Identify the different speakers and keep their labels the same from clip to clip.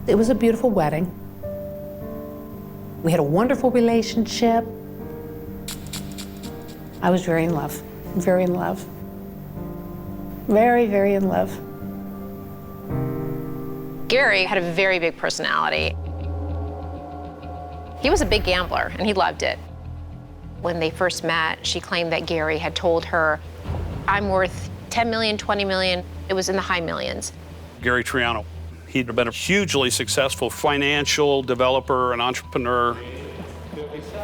Speaker 1: It was a beautiful wedding. We had a wonderful relationship. I was very in love, very in love. Very, very in love.
Speaker 2: Gary had a very big personality. He was a big gambler, and he loved it. When they first met, she claimed that Gary had told her, I'm worth 10 million, 20 million. It was in the high millions.
Speaker 3: Gary Triano, he'd been a hugely successful financial developer and entrepreneur.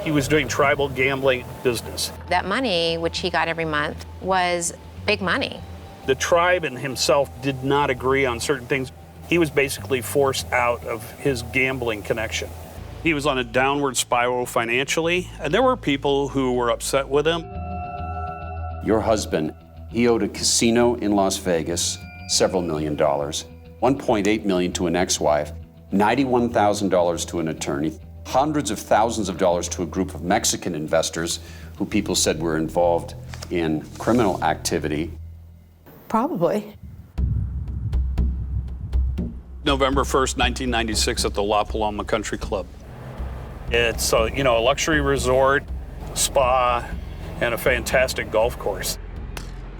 Speaker 3: He was doing tribal gambling business.
Speaker 2: That money, which he got every month, was big money.
Speaker 3: The tribe and himself did not agree on certain things. He was basically forced out of his gambling connection. He was on a downward spiral financially, and there were people who were upset with him.
Speaker 4: Your husband, he owed a casino in Las Vegas several $1 million, $1.8 million to an ex-wife, $91,000 to an attorney, hundreds of thousands of dollars to a group of Mexican investors who people said were involved in criminal activity.
Speaker 1: Probably.
Speaker 3: November 1st, 1996 at the La Paloma Country Club. It's a luxury resort, spa, and a fantastic golf course.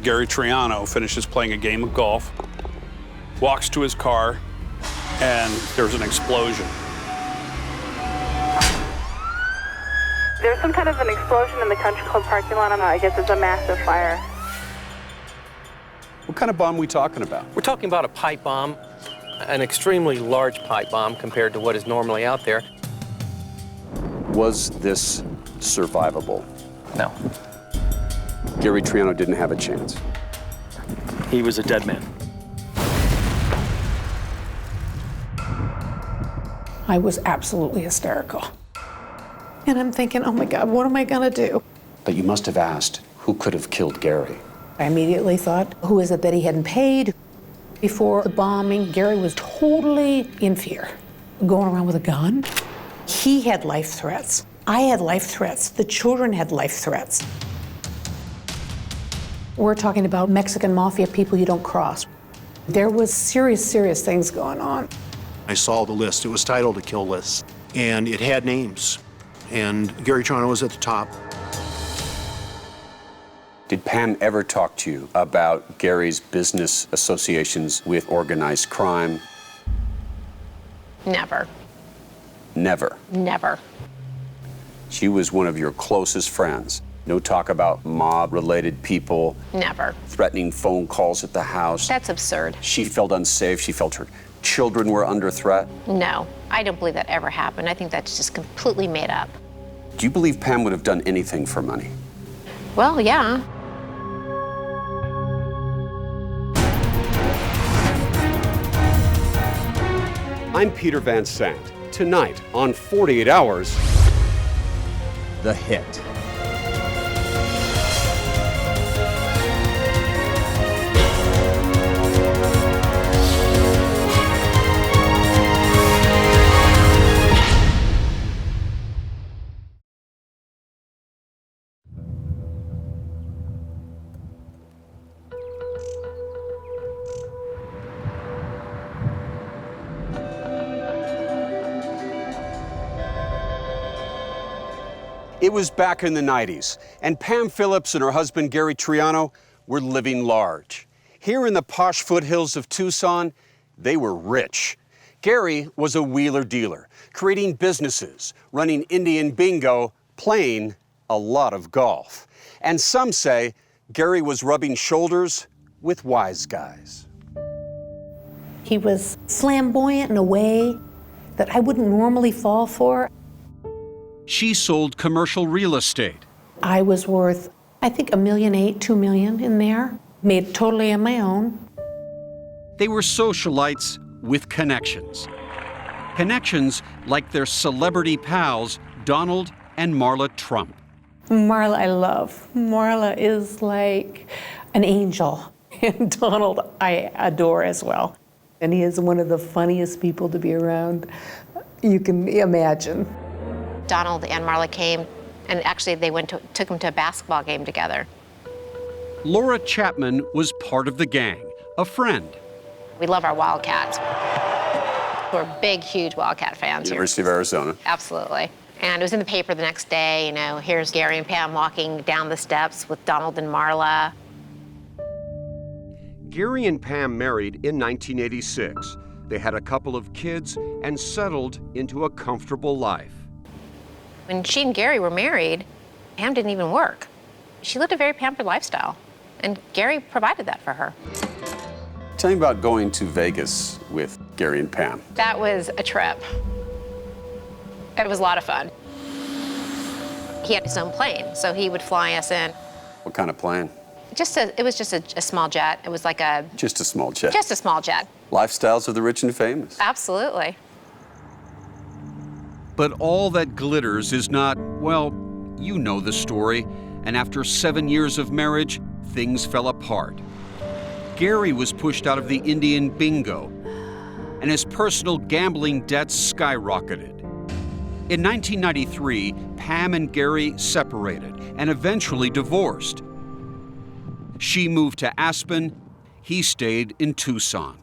Speaker 3: Gary Triano finishes playing a game of golf, walks to his car, and there's an explosion.
Speaker 5: There's some kind of an explosion in the country club parking lot. I guess it's a massive fire.
Speaker 4: What kind of bomb are we talking about?
Speaker 6: We're talking about a pipe bomb, an extremely large pipe bomb compared to what is normally out there.
Speaker 4: Was this survivable?
Speaker 6: No.
Speaker 4: Gary Triano didn't have a chance.
Speaker 6: He was a dead man.
Speaker 1: I was absolutely hysterical. And I'm thinking, oh my God, what am I gonna do?
Speaker 4: But you must have asked, who could have killed Gary?
Speaker 1: I immediately thought, who is it that he hadn't paid? Before the bombing, Gary was totally in fear. Going around with a gun. He had life threats. I had life threats. The children had life threats. We're talking about Mexican mafia people you don't cross. There was serious, serious things going on.
Speaker 7: I saw the list. It was titled a kill list, and it had names. And Gary Triano was at the top.
Speaker 4: Did Pam ever talk to you about Gary's business associations with organized crime?
Speaker 2: Never.
Speaker 4: Never.
Speaker 2: Never.
Speaker 4: She was one of your closest friends. No talk about mob-related people.
Speaker 2: Never.
Speaker 4: Threatening phone calls at the house.
Speaker 2: That's absurd.
Speaker 4: She felt unsafe. She felt her children were under threat.
Speaker 2: No, I don't believe that ever happened. I think that's just completely made up.
Speaker 4: Do you believe Pam would have done anything for money?
Speaker 2: Well, yeah.
Speaker 4: I'm Peter Van Sant. Tonight on 48 Hours, The Hit. It was back in the 90s, and Pam Phillips and her husband, Gary Triano, were living large. Here in the posh foothills of Tucson, they were rich. Gary was a wheeler dealer, creating businesses, running Indian bingo, playing a lot of golf. And some say Gary was rubbing shoulders with wise guys.
Speaker 1: He was flamboyant in a way that I wouldn't normally fall for.
Speaker 8: She sold commercial real estate.
Speaker 1: I was worth, I think, $1.8 million, $2 million in there. Made totally on my own.
Speaker 8: They were socialites with connections. Connections like their celebrity pals, Donald and Marla Trump.
Speaker 1: Marla I love. Marla is like an angel. And Donald I adore as well. And he is one of the funniest people to be around you can imagine.
Speaker 2: Donald and Marla came, and actually they took him to a basketball game together.
Speaker 8: Laura Chapman was part of the gang, a friend.
Speaker 2: We love our Wildcats. We're big, huge Wildcat fans here.
Speaker 4: University of Arizona.
Speaker 2: Absolutely. And it was in the paper the next day, you know, here's Gary and Pam walking down the steps with Donald and Marla.
Speaker 4: Gary and Pam married in 1986. They had a couple of kids and settled into a comfortable life.
Speaker 2: When she and Gary were married, Pam didn't even work. She lived a very pampered lifestyle, and Gary provided that for her.
Speaker 4: Tell me about going to Vegas with Gary and Pam.
Speaker 2: That was a trip. It was a lot of fun. He had his own plane, so he would fly us in.
Speaker 4: What kind of plane?
Speaker 2: It was just a small jet. It was like a...
Speaker 4: Just a small jet.
Speaker 2: Just a small jet.
Speaker 4: Lifestyles of the rich and famous.
Speaker 2: Absolutely.
Speaker 8: But all that glitters is not, well, you know the story. And after 7 years of marriage, things fell apart. Gary was pushed out of the Indian bingo, and his personal gambling debts skyrocketed. In 1993, Pam and Gary separated and eventually divorced. She moved to Aspen, he stayed in Tucson.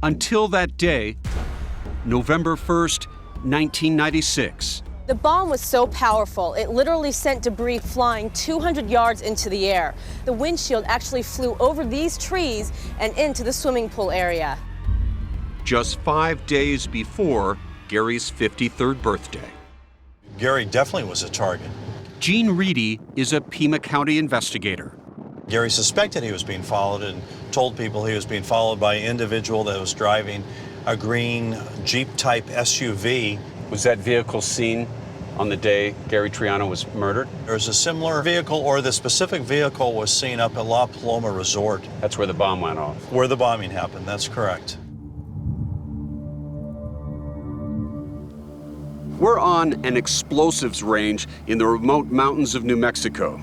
Speaker 8: Until that day, November 1st, 1996.
Speaker 9: The bomb was so powerful, it literally sent debris flying 200 yards into the air. The windshield actually flew over these trees and into the swimming pool area.
Speaker 8: Just 5 days before Gary's 53rd birthday.
Speaker 10: Gary definitely was a target.
Speaker 8: Gene Reedy is a Pima County investigator.
Speaker 10: Gary suspected he was being followed and told people he was being followed by an individual that was driving a green Jeep-type SUV.
Speaker 4: Was that vehicle seen on the day Gary Triano was murdered?
Speaker 10: There's a similar vehicle, or the specific vehicle was seen up at La Paloma Resort.
Speaker 4: That's where the bomb went off.
Speaker 10: Where the bombing happened, that's correct.
Speaker 4: We're on an explosives range in the remote mountains of New Mexico.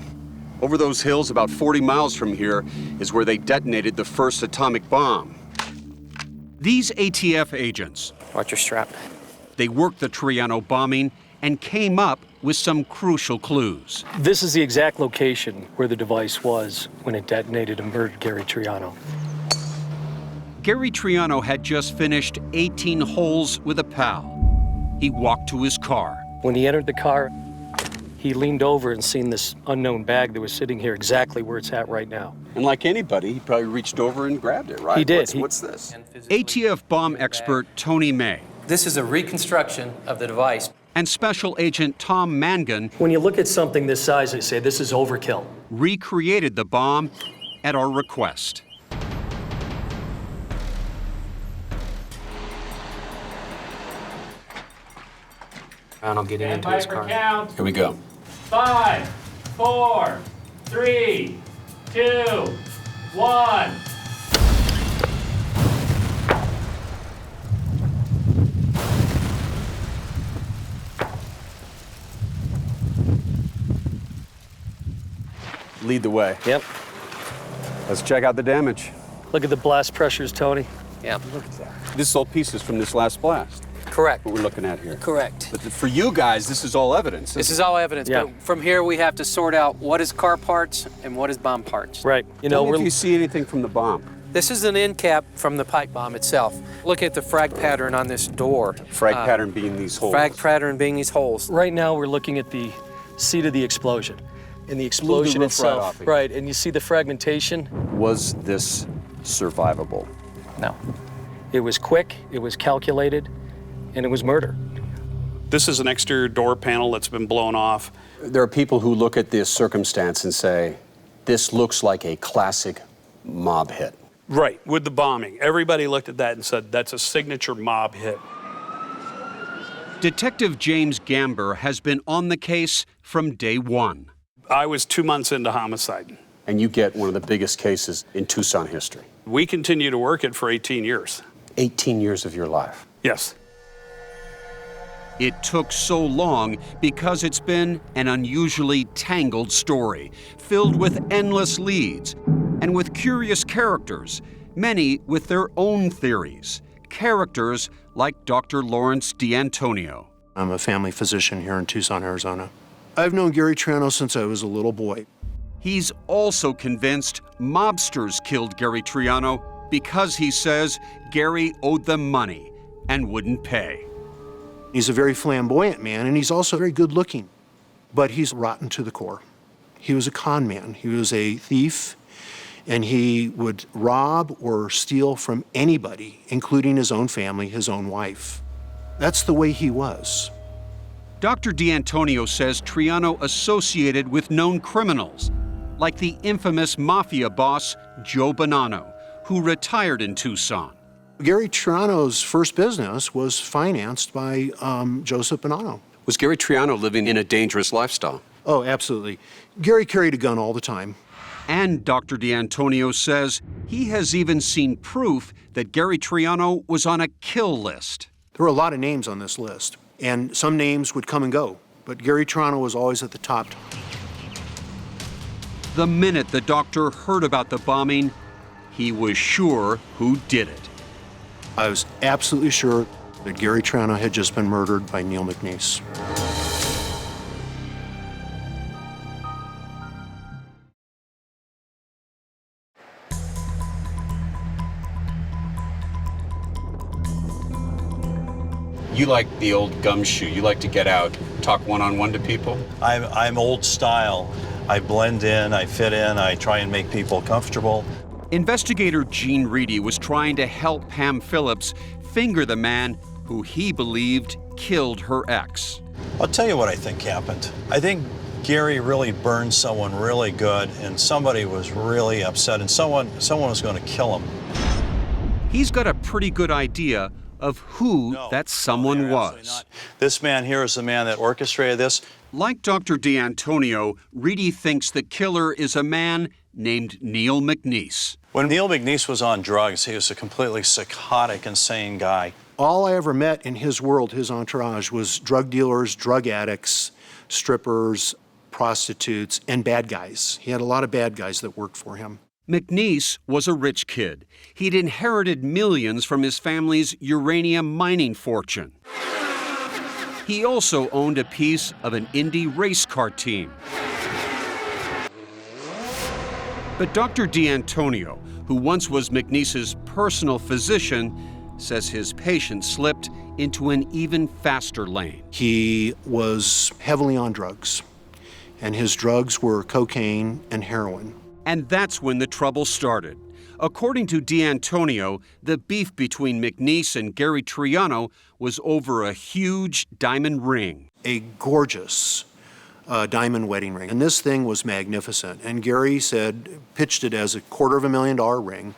Speaker 4: Over those hills, about 40 miles from here, is where they detonated the first atomic bomb.
Speaker 8: These ATF agents,
Speaker 6: Watch your strap.
Speaker 8: they worked the Triano bombing and came up with some crucial clues.
Speaker 11: This is the exact location where the device was when it detonated and murdered Gary Triano.
Speaker 8: Gary Triano had just finished 18 holes with a pal. He walked to his car.
Speaker 11: When he entered the car, he leaned over and seen this unknown bag that was sitting here exactly where it's at right now.
Speaker 4: And like anybody, he probably reached over and grabbed it, right?
Speaker 11: He did.
Speaker 4: What's this?
Speaker 8: ATF bomb expert Tony May
Speaker 6: This is a reconstruction of the device.
Speaker 8: and Special Agent Tom Mangan
Speaker 11: When you look at something this size, they say this is overkill.
Speaker 8: recreated the bomb at our request.
Speaker 6: And I'll get into his car.
Speaker 4: Here we go.
Speaker 12: 5, 4, 3, 2, 1.
Speaker 4: Lead the way.
Speaker 11: Yep.
Speaker 4: Let's check out the damage.
Speaker 11: Look at the blast pressures, Tony.
Speaker 6: Yeah.
Speaker 4: This is all pieces from this last blast,
Speaker 6: Correct.
Speaker 4: what we're looking at here.
Speaker 6: Correct.
Speaker 4: But for you guys, this is all evidence.
Speaker 6: This is all evidence,
Speaker 11: Yeah.
Speaker 6: but from here we have to sort out what is car parts and what is bomb parts.
Speaker 11: Right. You
Speaker 4: Tell
Speaker 11: know,
Speaker 4: me if you see anything from the bomb.
Speaker 6: This is an end cap from the pipe bomb itself. Look at the frag pattern on this door.
Speaker 4: Frag pattern being these holes.
Speaker 6: Frag pattern being these holes.
Speaker 11: right now we're looking at the seat of the explosion. And the explosion
Speaker 4: roof right off
Speaker 11: itself,
Speaker 4: it.
Speaker 11: right, and you see the fragmentation.
Speaker 4: Was this survivable?
Speaker 11: No. It was quick, it was calculated, and it was murder.
Speaker 3: This is an exterior door panel that's been blown off.
Speaker 4: There are people who look at this circumstance and say, this looks like a classic mob hit.
Speaker 3: Right, with the bombing. Everybody looked at that and said, that's a signature mob hit.
Speaker 8: Detective James Gamber has been on the case from day one.
Speaker 3: I was 2 months into homicide.
Speaker 4: And you get one of the biggest cases in Tucson history.
Speaker 3: We continue to work it for 18 years.
Speaker 4: 18 years of your life.
Speaker 3: Yes.
Speaker 8: It took so long because it's been an unusually tangled story, filled with endless leads and with curious characters, many with their own theories. Characters like Dr. Lawrence D'Antonio.
Speaker 7: I'm a family physician here in Tucson, Arizona. I've known Gary Triano since I was a little boy.
Speaker 8: He's also convinced mobsters killed Gary Triano because he says Gary owed them money and wouldn't pay.
Speaker 7: He's a very flamboyant man, and he's also very good looking, but he's rotten to the core. He was a con man. He was a thief, and he would rob or steal from anybody, including his own family, his own wife. That's the way he was.
Speaker 8: Dr. D'Antonio says Triano associated with known criminals, like the infamous mafia boss Joe Bonanno, who retired in Tucson.
Speaker 7: Gary Triano's first business was financed by Joseph Bonanno.
Speaker 4: Was Gary Triano living in a dangerous lifestyle?
Speaker 7: Oh, absolutely. Gary carried a gun all the time.
Speaker 8: And Dr. D'Antonio says he has even seen proof that Gary Triano was on a kill list.
Speaker 7: There were a lot of names on this list, and some names would come and go, but Gary Triano was always at the top.
Speaker 8: The minute the doctor heard about the bombing, he was sure who did it.
Speaker 7: I was absolutely sure that Gary Triano had just been murdered by Neil McNeese.
Speaker 4: You like the old gumshoe. You like to get out, talk one-on-one to people?
Speaker 10: I'm old style. I blend in, I fit in, I try and make people comfortable.
Speaker 8: Investigator Gene Reedy was trying to help Pam Phillips finger the man who he believed killed her ex.
Speaker 10: I'll tell you what I think happened. I think Gary really burned someone really good, and somebody was really upset, and someone was going to kill him.
Speaker 8: He's got a pretty good idea of who that someone was.
Speaker 10: This man here is the man that orchestrated this.
Speaker 8: Like Dr. D'Antonio, Reedy thinks the killer is a man named Neil McNeese.
Speaker 10: When Neil McNeese was on drugs, he was a completely psychotic, insane guy.
Speaker 7: All I ever met in his world, his entourage, was drug dealers, drug addicts, strippers, prostitutes, and bad guys. He had a lot of bad guys that worked for him.
Speaker 8: McNeese was a rich kid. He'd inherited millions from his family's uranium mining fortune. He also owned a piece of an Indy race car team. But Dr. D'Antonio, who once was McNeese's personal physician, says his patient slipped into an even faster lane.
Speaker 7: He was heavily on drugs, and his drugs were cocaine and heroin.
Speaker 8: And that's when the trouble started. According to D'Antonio, the beef between McNeese and Gary Triano was over a huge diamond ring.
Speaker 7: A gorgeous diamond wedding ring. And this thing was magnificent. And Gary pitched it as a $250,000 ring.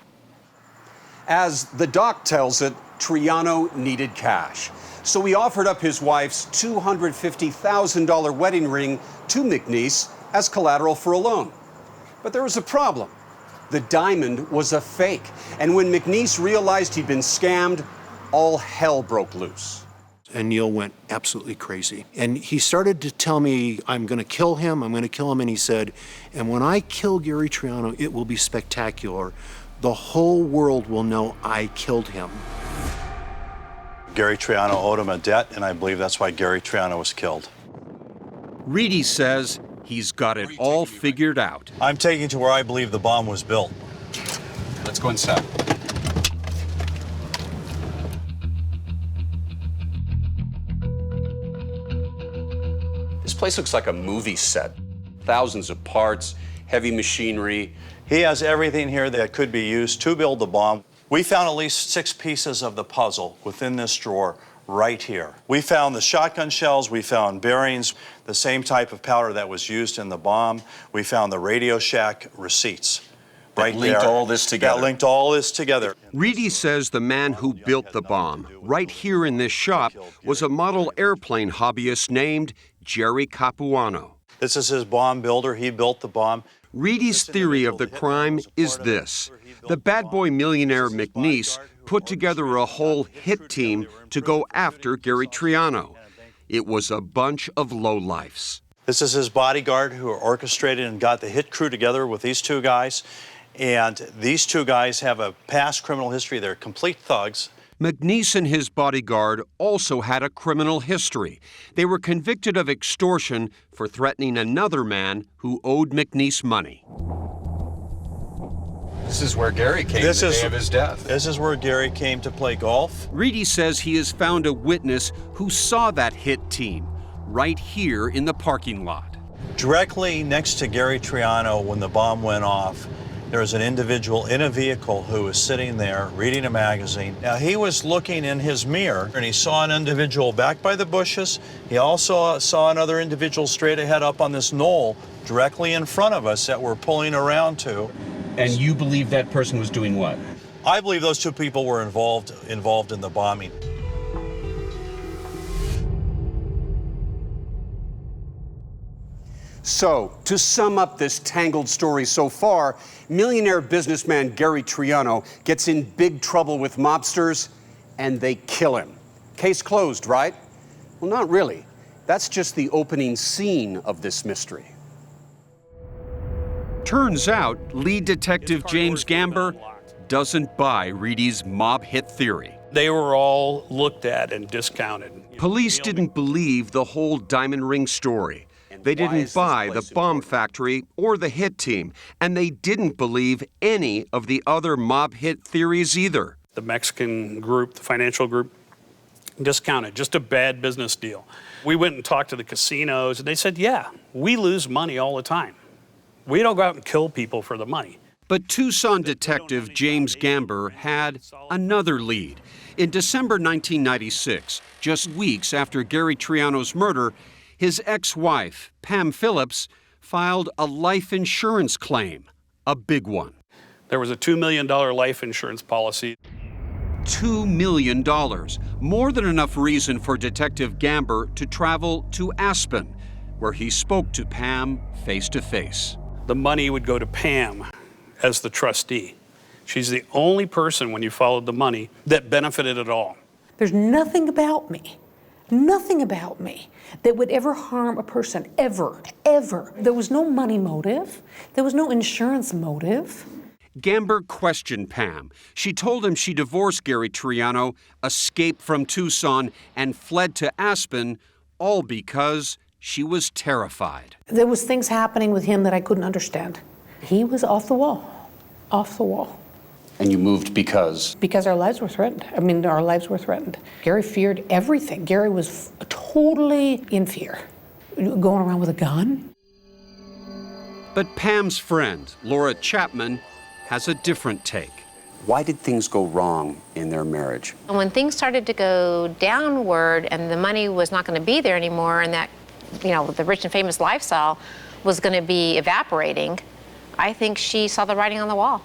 Speaker 4: As the doc tells it, Triano needed cash. So he offered up his wife's $250,000 wedding ring to McNeese as collateral for a loan. But there was a problem. The diamond was a fake. And when McNeese realized he'd been scammed, all hell broke loose.
Speaker 7: And Neil went absolutely crazy. And he started to tell me, I'm going to kill him, I'm going to kill him. And he said, and when I kill Gary Triano, it will be spectacular. The whole world will know I killed him.
Speaker 10: Gary Triano owed him a debt, and I believe that's why Gary Triano was killed.
Speaker 8: Reedy says he's got it all figured out.
Speaker 10: I'm taking you to where I believe the bomb was built.
Speaker 4: Let's go inside. This place looks like a movie set. Thousands of parts, heavy machinery.
Speaker 10: He has everything here that could be used to build the bomb. We found at least 6 pieces of the puzzle within this drawer right here. We found the shotgun shells, we found bearings, the same type of powder that was used in the bomb. We found the Radio Shack receipts. Right there.
Speaker 4: That linked all this together.
Speaker 10: That linked all this together.
Speaker 8: Reedy says the man who built the bomb, right here in this shop, was a model airplane hobbyist named Jerry Capuano.
Speaker 10: This is his bomb builder. He built the bomb.
Speaker 8: Reedy's theory of the crime is this. The bad boy millionaire McNeese put together a whole hit team to go after Gary Triano. It was a bunch of lowlifes.
Speaker 10: This is his bodyguard who orchestrated and got the hit crew together with these 2 guys. And these 2 guys have a past criminal history. They're complete thugs.
Speaker 8: McNeese and his bodyguard also had a criminal history. They were convicted of extortion for threatening another man who owed McNeese money. This is where Gary came the day of his death.
Speaker 10: This is where Gary came to play golf.
Speaker 8: Reedy says he has found a witness who saw that hit team right here in the parking lot.
Speaker 10: Directly next to Gary Triano, when the bomb went off, there was an individual in a vehicle who was sitting there reading a magazine. Now, he was looking in his mirror, and he saw an individual back by the bushes. He also saw another individual straight ahead up on this knoll directly in front of us that we're pulling around to.
Speaker 8: And you believe that person was doing what?
Speaker 10: I believe those two people were involved in the bombing.
Speaker 4: So, to sum up this tangled story so far, millionaire businessman Gary Triano gets in big trouble with mobsters, and they kill him. Case closed, right? Well, not really. That's just the opening scene of this mystery.
Speaker 8: Turns out, lead detective James Gamber doesn't buy Reedy's mob hit theory.
Speaker 3: They were all looked at and discounted.
Speaker 8: Police didn't believe the whole diamond ring story. They didn't buy the bomb factory or the hit team, and they didn't believe any of the other mob hit theories either.
Speaker 3: The Mexican group, the financial group, discounted, just a bad business deal. We went and talked to the casinos, and they said, yeah, we lose money all the time. We don't go out and kill people for the money.
Speaker 8: But Tucson detective James Gamber had another lead. In December 1996, just weeks after Gary Triano's murder, his ex-wife, Pam Phillips, filed a life insurance claim, a big one.
Speaker 3: There was a $2 million life insurance policy.
Speaker 8: $2 million, more than enough reason for Detective Gamber to travel to Aspen, where he spoke to Pam face to face.
Speaker 3: The money would go to Pam as the trustee. She's the only person, when you followed the money, that benefited at all.
Speaker 1: There's nothing about me that would ever harm a person, ever, ever. There was no money motive. There was no insurance motive.
Speaker 8: Gamber questioned Pam. She told him she divorced Gary Triano, escaped from Tucson, and fled to Aspen, all because she was terrified.
Speaker 1: There was things happening with him that I couldn't understand. He was off the wall, off the wall.
Speaker 4: And you moved because?
Speaker 1: Because our lives were threatened. Our lives were threatened. Gary feared everything. Gary was totally in fear. Going around with a gun.
Speaker 8: But Pam's friend, Laura Chapman, has a different take.
Speaker 4: Why did things go wrong in their marriage?
Speaker 2: And when things started to go downward and the money was not going to be there anymore and that, the rich and famous lifestyle was going to be evaporating, I think she saw the writing on the wall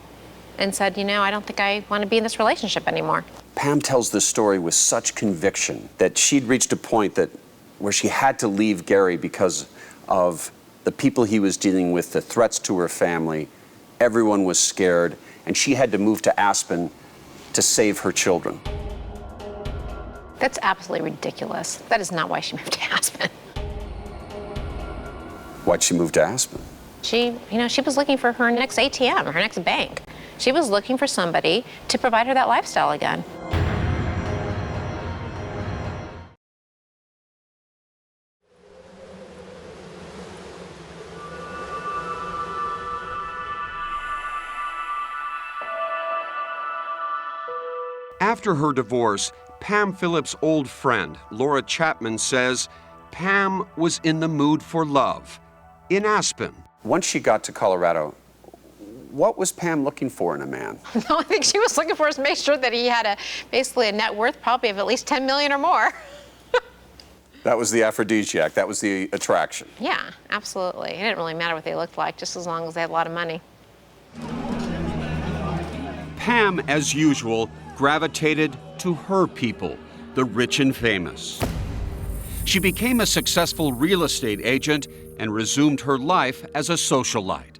Speaker 2: and said, I don't think I want to be in this relationship anymore.
Speaker 4: Pam tells this story with such conviction that she'd reached a point where she had to leave Gary because of the people he was dealing with, the threats to her family. Everyone was scared, and she had to move to Aspen to save her children.
Speaker 2: That's absolutely ridiculous. That is not why she moved to Aspen.
Speaker 4: Why'd she move to Aspen?
Speaker 2: She was looking for her next ATM, her next bank. She was looking for somebody to provide her that lifestyle again.
Speaker 8: After her divorce, Pam Phillips' old friend, Laura Chapman, says Pam was in the mood for love in Aspen.
Speaker 4: Once she got to Colorado, what was Pam looking for in a man?
Speaker 2: No, I think she was looking for us to make sure that he had basically a net worth probably of at least $10 million or more.
Speaker 4: That was the aphrodisiac. That was the attraction.
Speaker 2: Yeah, absolutely. It didn't really matter what they looked like, just as long as they had a lot of money.
Speaker 8: Pam, as usual, gravitated to her people, the rich and famous. She became a successful real estate agent and resumed her life as a socialite.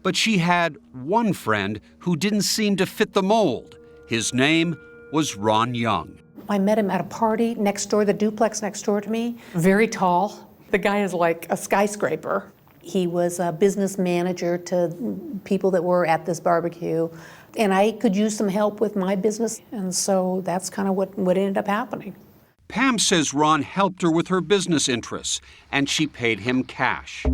Speaker 8: But she had one friend who didn't seem to fit the mold. His name was Ron Young.
Speaker 1: I met him at a party next door, the duplex next door to me. Very tall. The guy is like a skyscraper. He was a business manager to people that were at this barbecue. And I could use some help with my business. And so that's kind of what ended up happening.
Speaker 8: Pam says Ron helped her with her business interests, and she paid him cash.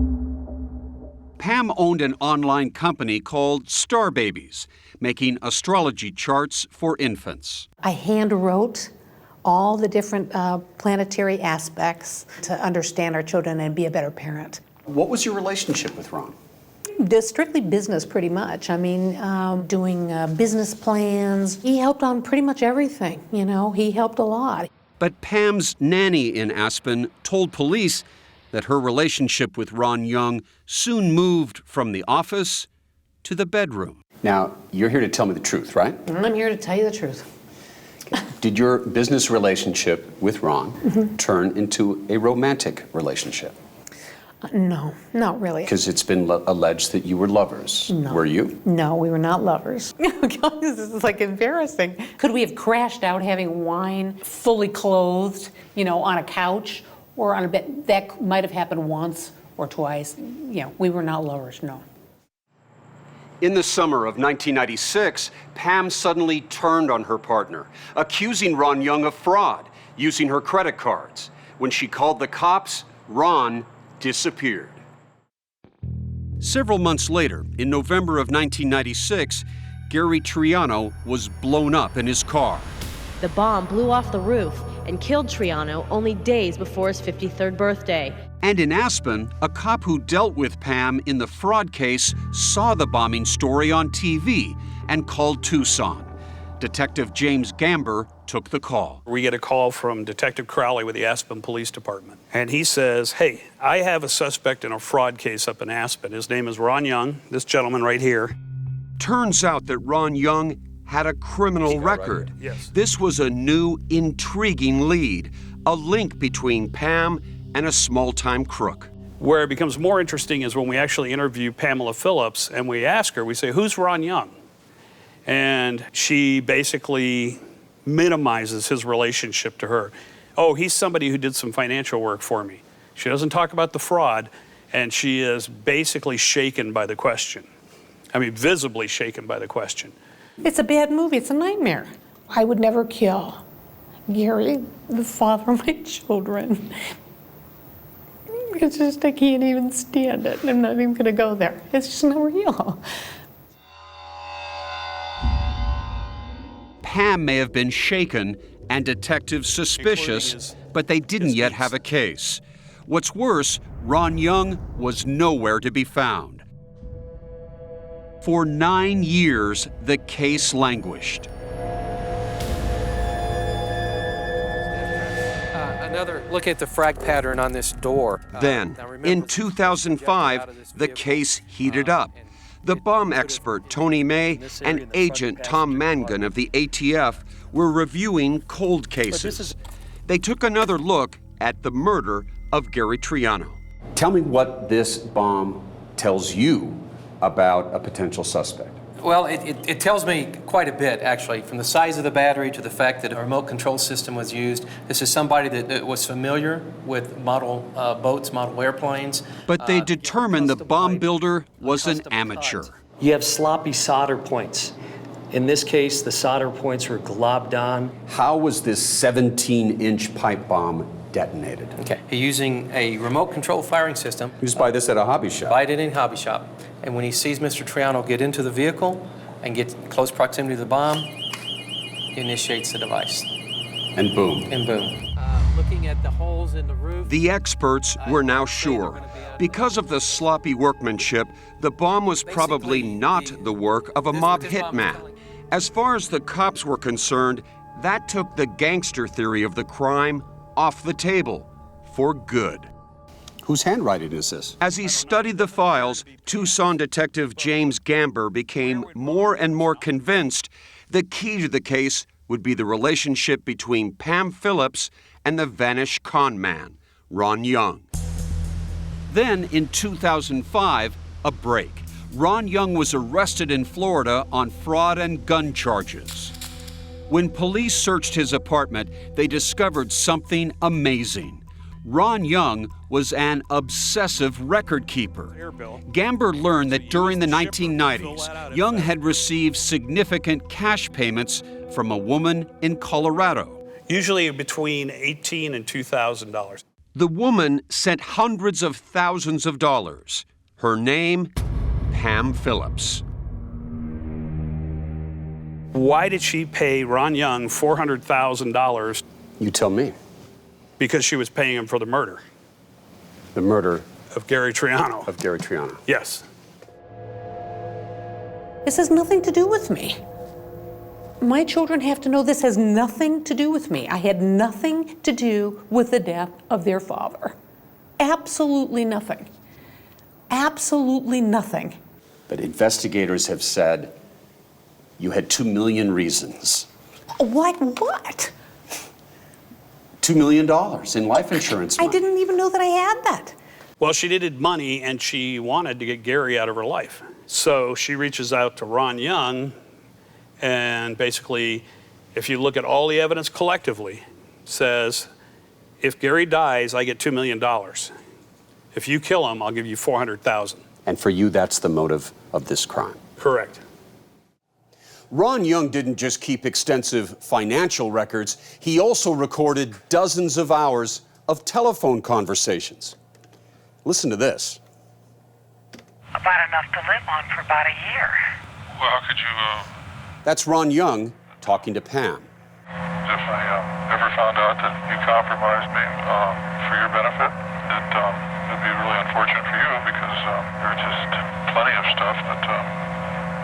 Speaker 8: Pam owned an online company called Star Babies, making astrology charts for infants.
Speaker 1: I hand wrote all the different planetary aspects to understand our children and be a better parent.
Speaker 4: What was your relationship with Ron?
Speaker 1: Strictly business, pretty much. I mean, doing business plans. He helped on pretty much everything, you know. He helped a lot.
Speaker 8: But Pam's nanny in Aspen told police that her relationship with Ron Young soon moved from the office to the bedroom.
Speaker 4: Now, you're here to tell me the truth, right?
Speaker 1: I'm here to tell you the truth.
Speaker 4: Did your business relationship with Ron turn into a romantic relationship?
Speaker 1: No, not really.
Speaker 4: Because it's been alleged that you were lovers.
Speaker 1: No.
Speaker 4: Were you?
Speaker 1: No, we were not lovers. This is like embarrassing. Could we have crashed out having wine, fully clothed, you know, on a couch or on a bed? That might have happened once or twice. You know, we were not lovers, no.
Speaker 4: In the summer of 1996, Pam suddenly turned on her partner, accusing Ron Young of fraud, using her credit cards. When she called the cops, Ron disappeared.
Speaker 8: Several months later, in November of 1996, Gary Triano was blown up in his car.
Speaker 9: The bomb blew off the roof and killed Triano only days before his 53rd birthday.
Speaker 8: And in Aspen, a cop who dealt with Pam in the fraud case saw the bombing story on TV and called Tucson. Detective James Gamber took the call.
Speaker 3: We get a call from Detective Crowley with the Aspen Police Department. And he says, hey, I have a suspect in a fraud case up in Aspen. His name is Ron Young, this gentleman right here.
Speaker 8: Turns out that Ron Young had a criminal record.
Speaker 3: Right. Yes.
Speaker 8: This was a new, intriguing lead, a link between Pam and a small-time crook.
Speaker 3: Where it becomes more interesting is when we actually interview Pamela Phillips and we ask her, we say, who's Ron Young? And she basically minimizes his relationship to her. Oh, he's somebody who did some financial work for me. She doesn't talk about the fraud, and she is basically shaken by the question. I mean, visibly shaken by the question.
Speaker 1: It's a bad movie. It's a nightmare. I would never kill Gary, the father of my children. It's just, I can't even stand it. I'm not even going to go there. It's just not real.
Speaker 8: Pam may have been shaken and detectives suspicious, but they didn't yet have a case. What's worse, Ron Young was nowhere to be found. For 9 years, the case languished.
Speaker 6: Another look at the frag pattern on this door.
Speaker 8: Then, in 2005, the case heated up. The bomb expert Tony May and agent Tom Mangan of the ATF were reviewing cold cases. They took another look at the murder of Gary Triano.
Speaker 4: Tell me what this bomb tells you about a potential suspect.
Speaker 6: Well, it tells me quite a bit, actually, from the size of the battery to the fact that a remote control system was used. This is somebody that was familiar with model boats, model airplanes.
Speaker 8: But they determined the bomb builder was an amateur.
Speaker 11: You have sloppy solder points. In this case, the solder points were globbed on.
Speaker 4: How was this 17-inch pipe bomb detonated?
Speaker 6: Okay, using a remote control firing system.
Speaker 4: He used by this at a hobby shop.
Speaker 6: Buy it in a hobby shop. And when he sees Mr. Triano get into the vehicle and get close proximity to the bomb, he initiates the device.
Speaker 4: And boom.
Speaker 6: And boom. Looking at the holes in the roof.
Speaker 8: The experts were now sure. Because of the sloppy workmanship, the bomb was probably not the work of a mob hitman. As far as the cops were concerned, that took the gangster theory of the crime off the table for good.
Speaker 4: Whose handwriting is this?
Speaker 8: As he studied the files, Tucson detective James Gamber became more and more convinced the key to the case would be the relationship between Pam Phillips and the vanished con man, Ron Young. Then, in 2005, a break. Ron Young was arrested in Florida on fraud and gun charges. When police searched his apartment, they discovered something amazing. Ron Young was an obsessive record keeper. Gamber learned that during the 1990s, Young had received significant cash payments from a woman in Colorado.
Speaker 3: Usually between $18,000 and $2,000.
Speaker 8: The woman sent hundreds of thousands of dollars. Her name, Pam Phillips.
Speaker 3: Why did she pay Ron Young $400,000?
Speaker 4: You tell me.
Speaker 3: Because she was paying him for the murder.
Speaker 4: The murder
Speaker 3: of Gary Triano.
Speaker 4: Of Gary Triano.
Speaker 3: Yes.
Speaker 1: This has nothing to do with me. My children have to know this has nothing to do with me. I had nothing to do with the death of their father. Absolutely nothing. Absolutely nothing.
Speaker 4: But investigators have said you had 2 million reasons.
Speaker 1: What?
Speaker 4: $2 million in life insurance money.
Speaker 1: I didn't even know that I had that.
Speaker 3: Well, she needed money and she wanted to get Gary out of her life. So she reaches out to Ron Young, and basically, if you look at all the evidence collectively, says, if Gary dies, I get $2 million. If you kill him, I'll give you $400,000.
Speaker 4: And for you, that's the motive of this crime.
Speaker 3: Correct.
Speaker 4: Ron Young didn't just keep extensive financial records, he also recorded dozens of hours of telephone conversations. Listen to this.
Speaker 13: About enough to live on for about a year.
Speaker 14: Well, how could you,
Speaker 4: That's Ron Young talking to Pam.
Speaker 14: if I ever found out that you compromised me for your benefit, it'd be really unfortunate for you because there's just plenty of stuff that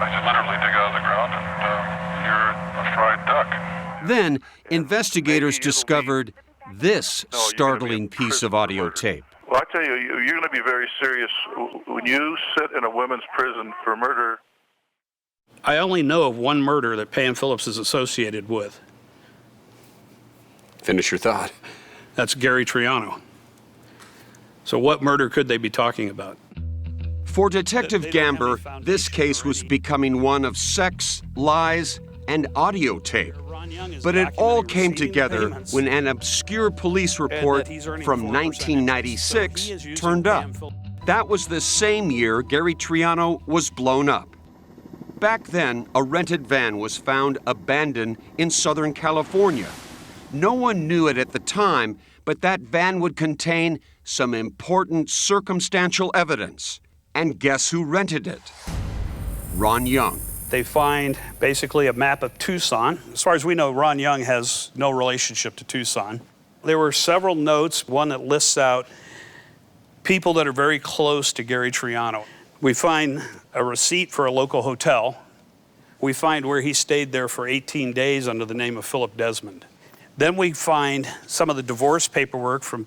Speaker 14: I could literally dig out of the ground and you're a fried duck.
Speaker 8: Then, investigators discovered this startling piece of audio tape.
Speaker 14: Well, I tell you, you're going to be very serious when you sit in a women's prison for murder.
Speaker 3: I only know of one murder that Pam Phillips is associated with.
Speaker 4: Finish your thought.
Speaker 3: That's Gary Triano. So what murder could they be talking about?
Speaker 8: For Detective Gamber, this case was becoming one of sex, lies, and audio tape. But it all came together when an obscure police report from 1996 turned up. That was the same year Gary Triano was blown up. Back then, a rented van was found abandoned in Southern California. No one knew it at the time, but that van would contain some important circumstantial evidence. And guess who rented it? Ron Young.
Speaker 3: They find basically a map of Tucson. As far as we know, Ron Young has no relationship to Tucson. There were several notes, one that lists out people that are very close to Gary Triano. We find a receipt for a local hotel. We find where he stayed there for 18 days under the name of Philip Desmond. Then we find some of the divorce paperwork from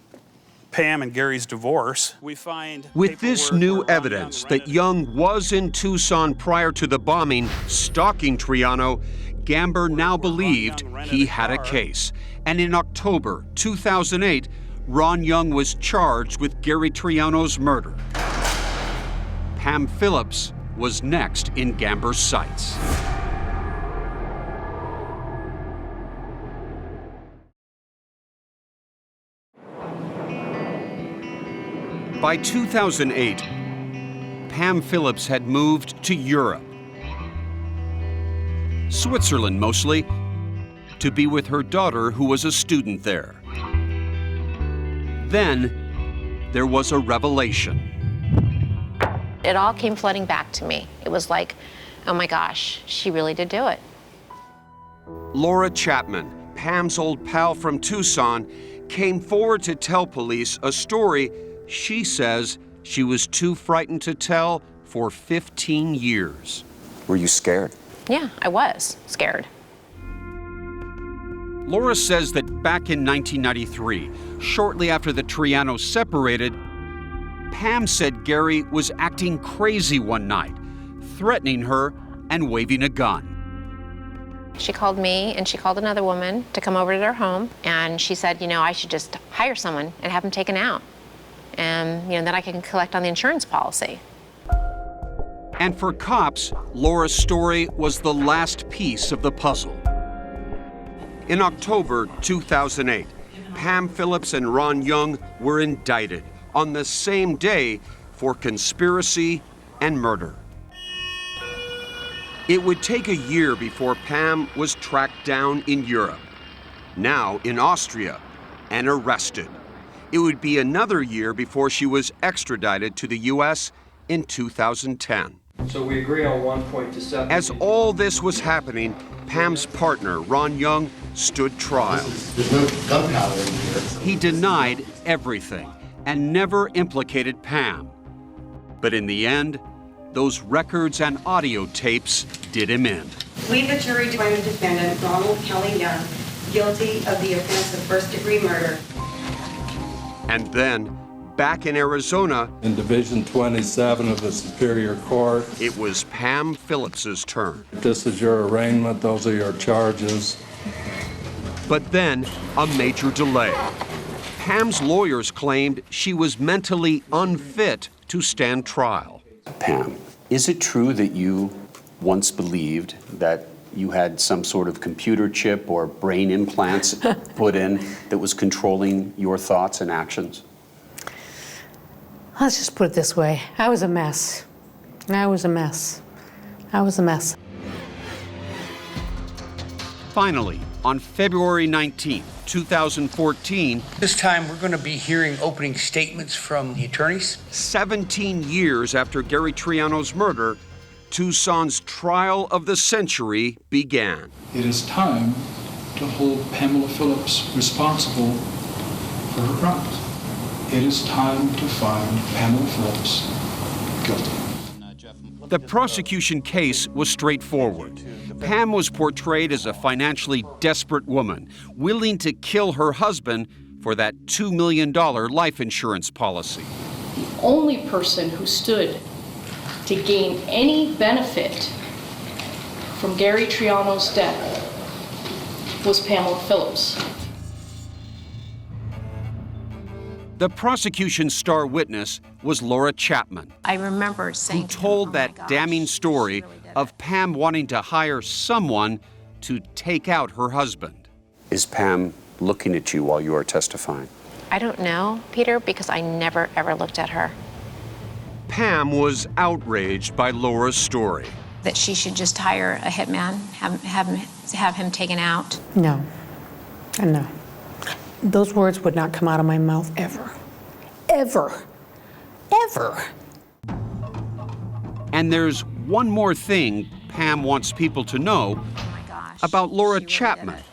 Speaker 3: Pam and Gary's divorce. We find
Speaker 8: with this new evidence that Young was in Tucson prior to the bombing, stalking Triano, Gamber now believed he had a case. And in October 2008, Ron Young was charged with Gary Triano's murder. Pam Phillips was next in Gamber's sights. By 2008, Pam Phillips had moved to Europe, Switzerland mostly, to be with her daughter who was a student there. Then there was a revelation.
Speaker 2: It all came flooding back to me. It was like, oh my gosh, she really did do it.
Speaker 8: Laura Chapman, Pam's old pal from Tucson, came forward to tell police a story she says she was too frightened to tell for 15 years.
Speaker 4: Were you scared?
Speaker 2: Yeah, I was scared.
Speaker 8: Laura says that back in 1993, shortly after the Trianos separated, Pam said Gary was acting crazy one night, threatening her and waving a gun.
Speaker 2: She called me and she called another woman to come over to their home, and she said, you know, I should just hire someone and have him taken out. And, you know, then I can collect on the insurance policy.
Speaker 8: And for cops, Laura's story was the last piece of the puzzle. In October 2008, Pam Phillips and Ron Young were indicted on the same day for conspiracy and murder. It would take a year before Pam was tracked down in Europe, now in Austria, and arrested. It would be another year before she was extradited to the U.S. in 2010.
Speaker 15: So we agree on 1.27.
Speaker 8: As all this was happening, Pam's partner, Ron Young, stood trial.
Speaker 16: There's no gunpowder in here.
Speaker 8: He denied everything and never implicated Pam. But in the end, those records and audio tapes did him in.
Speaker 17: We, the jury, find the defendant, Ronald Kelly Young, guilty of the offense of first-degree murder.
Speaker 8: And then, back in Arizona,
Speaker 18: in Division 27 of the Superior Court,
Speaker 8: it was Pam Phillips's turn.
Speaker 18: This is your arraignment, those are your charges.
Speaker 8: But then, a major delay. Pam's lawyers claimed she was mentally unfit to stand trial.
Speaker 4: Pam, is it true that you once believed that you had some sort of computer chip or brain implants put in that was controlling your thoughts and actions?
Speaker 1: Let's just put it this way. I was a mess. I was a mess. I was a mess.
Speaker 8: Finally, on February 19, 2014,
Speaker 19: this time we're going to be hearing opening statements from the attorneys.
Speaker 8: 17 years after Gary Triano's murder, Tucson's trial of the century began.
Speaker 20: It is time to hold Pamela Phillips responsible for her crimes. It is time to find Pamela Phillips guilty.
Speaker 8: The prosecution case was straightforward. Pam was portrayed as a financially desperate woman, willing to kill her husband for that $2 million life insurance policy.
Speaker 21: The only person who stood to gain any benefit from Gary Triano's death was Pamela Phillips.
Speaker 8: The prosecution's star witness was Laura Chapman,
Speaker 2: I remember saying
Speaker 8: who told that damning story of Pam wanting to hire someone to take out her husband.
Speaker 4: Is Pam looking at you while you are testifying?
Speaker 2: I don't know, Peter, because I never, ever looked at her.
Speaker 8: Pam was outraged by Laura's story.
Speaker 2: That she should just hire a hitman, have him taken out.
Speaker 1: No. No. Those words would not come out of my mouth ever. Ever. Ever.
Speaker 8: And there's one more thing Pam wants people to know about Laura Chapman,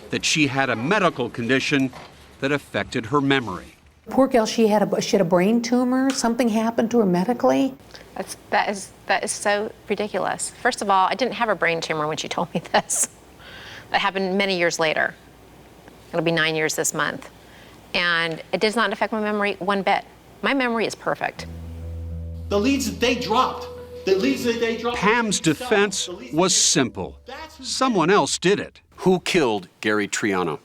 Speaker 8: that she had a medical condition that affected her memory.
Speaker 1: Poor girl, she had a brain tumor. Something happened to her medically.
Speaker 2: That is so ridiculous. First of all, I didn't have a brain tumor when she told me this. That happened many years later. It'll be 9 years this month. And it does not affect my memory one bit. My memory is perfect.
Speaker 16: The leads that they dropped.
Speaker 8: Pam's defense was simple. Someone else did it.
Speaker 4: Who killed Gary Triano?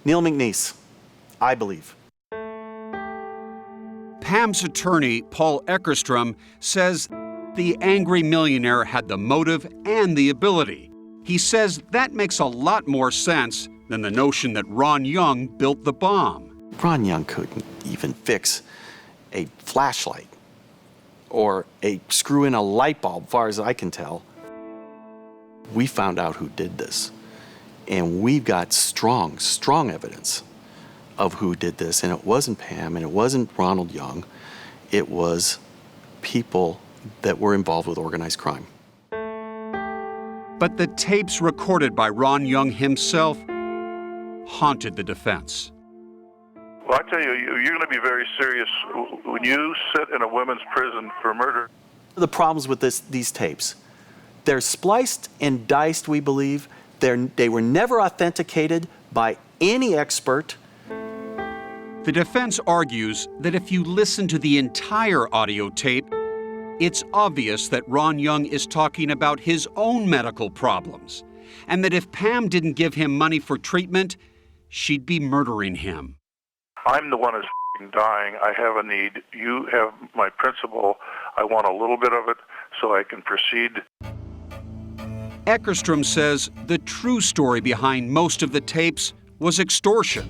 Speaker 22: Neil McNeese, I believe.
Speaker 8: Pam's attorney, Paul Eckerstrom, says the angry millionaire had the motive and the ability. He says that makes a lot more sense than the notion that Ron Young built the bomb.
Speaker 22: Ron Young couldn't even fix a flashlight or screw in a light bulb, far as I can tell. We found out who did this, and we've got strong evidence of who did this, and it wasn't Pam, and it wasn't Ronald Young. It was people that were involved with organized crime.
Speaker 8: But the tapes recorded by Ron Young himself haunted the defense.
Speaker 14: Well, I tell you, you're going to be very serious when you sit in a women's prison for murder.
Speaker 22: The problems with these tapes, they're spliced and diced, we believe. They were never authenticated by any expert.
Speaker 8: The defense argues that if you listen to the entire audio tape, it's obvious that Ron Young is talking about his own medical problems, and that if Pam didn't give him money for treatment, she'd be murdering him.
Speaker 14: I'm the one who's dying. I have a need. You have my principal. I want a little bit of it so I can proceed.
Speaker 8: Eckerstrom says the true story behind most of the tapes was extortion.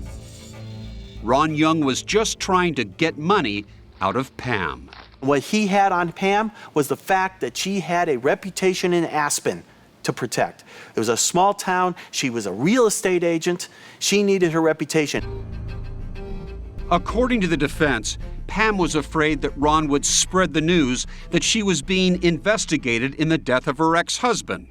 Speaker 8: Ron Young was just trying to get money out of Pam.
Speaker 22: What he had on Pam was the fact that she had a reputation in Aspen to protect. It was a small town. She was a real estate agent. She needed her reputation.
Speaker 8: According to the defense, Pam was afraid that Ron would spread the news that she was being investigated in the death of her ex-husband.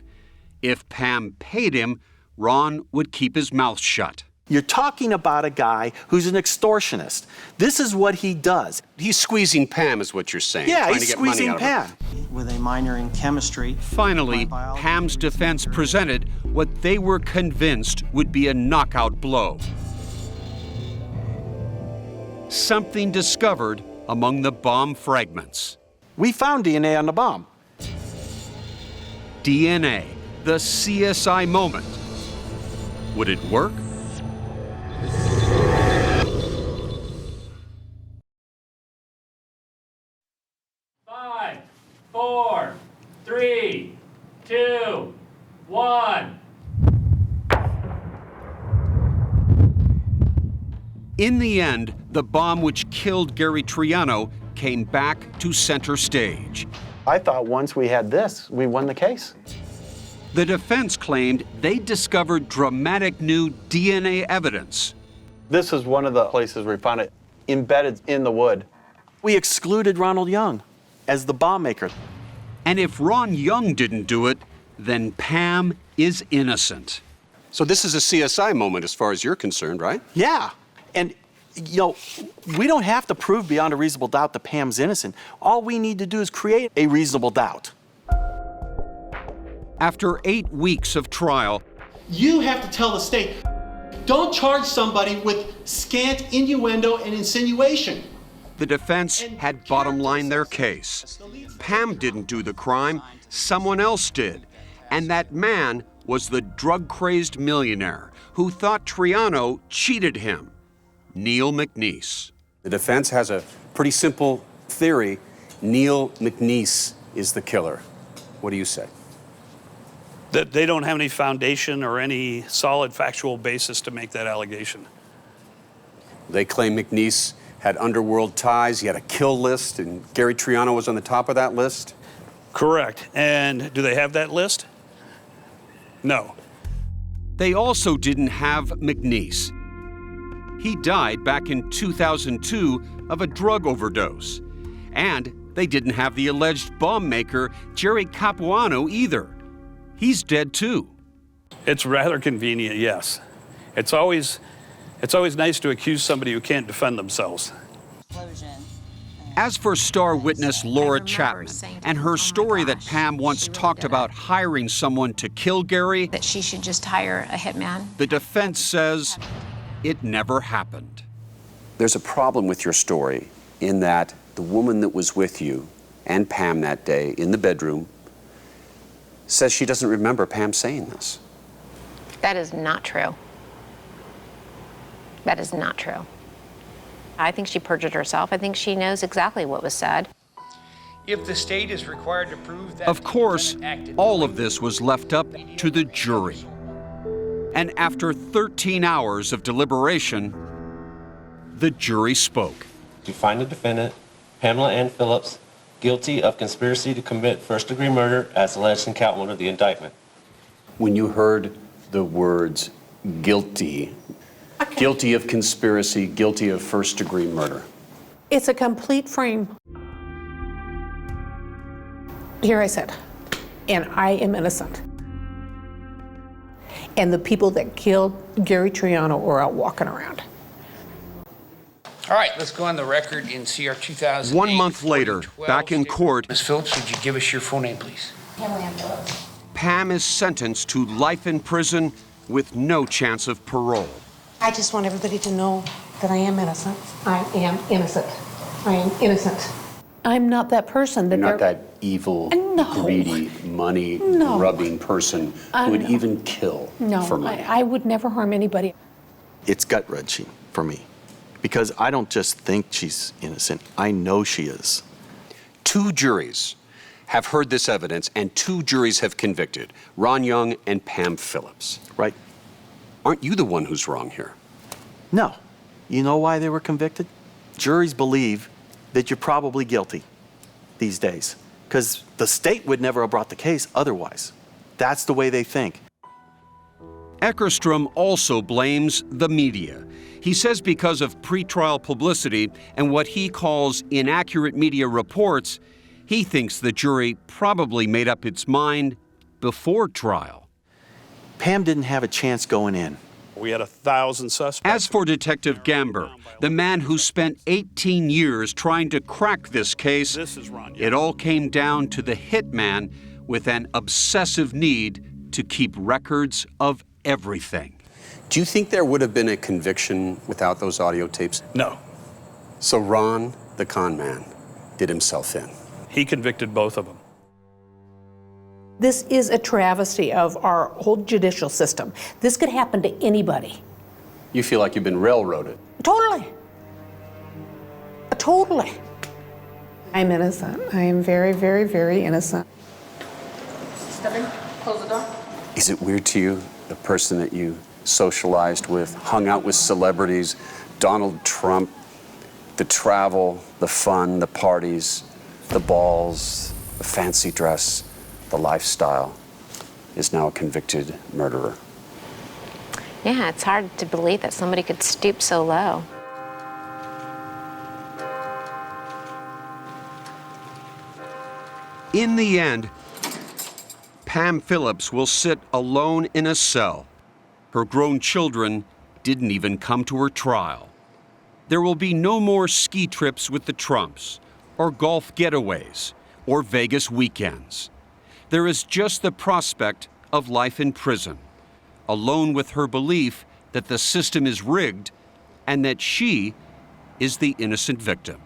Speaker 8: If Pam paid him, Ron would keep his mouth shut.
Speaker 22: You're talking about a guy who's an extortionist. This is what he does.
Speaker 4: He's squeezing Pam, is what you're saying.
Speaker 22: Yeah,
Speaker 4: trying
Speaker 22: he's
Speaker 4: to get money
Speaker 22: squeezing
Speaker 4: out of her.
Speaker 22: Pam.
Speaker 5: With a minor in chemistry.
Speaker 8: Finally, Pam's defense presented what they were convinced would be a knockout blow. Something discovered among the bomb fragments.
Speaker 22: We found DNA on the bomb.
Speaker 8: DNA, the CSI moment. Would it work?
Speaker 12: Five, 4, 3, 2, 1.
Speaker 8: In the end, the bomb which killed Gary Triano came back to center stage.
Speaker 22: I thought once we had this, we won the case.
Speaker 8: The defense claimed they discovered dramatic new DNA evidence.
Speaker 22: This is one of the places we found it embedded in the wood. We excluded Ronald Young as the bomb maker.
Speaker 8: And if Ron Young didn't do it, then Pam is innocent.
Speaker 4: So this is a CSI moment as far as you're concerned, right?
Speaker 22: Yeah. And, you know, we don't have to prove beyond a reasonable doubt that Pam's innocent. All we need to do is create a reasonable doubt.
Speaker 8: After 8 weeks of trial,
Speaker 16: You have to tell the state, don't charge somebody with scant innuendo and insinuation.
Speaker 8: the defense had bottom-lined their case. Pam didn't do the crime, someone else did. And that man was the drug-crazed millionaire who thought Triano cheated him, Neil McNeese.
Speaker 4: The defense has a pretty simple theory. Neil McNeese is the killer. What do you say?
Speaker 3: That they don't have any foundation or any solid factual basis to make that allegation.
Speaker 4: They claim McNeese had underworld ties, he had a kill list, and Gary Triano was on the top of that list?
Speaker 3: Correct. And do they have that list? No.
Speaker 8: They also didn't have McNeese. He died back in 2002 of a drug overdose. And they didn't have the alleged bomb maker, Jerry Capuano, either. He's dead too.
Speaker 3: It's rather convenient, yes. It's always nice to accuse somebody who can't defend themselves.
Speaker 8: As for star witness Laura Chapman and her story that Pam once talked about hiring someone to kill Gary,
Speaker 2: That she should just hire a hitman.
Speaker 8: the defense says it never happened.
Speaker 4: There's a problem with your story in that the woman that was with you and Pam that day in the bedroom says she doesn't remember Pam saying this.
Speaker 2: That is not true. That is not true. I think she perjured herself. I think she knows exactly what was said.
Speaker 19: If the state is required to prove that...
Speaker 8: Of course, all of this was left up to the jury. And after 13 hours of deliberation, the jury spoke.
Speaker 23: To find the defendant, Pamela Ann Phillips, guilty of conspiracy to commit first-degree murder as alleged in count 1 of the indictment.
Speaker 4: When you heard the words guilty, guilty of conspiracy, guilty of first-degree murder,
Speaker 1: It's a complete frame. Here I said, and I am innocent. And the people that killed Gary Triano are out walking around.
Speaker 19: All right, let's go on the record in CR 2008.
Speaker 8: 1 month later, back in court,
Speaker 19: Ms. Phillips, would you give us your full name, please?
Speaker 8: Pam is sentenced to life in prison with no chance of parole.
Speaker 1: I just want everybody to know that I am innocent. I am innocent. I am innocent. I'm not that person that
Speaker 4: you're not that evil, greedy, money-grubbing person who would even kill for money.
Speaker 1: I would never harm anybody.
Speaker 22: It's gut-wrenching for me because I don't just think she's innocent. I know she is.
Speaker 4: 2 juries have heard this evidence and 2 juries have convicted, Ron Young and Pam Phillips.
Speaker 22: Right.
Speaker 4: Aren't you the one who's wrong here?
Speaker 22: No. You know why they were convicted? Juries believe that you're probably guilty these days because the state would never have brought the case otherwise. That's the way they think.
Speaker 8: Eckerstrom also blames the media. He says because of pretrial publicity and what he calls inaccurate media reports, he thinks the jury probably made up its mind before trial.
Speaker 22: Pam didn't have a chance going in.
Speaker 3: We had 1,000 suspects.
Speaker 8: As for Detective Gamber, the man who spent 18 years trying to crack this case, it all came down to the hitman with an obsessive need to keep records of everything.
Speaker 4: Do you think there would have been a conviction without those audio tapes?
Speaker 3: No.
Speaker 4: So Ron, the con man, did himself in.
Speaker 3: He convicted both of them.
Speaker 1: This is a travesty of our whole judicial system. This could happen to anybody.
Speaker 4: You feel like you've been railroaded.
Speaker 1: Totally. Totally. I'm innocent. I am very, very, very innocent.
Speaker 9: Step in, close the door.
Speaker 4: Is it weird to you, the person that you socialized with, hung out with celebrities, Donald Trump, the travel, the fun, the parties, the balls, the fancy dress, the lifestyle, is now a convicted murderer?
Speaker 2: Yeah, it's hard to believe that somebody could stoop so low.
Speaker 8: In the end, Pam Phillips will sit alone in a cell. Her grown children didn't even come to her trial. There will be no more ski trips with the Trumps, or golf getaways, or Vegas weekends. There is just the prospect of life in prison, alone with her belief that the system is rigged and that she is the innocent victim.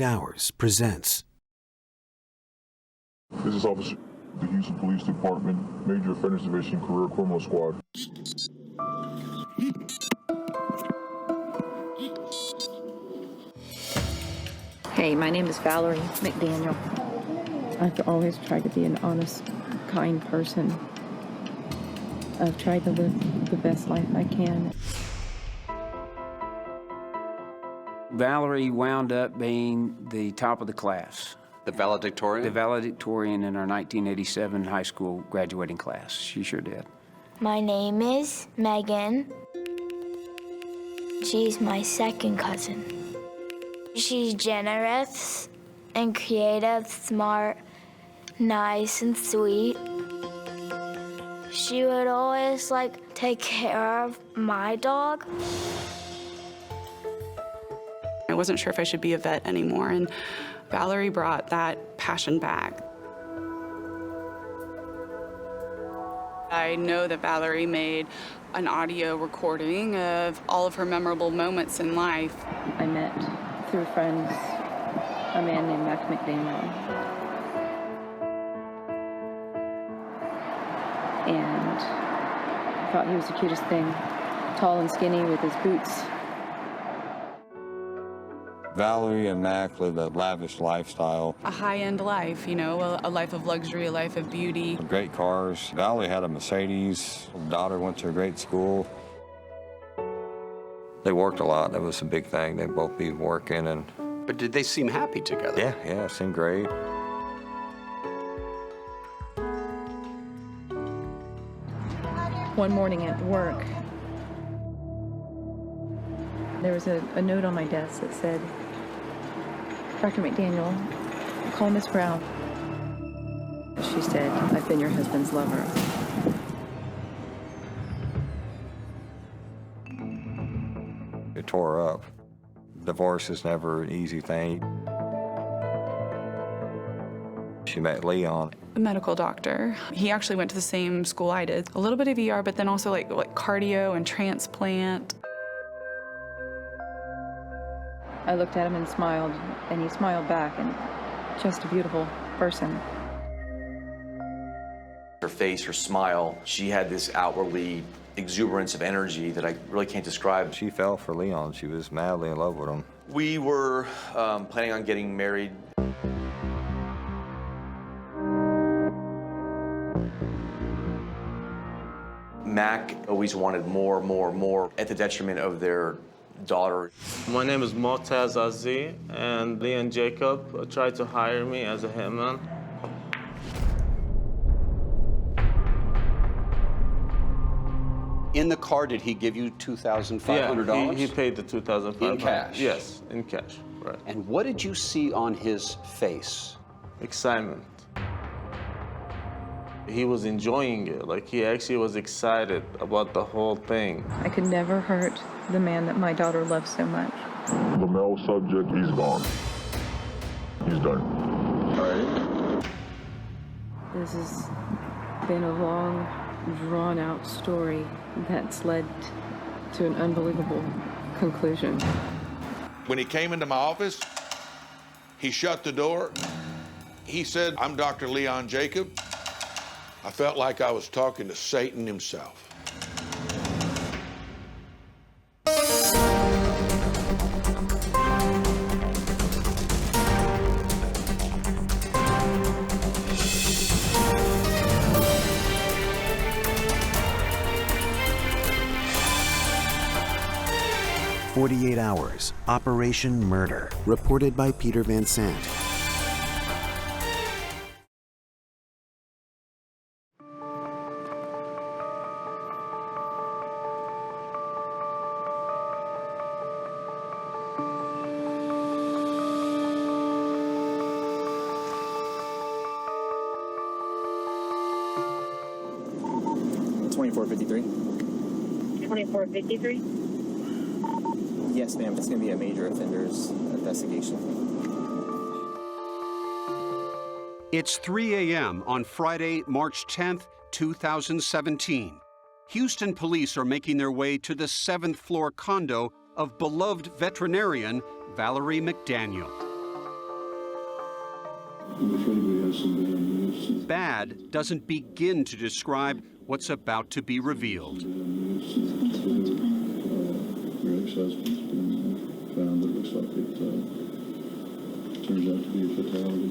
Speaker 5: Hours presents.
Speaker 14: This is Officer the Houston Police Department, Major Offenders Division, Career Criminal Squad.
Speaker 7: Hey, my name is Valerie McDaniel. I've always tried to be an honest, kind person. I've tried to live the best life I can.
Speaker 10: Valerie wound up being the top of the class.
Speaker 4: The valedictorian?
Speaker 10: The valedictorian in our 1987 high school graduating class. She sure did.
Speaker 24: My name is Megan. She's my second cousin. She's generous and creative, smart, nice and sweet. She would always take care of my dog.
Speaker 25: I wasn't sure if I should be a vet anymore, and Valerie brought that passion back. I know that Valerie made an audio recording of all of her memorable moments in life.
Speaker 7: I met, through friends, a man named Mac McDaniel. And I thought he was the cutest thing. Tall and skinny with his boots.
Speaker 18: Valerie and Mac lived a lavish lifestyle.
Speaker 25: A high-end life, you know, a life of luxury, a life of beauty.
Speaker 18: Great cars. Valerie had a Mercedes. Her daughter went to a great school.
Speaker 26: They worked a lot. That was a big thing. They'd both be working and...
Speaker 4: But did they seem happy together?
Speaker 26: Yeah, it seemed great.
Speaker 7: One morning at work, there was a note on my desk that said, Dr. McDaniel, call Miss Brown. She said, I've been your husband's lover.
Speaker 26: It tore her up. Divorce is never an easy thing. She met Leon.
Speaker 25: A medical doctor. He actually went to the same school I did. A little bit of ER, but then also like cardio and transplant.
Speaker 7: I looked at him and smiled, and he smiled back, and just a beautiful person.
Speaker 6: Her face, her smile, she had this outwardly exuberance of energy that I really can't describe.
Speaker 26: She fell for Leon. She was madly in love with him.
Speaker 6: We were planning on getting married. Mac always wanted more, at the detriment of their daughter.
Speaker 11: My name is Motaz Aziz, and Leon Jacob tried to hire me as a hitman.
Speaker 4: In the car, did he give you $2,500?
Speaker 11: Yeah, he paid the $2,500.
Speaker 4: In cash?
Speaker 11: Yes, in cash, right.
Speaker 4: And what did you see on his face?
Speaker 11: Excitement. He was enjoying it. Like, he actually was excited about the whole thing.
Speaker 7: I could never hurt the man that my daughter loves so much.
Speaker 14: The male subject, he's gone. He's done. All right.
Speaker 7: This has been a long, drawn-out story that's led to an unbelievable conclusion.
Speaker 13: When he came into my office, he shut the door. He said, "I'm Dr. Leon Jacob." I felt like I was talking to Satan himself.
Speaker 5: "48 Hours, Operation Murder," reported by Peter Van Sant.
Speaker 15: Yes, ma'am. It's going to be a major offenders investigation.
Speaker 8: It's 3 a.m. on Friday, March 10th, 2017. Houston police are making their way to the 7th floor condo of beloved veterinarian Valerie McDaniel. Bad doesn't begin to describe what's about to be revealed.
Speaker 14: Ex-husband's been found. It looks like it turns out to be a fatality.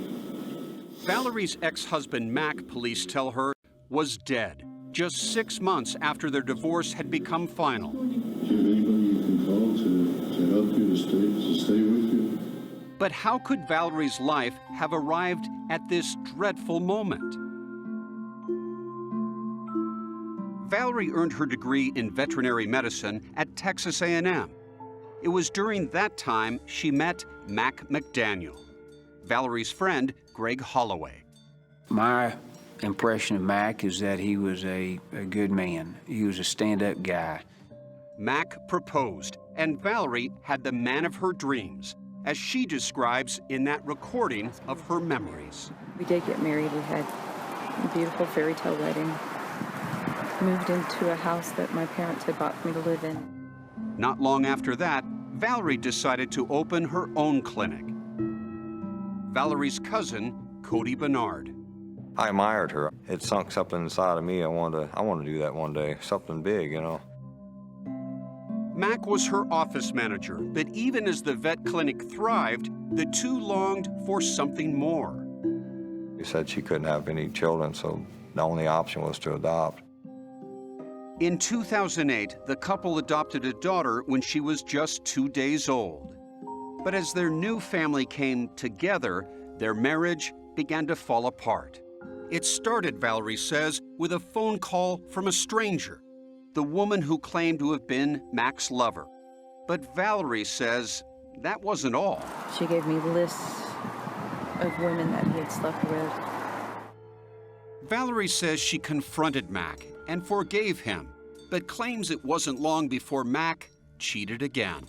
Speaker 8: Valerie's ex-husband, Mac, police tell her, was dead just 6 months after their divorce had become final.
Speaker 14: Do you have anybody you can call to help you, to stay with you?
Speaker 8: But how could Valerie's life have arrived at this dreadful moment? Valerie earned her degree in veterinary medicine at Texas A&M. It was during that time she met Mac McDaniel, Valerie's friend, Greg Holloway.
Speaker 10: My impression of Mac is that he was a good man. He was a stand-up guy.
Speaker 8: Mac proposed, and Valerie had the man of her dreams, as she describes in that recording of her memories.
Speaker 7: We did get married. We had a beautiful fairy tale wedding. Moved into a house that my parents had bought for me to live in.
Speaker 8: Not long after that, Valerie decided to open her own clinic. Valerie's cousin, Cody Bernard.
Speaker 26: I admired her. It sunk something inside of me. I want to do that one day, something big, you know.
Speaker 8: Mac was her office manager, but even as the vet clinic thrived, the two longed for something more.
Speaker 26: She said she couldn't have any children, so the only option was to adopt.
Speaker 8: In 2008, the couple adopted a daughter when she was just 2 days old. But as their new family came together, their marriage began to fall apart. It started, Valerie says, with a phone call from a stranger, the woman who claimed to have been Mac's lover. But Valerie says that wasn't all.
Speaker 7: She gave me lists of women that he had slept with.
Speaker 8: Valerie says she confronted Mac and forgave him, but claims it wasn't long before Mac cheated again.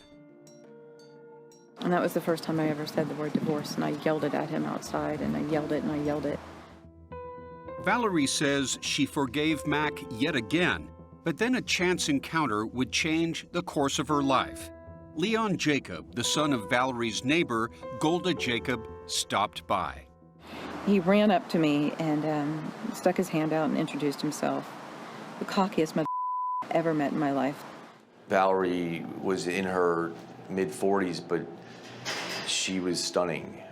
Speaker 7: And that was the first time I ever said the word divorce, and I yelled it at him outside, and I yelled it and I yelled it.
Speaker 8: Valerie says she forgave Mac yet again, but then a chance encounter would change the course of her life. Leon Jacob, the son of Valerie's neighbor, Golda Jacob, stopped by.
Speaker 7: He ran up to me and stuck his hand out and introduced himself. The cockiest mother ever met in my life.
Speaker 6: Valerie was in her mid-40s, but she was stunning,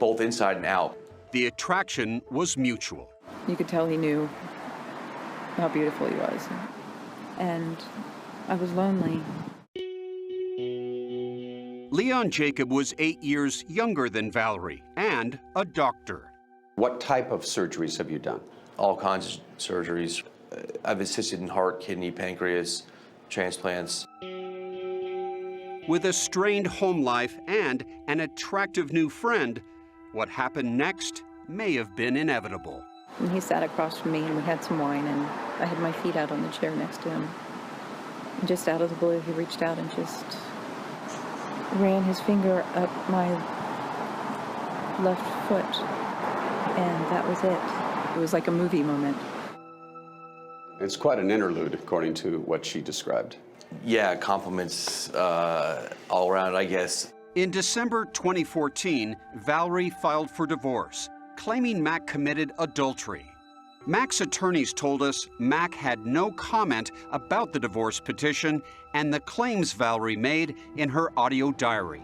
Speaker 6: both inside and out.
Speaker 8: The attraction was mutual.
Speaker 7: You could tell he knew how beautiful he was. And I was lonely.
Speaker 8: Leon Jacob was 8 years younger than Valerie and a doctor.
Speaker 4: What type of surgeries have you done?
Speaker 6: All kinds of surgeries. I've assisted in heart, kidney, pancreas, transplants.
Speaker 8: With a strained home life and an attractive new friend, what happened next may have been inevitable.
Speaker 7: And he sat across from me and we had some wine and I had my feet out on the chair next to him. And just out of the blue, he reached out and just ran his finger up my left foot. And that was it. It was like a movie moment.
Speaker 4: It's quite an interlude, according to what she described.
Speaker 6: Yeah, compliments all around, I guess.
Speaker 8: In December 2014, Valerie filed for divorce, claiming Mac committed adultery. Mac's attorneys told us Mac had no comment about the divorce petition and the claims Valerie made in her audio diary.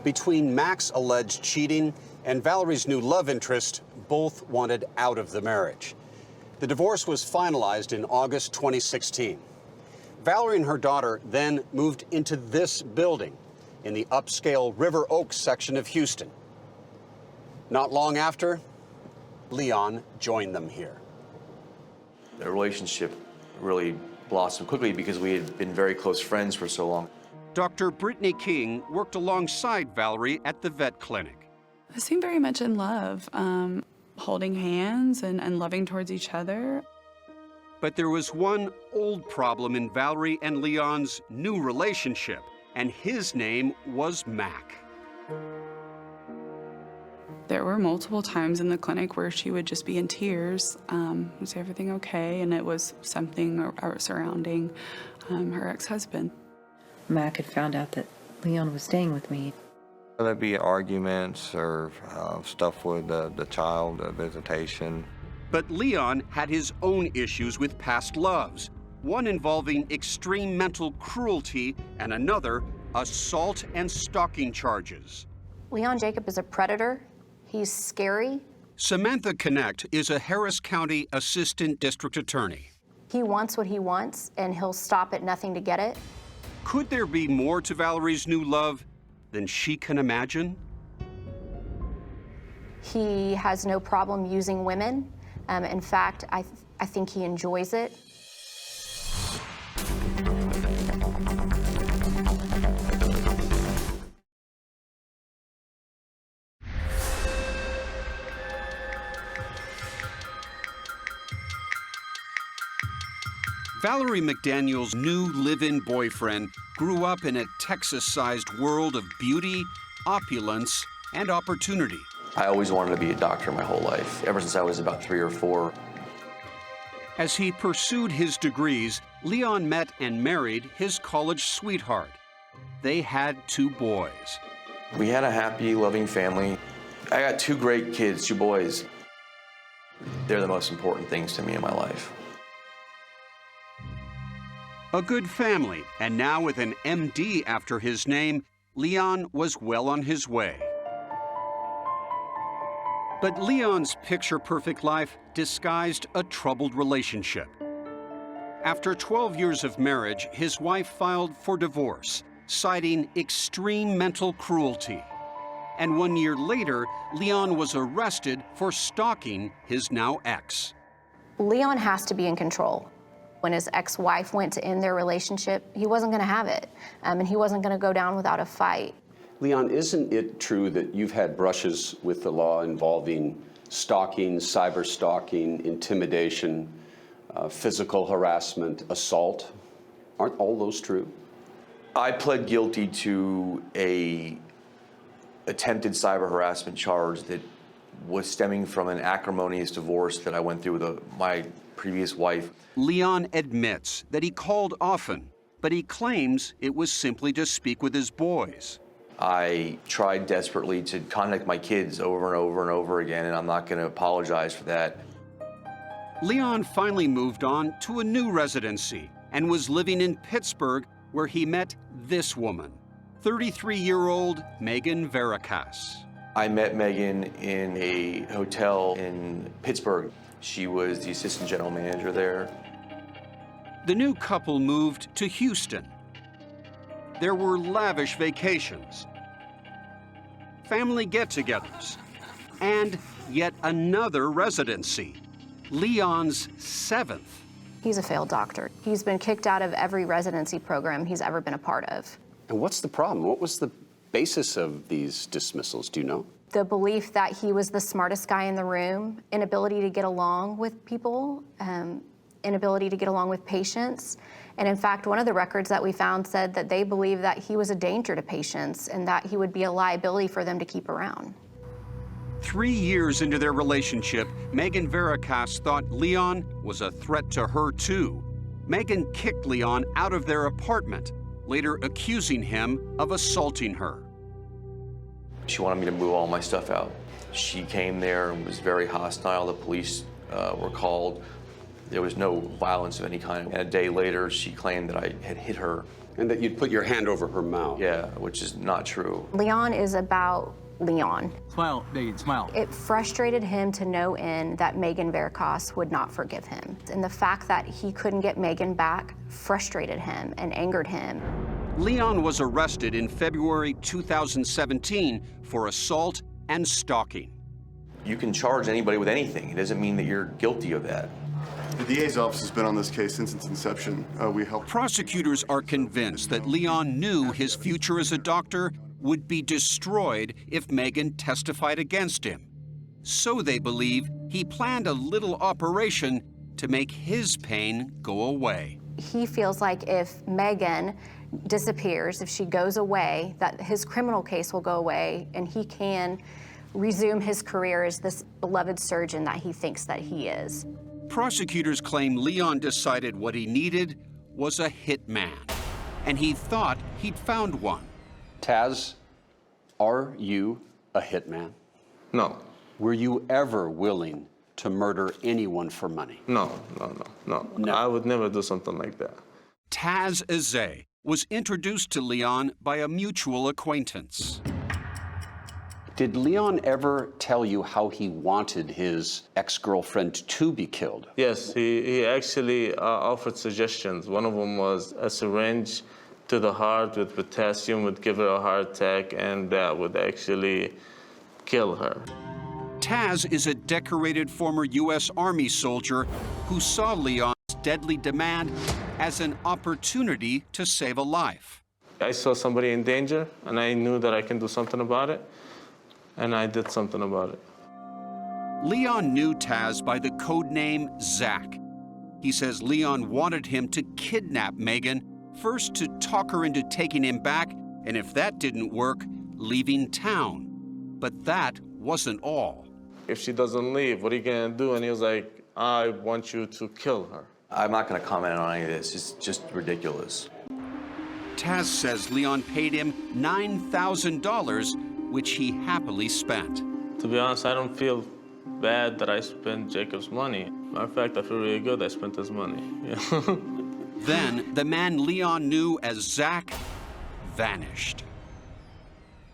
Speaker 4: Between Mac's alleged cheating and Valerie's new love interest, both wanted out of the marriage. The divorce was finalized in August 2016. Valerie and her daughter then moved into this building in the upscale River Oaks section of Houston. Not long after, Leon joined them here.
Speaker 6: The relationship really blossomed quickly because we had been very close friends for so long.
Speaker 8: Dr. Brittany King worked alongside Valerie at the vet clinic.
Speaker 25: They seemed very much in love, holding hands and loving towards each other.
Speaker 8: But there was one old problem in Valerie and Leon's new relationship, and his name was Mac.
Speaker 25: There were multiple times in the clinic where she would just be in tears. Was everything okay? And it was something surrounding her ex-husband.
Speaker 7: Mac had found out that Leon was staying with me.
Speaker 26: There'd be arguments or stuff with the child, visitation.
Speaker 8: But Leon had his own issues with past loves, one involving extreme mental cruelty and another, assault and stalking charges.
Speaker 12: Leon Jacob is a predator. He's scary.
Speaker 8: Samantha Connect is a Harris County Assistant District Attorney.
Speaker 12: He wants what he wants, and he'll stop at nothing to get it.
Speaker 8: Could there be more to Valerie's new love than she can imagine?
Speaker 12: He has no problem using women. In fact, I think he enjoys it.
Speaker 8: Valerie McDaniel's new live-in boyfriend grew up in a Texas-sized world of beauty, opulence, and opportunity.
Speaker 6: I always wanted to be a doctor my whole life, ever since I was about 3 or 4.
Speaker 8: As he pursued his degrees, Leon met and married his college sweetheart. They had 2 boys.
Speaker 6: We had a happy, loving family. I got 2 great kids, 2 boys. They're the most important things to me in my life.
Speaker 8: A good family, and now with an MD after his name, Leon was well on his way. But Leon's picture-perfect life disguised a troubled relationship. After 12 years of marriage, his wife filed for divorce, citing extreme mental cruelty. And 1 year later, Leon was arrested for stalking his now ex.
Speaker 12: Leon has to be in control. When his ex-wife went to end their relationship, he wasn't going to have it, and he wasn't going to go down without a fight.
Speaker 4: Leon, isn't it true that you've had brushes with the law involving stalking, cyber stalking, intimidation, physical harassment, assault? Aren't all those true?
Speaker 6: I pled guilty to a attempted cyber harassment charge that was stemming from an acrimonious divorce that I went through with my previous wife.
Speaker 8: Leon admits that he called often, but he claims it was simply to speak with his boys.
Speaker 6: I tried desperately to contact my kids over and over and over again, and I'm not going to apologize for that.
Speaker 8: Leon finally moved on to a new residency and was living in Pittsburgh, where he met this woman, 33-year-old Megan Veracas.
Speaker 6: I met Megan in a hotel in Pittsburgh. She was the assistant general manager there.
Speaker 8: The new couple moved to Houston. There were lavish vacations, family get-togethers, and yet another residency, Leon's 7th.
Speaker 12: He's a failed doctor. He's been kicked out of every residency program he's ever been a part of.
Speaker 4: And what's the problem? What was the basis of these dismissals? Do you know?
Speaker 12: The belief that he was the smartest guy in the room, inability to get along with people, inability to get along with patients. And in fact, one of the records that we found said that they believed that he was a danger to patients and that he would be a liability for them to keep around.
Speaker 8: 3 years into their relationship, Megan Veracas thought Leon was a threat to her too. Megan kicked Leon out of their apartment, later accusing him of assaulting her.
Speaker 6: She wanted me to move all my stuff out. She came there and was very hostile. The police were called. There was no violence of any kind. And a day later, she claimed that I had hit her.
Speaker 4: And that you'd put your hand over her mouth.
Speaker 6: Yeah, which is not true.
Speaker 12: Leon is about Leon.
Speaker 16: Smile, Megan, smile.
Speaker 12: It frustrated him to no end that Megan Veracas would not forgive him. And the fact that he couldn't get Megan back frustrated him and angered him.
Speaker 8: Leon was arrested in February 2017 for assault and stalking.
Speaker 6: You can charge anybody with anything. It doesn't mean that you're guilty of that.
Speaker 17: The DA's office has been on this case since its inception. We helped.
Speaker 8: Prosecutors are convinced that Leon knew his future as a doctor would be destroyed if Megan testified against him. So they believe he planned a little operation to make his pain go away.
Speaker 12: He feels like if Megan disappears, if she goes away, that his criminal case will go away and he can resume his career as this beloved surgeon that he thinks that he is.
Speaker 8: Prosecutors claim Leon decided what he needed was a hitman, and he thought he'd found one.
Speaker 4: Taz, are you a hitman?
Speaker 11: No.
Speaker 4: Were you ever willing to murder anyone for money?
Speaker 11: No. I would never do something like that.
Speaker 8: Taz Azay was introduced to Leon by a mutual acquaintance.
Speaker 4: Did Leon ever tell you how he wanted his ex-girlfriend to be killed?
Speaker 11: Yes, he actually offered suggestions. One of them was a syringe to the heart with potassium would give her a heart attack, and that would actually kill her.
Speaker 8: Taz is a decorated former U.S. Army soldier who saw Leon's deadly demand as an opportunity to save a life.
Speaker 11: I saw somebody in danger, and I knew that I can do something about it, and I did something about it.
Speaker 8: Leon knew Taz by the code name Zach. He says Leon wanted him to kidnap Megan, first to talk her into taking him back, and if that didn't work, leaving town. But that wasn't all.
Speaker 11: If she doesn't leave, what are you gonna do? And he was like, I want you to kill her.
Speaker 6: I'm not gonna comment on any of this. It's just ridiculous.
Speaker 8: Taz says Leon paid him $9,000, which he happily spent.
Speaker 11: To be honest, I don't feel bad that I spent Jacob's money. Matter of fact, I feel really good I spent his money. Yeah.
Speaker 8: Then the man Leon knew as Zach vanished.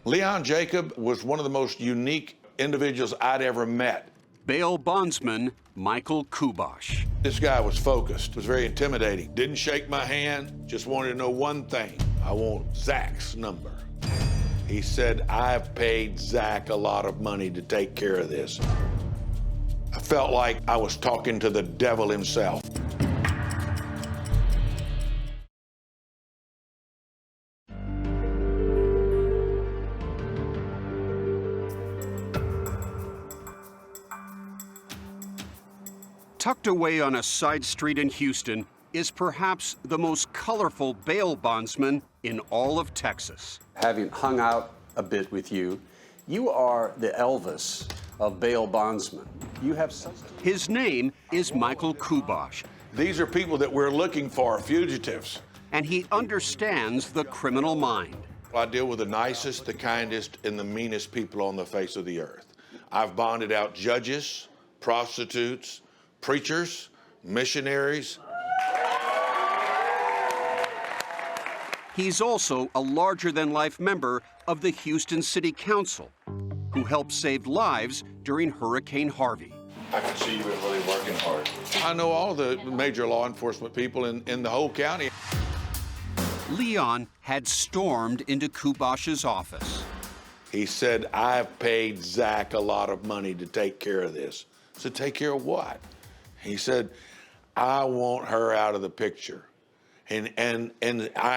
Speaker 13: Leon Jacob was one of the most unique individuals I'd ever met.
Speaker 8: Bail bondsman Michael Kubosh.
Speaker 13: This guy was focused, was very intimidating. Didn't shake my hand, just wanted to know one thing. I want Zach's number. He said, I've paid Zach a lot of money to take care of this. I felt like I was talking to the devil himself.
Speaker 8: Tucked away on a side street in Houston is perhaps the most colorful bail bondsman in all of Texas.
Speaker 4: Having hung out a bit with you, you are the Elvis of bail bondsmen. You have substance.
Speaker 8: His name is Michael Kubosh.
Speaker 13: These are people that we're looking for, fugitives.
Speaker 8: and he understands the criminal mind.
Speaker 13: I deal with the nicest, the kindest, and the meanest people on the face of the earth. I've bonded out judges, prostitutes, preachers, missionaries.
Speaker 8: He's also a larger-than-life member of the Houston City Council, who helped save lives during Hurricane Harvey.
Speaker 13: I can see you've been really working hard. I know all the major law enforcement people in the whole county.
Speaker 8: Leon had stormed into Kubash's office.
Speaker 13: He said, I've paid Zach a lot of money to take care of this. I said, take care of what? He said, I want her out of the picture. And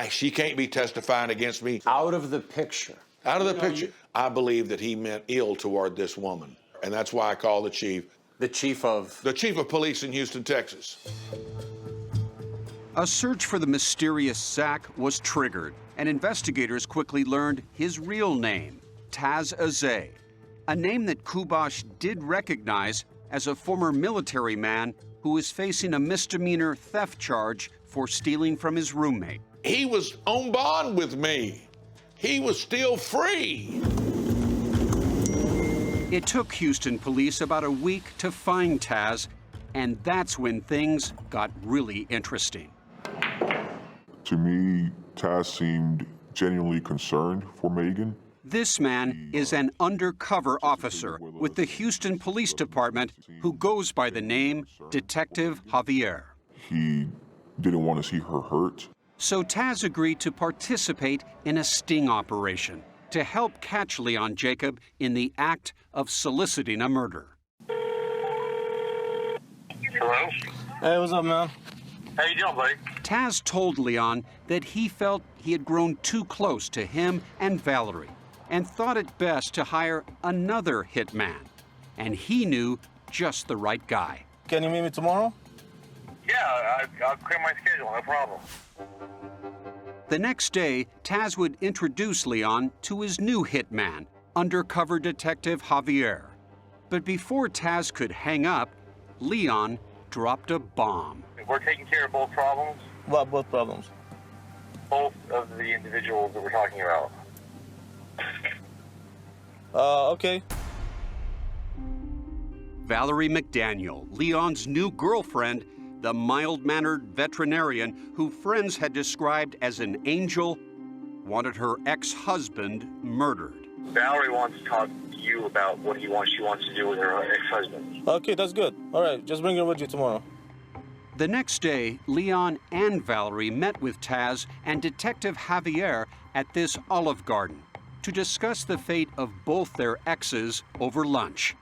Speaker 13: she can't be testifying against me.
Speaker 4: Out of the picture?
Speaker 13: Out of the picture. I believe that he meant ill toward this woman. And that's why I called the chief.
Speaker 4: The chief of?
Speaker 13: The chief of police in Houston, Texas.
Speaker 8: A search for the mysterious Zach was triggered, and investigators quickly learned his real name, Taz Azay, a name that Kubash did recognize as a former military man who is facing a misdemeanor theft charge for stealing from his roommate.
Speaker 13: He was on bond with me. He was still free.
Speaker 8: It took Houston police about a week to find Taz, and that's when things got really interesting.
Speaker 16: To me, Taz seemed genuinely concerned for Megan.
Speaker 8: This man is an undercover officer with the Houston Police Department who goes by the name Detective Javier.
Speaker 16: He didn't want to see her hurt.
Speaker 8: So Taz agreed to participate in a sting operation to help catch Leon Jacob in the act of soliciting a murder.
Speaker 19: Hello?
Speaker 20: Hey, what's up, man?
Speaker 19: How you doing, buddy?
Speaker 8: Taz told Leon that he felt he had grown too close to him and Valerie and thought it best to hire another hitman. And he knew just the right guy.
Speaker 20: Can you meet me tomorrow?
Speaker 19: Yeah, I'll clear my schedule, no problem.
Speaker 8: The next day, Taz would introduce Leon to his new hitman, undercover detective Javier. But before Taz could hang up, Leon dropped a bomb.
Speaker 19: We're taking care of both problems.
Speaker 20: What, both problems?
Speaker 19: Both of the individuals that we're talking about.
Speaker 20: Okay.
Speaker 8: Valerie McDaniel, Leon's new girlfriend, the mild-mannered veterinarian who friends had described as an angel, wanted her ex-husband murdered.
Speaker 19: Valerie wants to talk to you about what she wants to do with her ex-husband.
Speaker 20: Okay, that's good. All right, just bring her with you tomorrow.
Speaker 8: The next day, Leon and Valerie met with Taz and Detective Javier at this Olive Garden to discuss the fate of both their exes over lunch.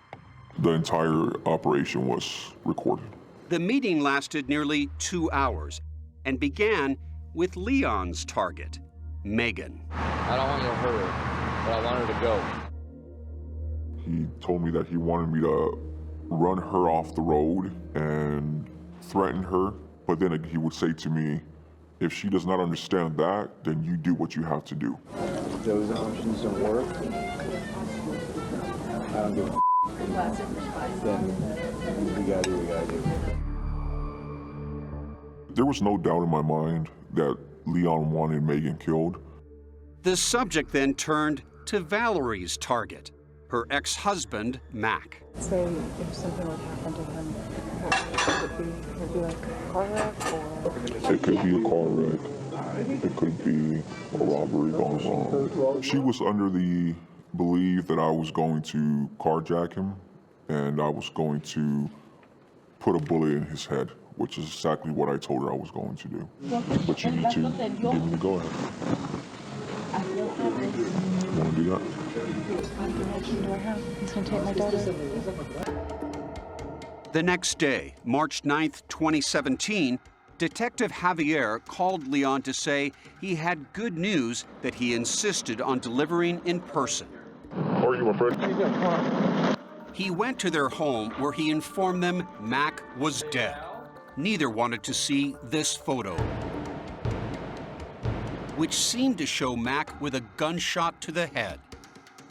Speaker 16: The entire operation was recorded.
Speaker 8: The meeting lasted nearly 2 hours and began with Leon's target, Megan.
Speaker 21: I don't want you to hurt her, but I want her to go.
Speaker 16: He told me that he wanted me to run her off the road and threaten her, but then he would say to me, if she does not understand that, then you do what you have to do.
Speaker 21: Those options don't work. I don't give a then we gotta do what we gotta do.
Speaker 16: There was no doubt in my mind that Leon wanted Megan killed.
Speaker 8: The subject then turned to Valerie's target, her ex-husband, Mac.
Speaker 7: Say if something would happen to him, would it be like a car wreck or?
Speaker 16: It could be a car wreck. It could be a robbery gone wrong. She was under the belief that I was going to carjack him and I was going to put a bullet in his head, which is exactly what I told her I was going to do. But you need to give me the go-ahead. You want to do that?
Speaker 7: He's going to take my daughter.
Speaker 8: The next day, March 9th, 2017, Detective Javier called Leon to say he had good news that he insisted on delivering in person.
Speaker 16: How are you, my friend?
Speaker 8: He went to their home where he informed them Mac was dead. Neither wanted to see this photo, which seemed to show Mac with a gunshot to the head.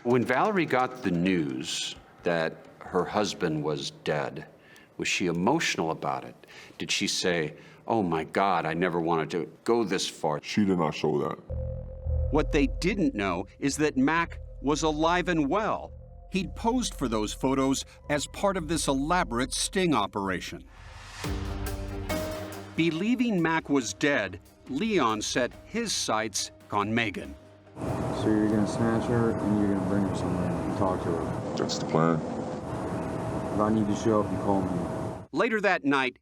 Speaker 22: When Valerie got the news that her husband was dead, was she emotional about it? Did she say, oh my God, I never wanted to go this far.
Speaker 16: She did not show that.
Speaker 8: What they didn't know is that Mac was alive and well. He'd posed for those photos as part of this elaborate sting operation. Believing Mac was dead, Leon set his sights on Megan.
Speaker 21: So you're gonna snatch her and you're gonna bring her somewhere and talk to her.
Speaker 16: That's the plan.
Speaker 21: If I need to show up, you call me.
Speaker 8: Later that night,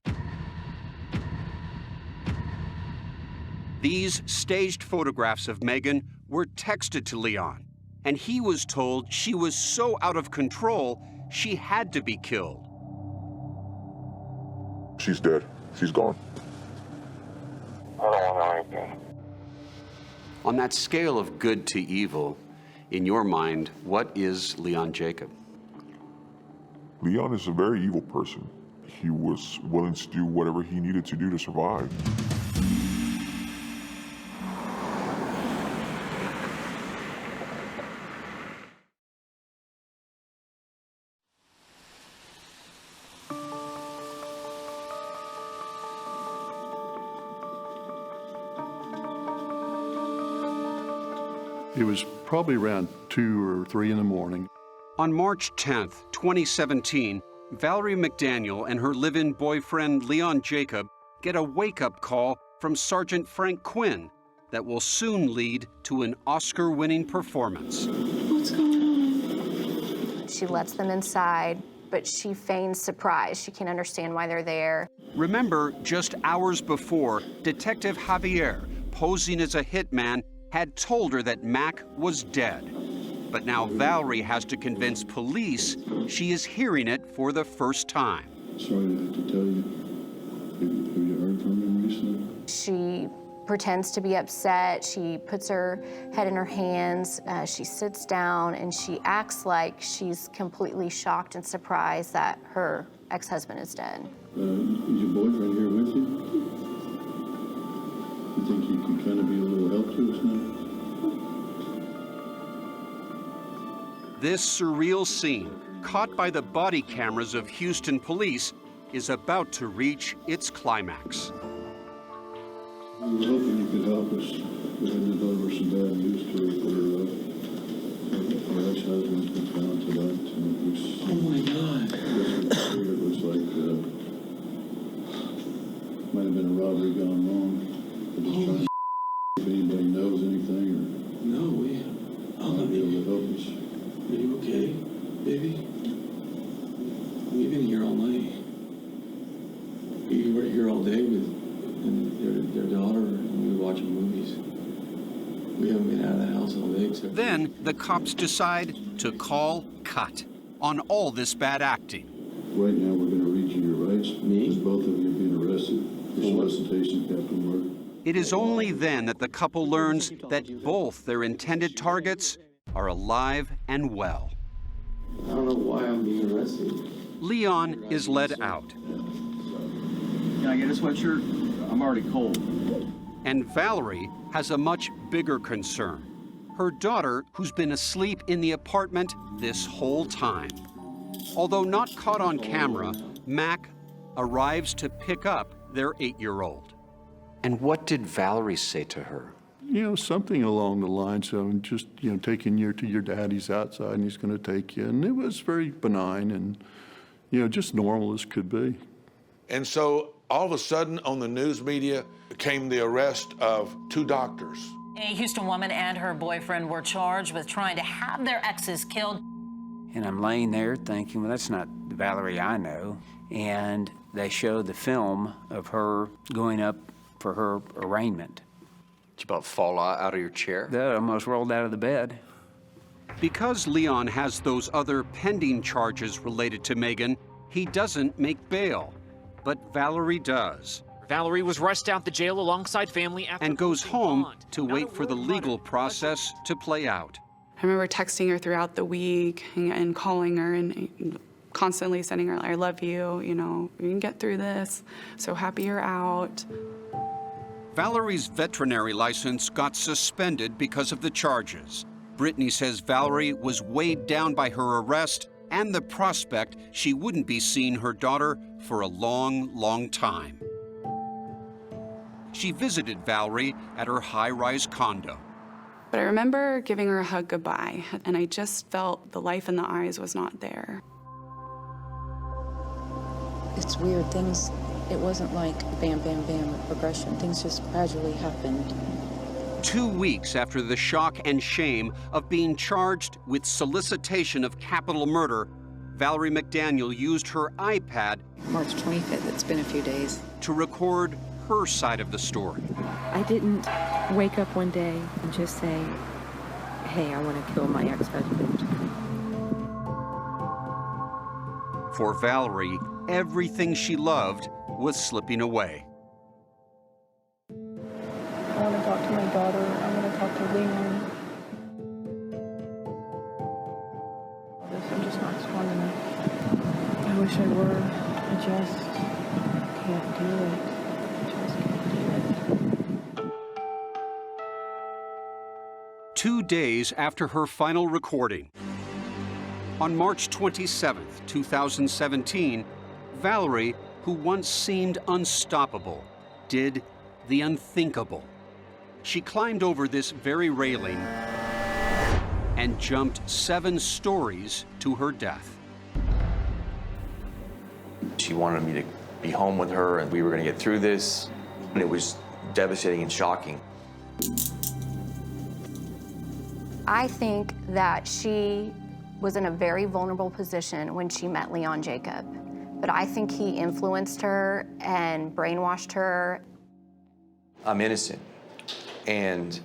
Speaker 8: these staged photographs of Megan were texted to Leon, and he was told she was so out of control, she had to be killed.
Speaker 16: She's dead. She's gone.
Speaker 19: I don't want to know anything.
Speaker 22: On that scale of good to evil, in your mind, what is Leon Jacob?
Speaker 16: Leon is a very evil person. He was willing to do whatever he needed to do to survive.
Speaker 1: It was probably around 2 or 3 in the morning.
Speaker 8: On March 10th, 2017, Valerie McDaniel and her live-in boyfriend, Leon Jacob, get a wake-up call from Sergeant Frank Quinn that will soon lead to an Oscar-winning performance.
Speaker 7: What's going on?
Speaker 12: She lets them inside, but she feigns surprise. She can't understand why they're there.
Speaker 8: Remember, just hours before, Detective Javier, posing as a hitman, had told her that Mac was dead. But now Valerie has to convince police she is hearing it for the first time.
Speaker 21: Sorry to have to tell you. Have you heard from him recently?
Speaker 12: She pretends to be upset. She puts her head in her hands. She sits down and she acts like she's completely shocked and surprised that her ex-husband is dead.
Speaker 21: Is your boyfriend here with you? You think you can kind of be a little help to us now?
Speaker 8: This surreal scene, caught by the body cameras of Houston police, is about to reach its climax.
Speaker 21: We were hoping you could help us. We had to deliver some bad news to her. Her ex-husband's been found tonight. And it was, oh my God. It was like, might have been a robbery gone wrong. We're just trying to if anybody knows anything or might be able to help us.
Speaker 2: Are you okay, baby? We've been here all night. You were here all day with their daughter, and we were watching movies. We haven't been out of the house all day except.
Speaker 8: Then the cops decide to call cut on all this bad acting.
Speaker 21: Right now, we're going to read you your rights. Me? Both of you are being arrested for solicitation of capital murder.
Speaker 8: It is only then that the couple learns that both their intended targets are alive and well.
Speaker 2: I don't know why I'm being arrested.
Speaker 8: Leon is led out.
Speaker 21: Can I get a sweatshirt? I'm already cold.
Speaker 8: And Valerie has a much bigger concern. Her daughter, who's been asleep in the apartment this whole time. Although not caught on camera, Mac arrives to pick up their 8-year-old.
Speaker 22: And what did Valerie say to her?
Speaker 1: You know, something along the lines of just, you know, taking you to your daddy's outside and he's going to take you. And it was very benign and, you know, just normal as could be.
Speaker 13: And so all of a sudden on the news media came the arrest of 2 doctors.
Speaker 3: A Houston woman and her boyfriend were charged with trying to have their exes killed.
Speaker 10: And I'm laying there thinking, well, that's not the Valerie I know. And they showed the film of her going up for her arraignment.
Speaker 22: Did you about fall out of your chair?
Speaker 10: That almost rolled out of the bed.
Speaker 8: Because Leon has those other pending charges related to Megan, he doesn't make bail. But Valerie does.
Speaker 9: Valerie was rushed out the jail alongside family after
Speaker 8: and goes home
Speaker 9: bond.
Speaker 8: to wait for the legal process to play out.
Speaker 25: I remember texting her throughout the week and calling her and constantly sending her, I love you, you know, you can get through this. So happy you're out.
Speaker 8: Valerie's veterinary license got suspended because of the charges. Brittany says Valerie was weighed down by her arrest and the prospect she wouldn't be seeing her daughter for a long, long time. she visited Valerie at her high-rise condo.
Speaker 25: But I remember giving her a hug goodbye, and I just felt the life in the eyes was not there.
Speaker 7: It's weird, things, it wasn't like bam, bam, bam, a progression. Things just gradually happened.
Speaker 8: 2 weeks after the shock and shame of being charged with solicitation of capital murder, Valerie McDaniel used her iPad
Speaker 7: March 25th, it's been a few days.
Speaker 8: to record her side of the story.
Speaker 7: I didn't wake up one day and just say, hey, I want to kill my ex-husband.
Speaker 8: For Valerie, everything she loved was slipping away.
Speaker 7: I want to talk to my daughter. I want to talk to Leon. I'm just not strong enough. I wish I were. I just can't do it. I just can't do it.
Speaker 8: 2 days after her final recording, on March 27, 2017, Valerie, who once seemed unstoppable, did the unthinkable. She climbed over this very railing and jumped 7 stories to her death.
Speaker 6: She wanted me to be home with her, and we were going to get through this. And it was devastating and shocking.
Speaker 12: I think that she was in a very vulnerable position when she met Leon Jacob. But I think he influenced her and brainwashed her.
Speaker 6: I'm innocent. And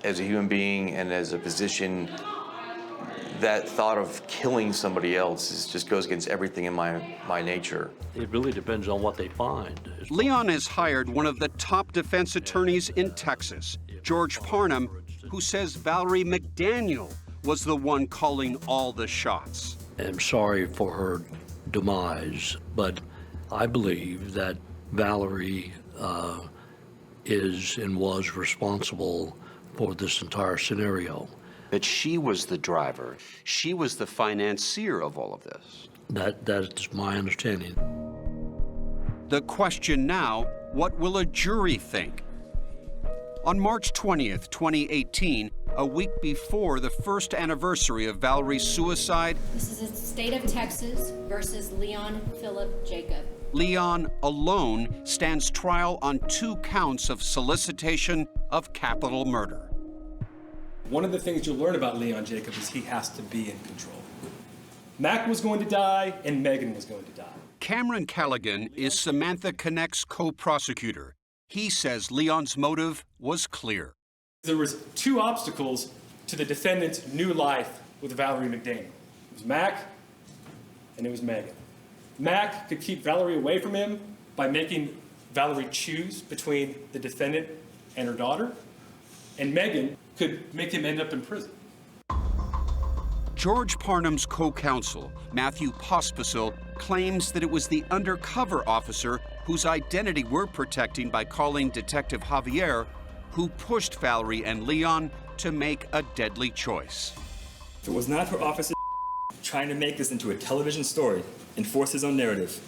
Speaker 6: as a human being and as a physician, that thought of killing somebody else just goes against everything in my nature.
Speaker 5: It really depends on what they find.
Speaker 8: Leon has hired one of the top defense attorneys in Texas, George Parnham, who says Valerie McDaniel was the one calling all the shots.
Speaker 5: I'm sorry for her demise, but I believe that Valerie is and was responsible for this entire scenario.
Speaker 22: That she was the driver. She was the financier of all of this.
Speaker 5: That is my understanding.
Speaker 8: The question now, what will a jury think? On March 20th, 2018, a week before the first anniversary of Valerie's suicide,
Speaker 14: This is the state of Texas versus Leon Philip Jacob.
Speaker 8: Leon alone stands trial on 2 counts of solicitation of capital murder.
Speaker 15: One of the things you'll learn about Leon Jacob is he has to be in control. Mac was going to die, and Megan was going to die.
Speaker 8: Cameron Callaghan is Samantha Connect's co-prosecutor. He says Leon's motive was clear.
Speaker 15: There was 2 obstacles to the defendant's new life with Valerie McDaniel. It was Mac, and it was Megan. Mac could keep Valerie away from him by making Valerie choose between the defendant and her daughter, and Megan could make him end up in prison.
Speaker 8: George Parnham's co-counsel, Matthew Pospisil, claims that it was the undercover officer whose identity we're protecting by calling Detective Javier who pushed Valerie and Leon to make a deadly choice.
Speaker 15: If it was not for Officer trying to make this into a television story and force his own narrative,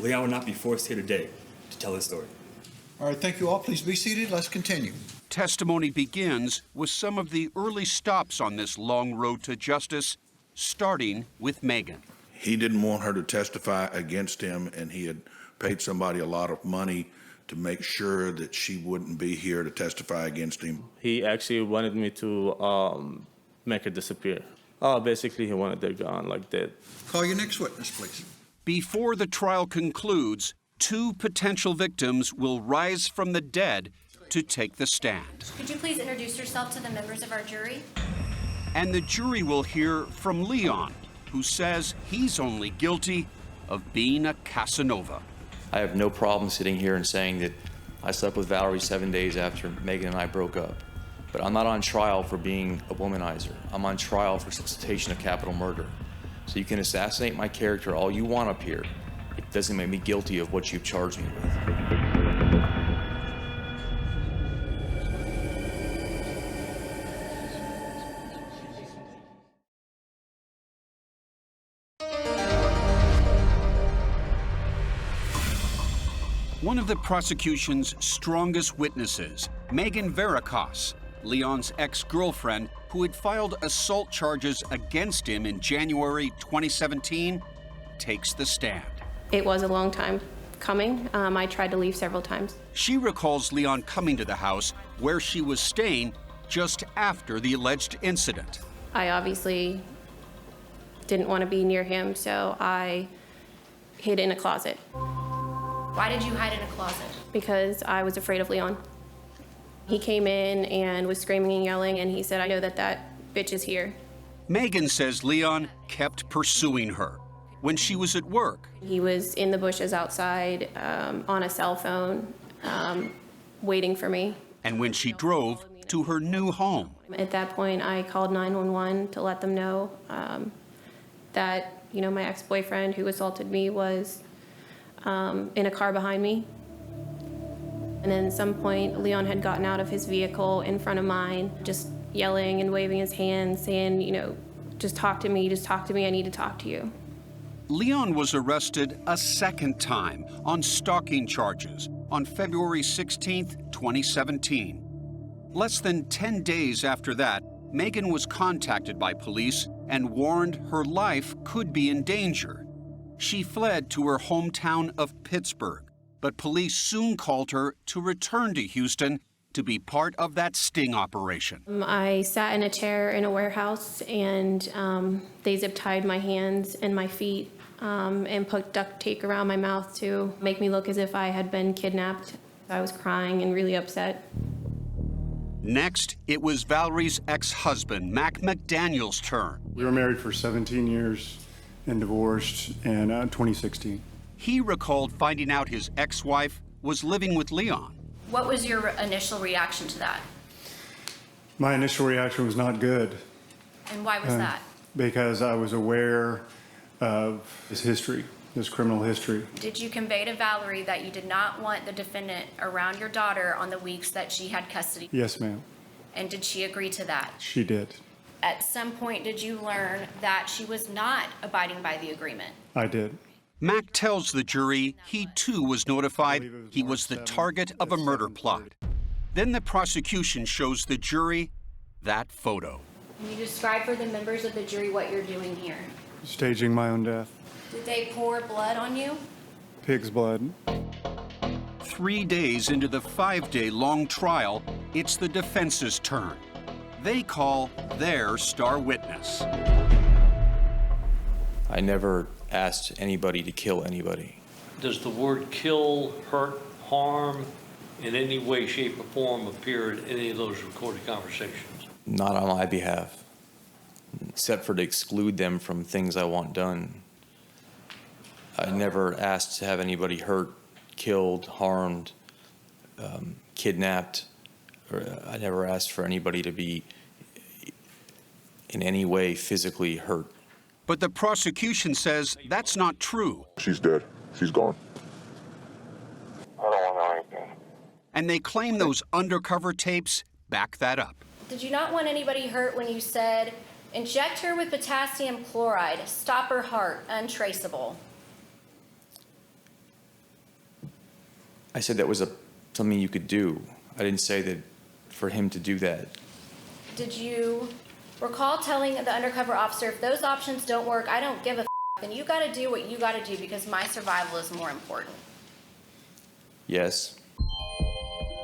Speaker 15: Leon would not be forced here today to tell his story.
Speaker 18: All right, thank you all. Please be seated. Let's continue.
Speaker 8: Testimony begins with some of the early stops on this long road to justice, starting with Megan.
Speaker 13: He didn't want her to testify against him, and he had paid somebody a lot of money to make sure that she wouldn't be here to testify against him.
Speaker 11: He actually wanted me to make her disappear. Basically, he wanted her gone like that.
Speaker 18: Call your next witness, please.
Speaker 8: Before the trial concludes, 2 potential victims will rise from the dead to take the stand.
Speaker 14: Could you please introduce yourself to the members of our jury?
Speaker 8: And the jury will hear from Leon, who says he's only guilty of being a Casanova.
Speaker 6: I have no problem sitting here and saying that I slept with Valerie 7 days after Megan and I broke up. But I'm not on trial for being a womanizer. I'm on trial for solicitation of capital murder. So you can assassinate my character all you want up here. It doesn't make me guilty of what you've charged me with.
Speaker 8: One of the prosecution's strongest witnesses, Megan Veracruz, Leon's ex-girlfriend, who had filed assault charges against him in January 2017, takes the stand.
Speaker 4: It was a long time coming. I tried to leave several times.
Speaker 8: She recalls Leon coming to the house where she was staying just after the alleged incident.
Speaker 4: I obviously didn't want to be near him, so I hid in a closet.
Speaker 14: Why did you hide in a closet?
Speaker 4: Because I was afraid of Leon. He came in and was screaming and yelling, and he said, "I know that bitch is here."
Speaker 8: Megan says Leon kept pursuing her when she was at work.
Speaker 4: He was in the bushes outside on a cell phone, waiting for me.
Speaker 8: And when she drove to her new home.
Speaker 4: At that point, I called 911 to let them know that, my ex-boyfriend who assaulted me was in a car behind me. And then at some point, Leon had gotten out of his vehicle in front of mine, just yelling and waving his hands, saying, just talk to me, I need to talk to you.
Speaker 8: Leon was arrested a second time on stalking charges on February 16th, 2017. Less than 10 days after that, Megan was contacted by police and warned her life could be in danger. She fled to her hometown of Pittsburgh, but police soon called her to return to Houston to be part of that sting operation.
Speaker 4: I sat in a chair in a warehouse, and they zip-tied my hands and my feet and put duct tape around my mouth to make me look as if I had been kidnapped. I was crying and really upset.
Speaker 8: Next, it was Valerie's ex-husband, Mac McDaniel's turn.
Speaker 17: We were married for 17 years and divorced in 2016.
Speaker 8: He recalled finding out his ex-wife was living with Leon.
Speaker 14: What was your initial reaction to that?
Speaker 17: My initial reaction was not good.
Speaker 14: And why was that?
Speaker 17: Because I was aware of his history, his criminal history.
Speaker 14: Did you convey to Valerie that you did not want the defendant around your daughter on the weeks that she had custody?
Speaker 17: Yes, ma'am.
Speaker 14: And did she agree to that?
Speaker 17: She did.
Speaker 14: At some point, did you learn that she was not abiding by the agreement?
Speaker 17: I did.
Speaker 8: Mac tells the jury he too was notified he was the target of a murder plot. Then the prosecution shows the jury that photo.
Speaker 14: Can you describe for the members of the jury what you're doing here?
Speaker 17: Staging my own death.
Speaker 14: Did they pour blood on you?
Speaker 17: Pig's blood.
Speaker 8: 3 days into the 5-day long trial, it's the defense's turn. They call their star witness.
Speaker 6: I never asked anybody to kill anybody.
Speaker 5: Does the word kill, hurt, harm in any way, shape, or form appear in any of those recorded conversations?
Speaker 6: Not on my behalf, except for to exclude them from things I want done. I never asked to have anybody hurt, killed, harmed, kidnapped. Or I never asked for anybody to be in any way physically hurt.
Speaker 8: But the prosecution says that's not true.
Speaker 16: She's dead. She's gone.
Speaker 19: I don't want to know anything.
Speaker 8: And they claim those undercover tapes back that up.
Speaker 14: Did you not want anybody hurt when you said, inject her with potassium chloride, stop her heart, untraceable?
Speaker 6: I said that was something you could do. I didn't say that for him to do that.
Speaker 14: Did you recall telling the undercover officer, if those options don't work, I don't give a then you got to do what you got to do because my survival is more important?
Speaker 6: Yes.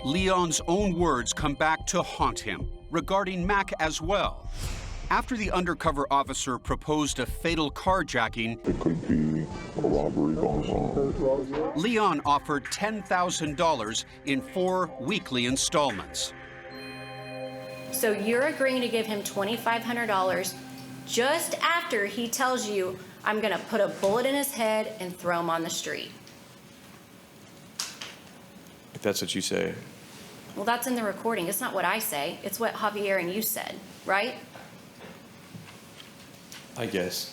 Speaker 8: Leon's own words come back to haunt him regarding Mac as well. After the undercover officer proposed a fatal carjacking,
Speaker 16: It could be a robbery gone wrong.
Speaker 8: Leon offered $10,000 in 4 weekly installments.
Speaker 14: So you're agreeing to give him $2,500 just after he tells you, I'm going to put a bullet in his head and throw him on the street.
Speaker 6: If that's what you say.
Speaker 14: Well, that's in the recording. It's not what I say. It's what Javier and you said, right?
Speaker 6: I guess.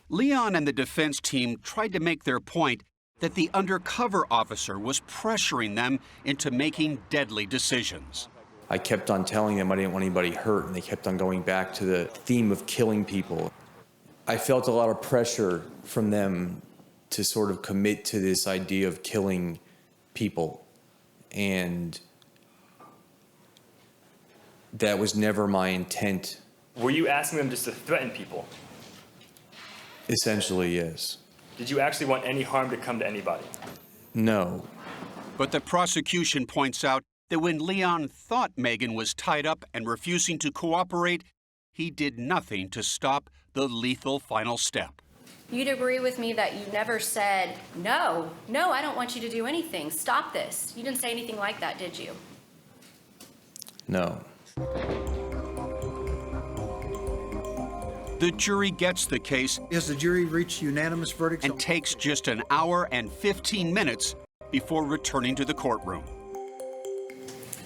Speaker 8: Leon and the defense team tried to make their point that the undercover officer was pressuring them into making deadly decisions.
Speaker 6: I kept on telling them I didn't want anybody hurt, and they kept on going back to the theme of killing people. I felt a lot of pressure from them to sort of commit to this idea of killing
Speaker 2: people, and that was never my intent.
Speaker 20: Were you asking them just to threaten people?
Speaker 2: Essentially, yes.
Speaker 20: Did you actually want any harm to come to anybody?
Speaker 2: No.
Speaker 8: But the prosecution points out that when Leon thought Megan was tied up and refusing to cooperate, he did nothing to stop the lethal final step.
Speaker 14: You'd agree with me that you never said, no, I don't want you to do anything. Stop this. You didn't say anything like that, did you?
Speaker 2: No.
Speaker 8: The jury gets the case.
Speaker 18: Has the jury reached unanimous verdict?
Speaker 8: And takes just an hour and 15 minutes before returning to the courtroom.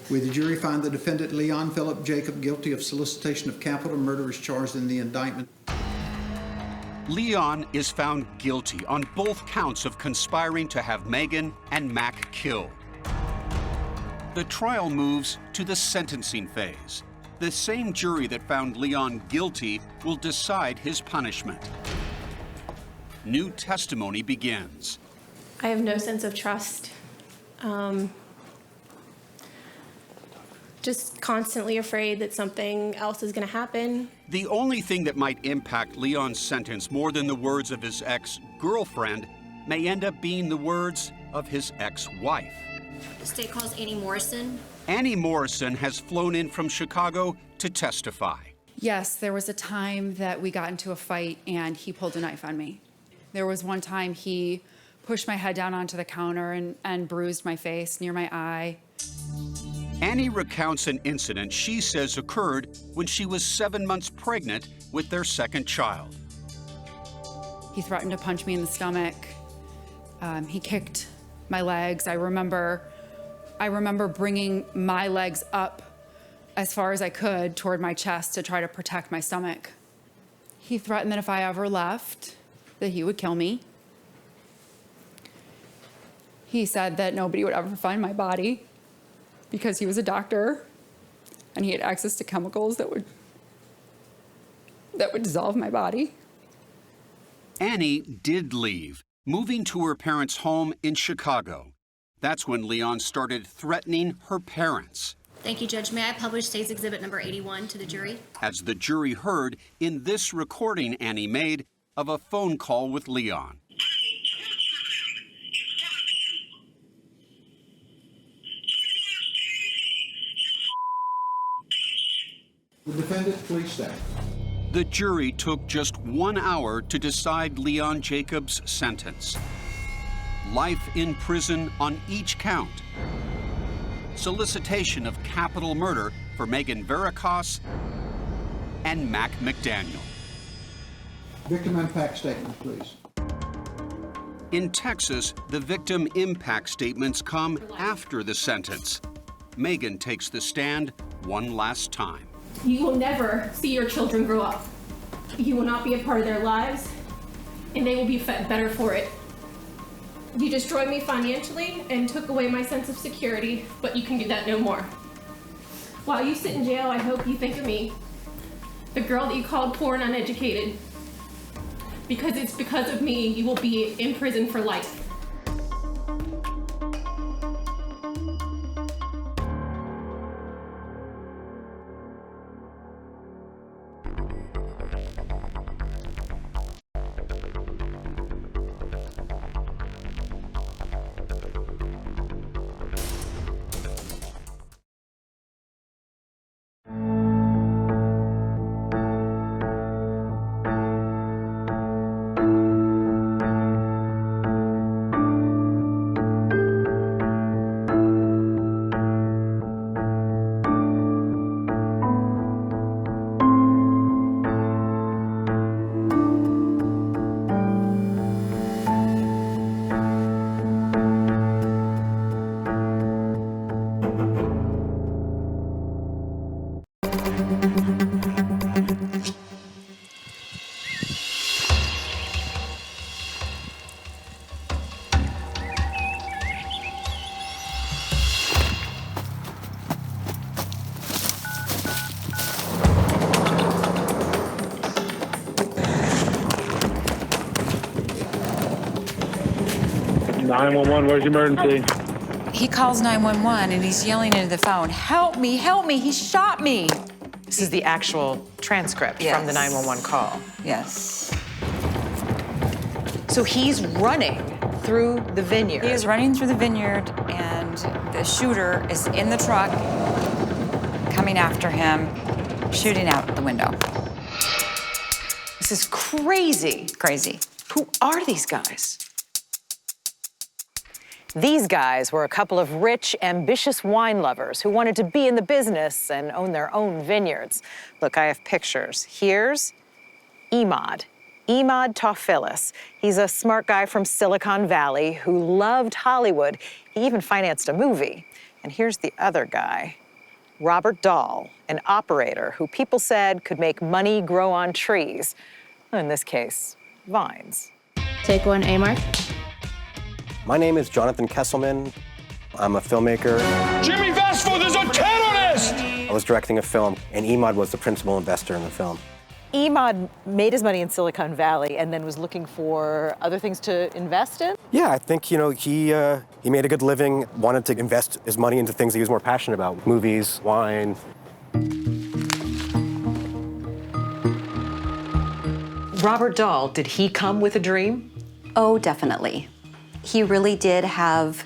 Speaker 18: Will the jury find the defendant Leon Philip Jacob guilty of solicitation of capital murder as charged in the indictment?
Speaker 8: Leon is found guilty on both counts of conspiring to have Megan and Mac killed. The trial moves to the sentencing phase. The same jury that found Leon guilty will decide his punishment. New testimony begins.
Speaker 4: I have no sense of trust. Just constantly afraid that something else is going to happen.
Speaker 8: The only thing that might impact Leon's sentence more than the words of his ex-girlfriend may end up being the words of his ex-wife.
Speaker 14: The state calls Annie Morrison.
Speaker 8: Annie Morrison has flown in from Chicago to testify.
Speaker 21: Yes, there was a time that we got into a fight and he pulled a knife on me. There was one time he pushed my head down onto the counter and bruised my face near my eye.
Speaker 8: Annie recounts an incident she says occurred when she was 7 months pregnant with their second child.
Speaker 21: He threatened to punch me in the stomach. He kicked my legs. I remember bringing my legs up as far as I could toward my chest to try to protect my stomach. He threatened that if I ever left, that he would kill me. He said that nobody would ever find my body because he was a doctor and he had access to chemicals that would dissolve my body.
Speaker 8: Annie did leave, moving to her parents' home in Chicago. That's when Leon started threatening her parents.
Speaker 14: Thank you, Judge. May I publish State's Exhibit number 81 to the jury?
Speaker 8: As the jury heard in this recording Annie made of a phone call with Leon.
Speaker 18: The defendant, please stand.
Speaker 8: The jury took just 1 hour to decide Leon Jacobs' sentence. Life in prison on each count. Solicitation of capital murder for Megan Veracruz and Mac McDaniel.
Speaker 18: Victim impact statement, please.
Speaker 8: In Texas, the victim impact statements come after the sentence. Megan takes the stand one last time.
Speaker 4: You will never see your children grow up. You will not be a part of their lives, and they will be better for it. You destroyed me financially and took away my sense of security, but you can do that no more. While you sit in jail, I hope you think of me, the girl that you called poor and uneducated, because it's because of me you will be in prison for life.
Speaker 23: Where's the emergency?
Speaker 1: He calls 911 and he's yelling into the phone, help me, he shot me.
Speaker 3: This is the actual transcript from the 911 call.
Speaker 1: Yes.
Speaker 3: So he's running through the vineyard.
Speaker 1: He is running through the vineyard and the shooter is in the truck coming after him, shooting out the window.
Speaker 3: This is crazy.
Speaker 1: Crazy.
Speaker 3: Who are these guys? These guys were a couple of rich, ambitious wine lovers who wanted to be in the business and own their own vineyards. Look, I have pictures. Here's Emad Tophilis. He's a smart guy from Silicon Valley who loved Hollywood. He even financed a movie. And here's the other guy, Robert Dahl, an operator who people said could make money grow on trees. In this case, vines.
Speaker 4: Take one, A-Mark.
Speaker 10: My name is Jonathan Kesselman. I'm a filmmaker.
Speaker 23: Jimmy Vasco, there's a terrorist!
Speaker 10: I was directing a film, and Emad was the principal investor in the film.
Speaker 3: Emad made his money in Silicon Valley and then was looking for other things to invest in?
Speaker 10: Yeah, I think, he made a good living, wanted to invest his money into things he was more passionate about, movies, wine.
Speaker 3: Robert Dahl, did he come with a dream?
Speaker 24: Oh, definitely. He really did have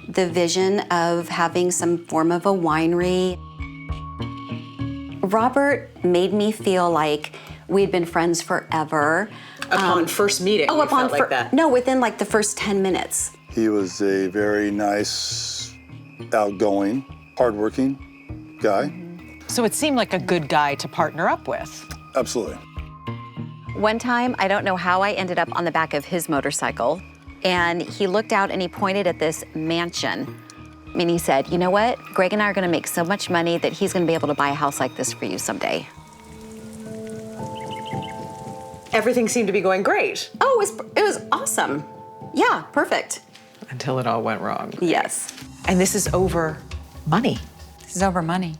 Speaker 24: the vision of having some form of a winery. Robert made me feel like we'd been friends forever.
Speaker 3: Upon first meeting, you felt like that?
Speaker 24: No, within like the first 10 minutes.
Speaker 26: He was a very nice, outgoing, hardworking guy.
Speaker 3: So it seemed like a good guy to partner up with.
Speaker 26: Absolutely.
Speaker 24: One time, I don't know how I ended up on the back of his motorcycle, and he looked out and he pointed at this mansion. And he said, you know what? Greg and I are gonna make so much money that he's gonna be able to buy a house like this for you someday.
Speaker 3: Everything seemed to be going great.
Speaker 24: Oh, it was awesome. Yeah, perfect.
Speaker 3: Until it all went wrong.
Speaker 24: Yes.
Speaker 3: And this is over money.
Speaker 1: This is over money.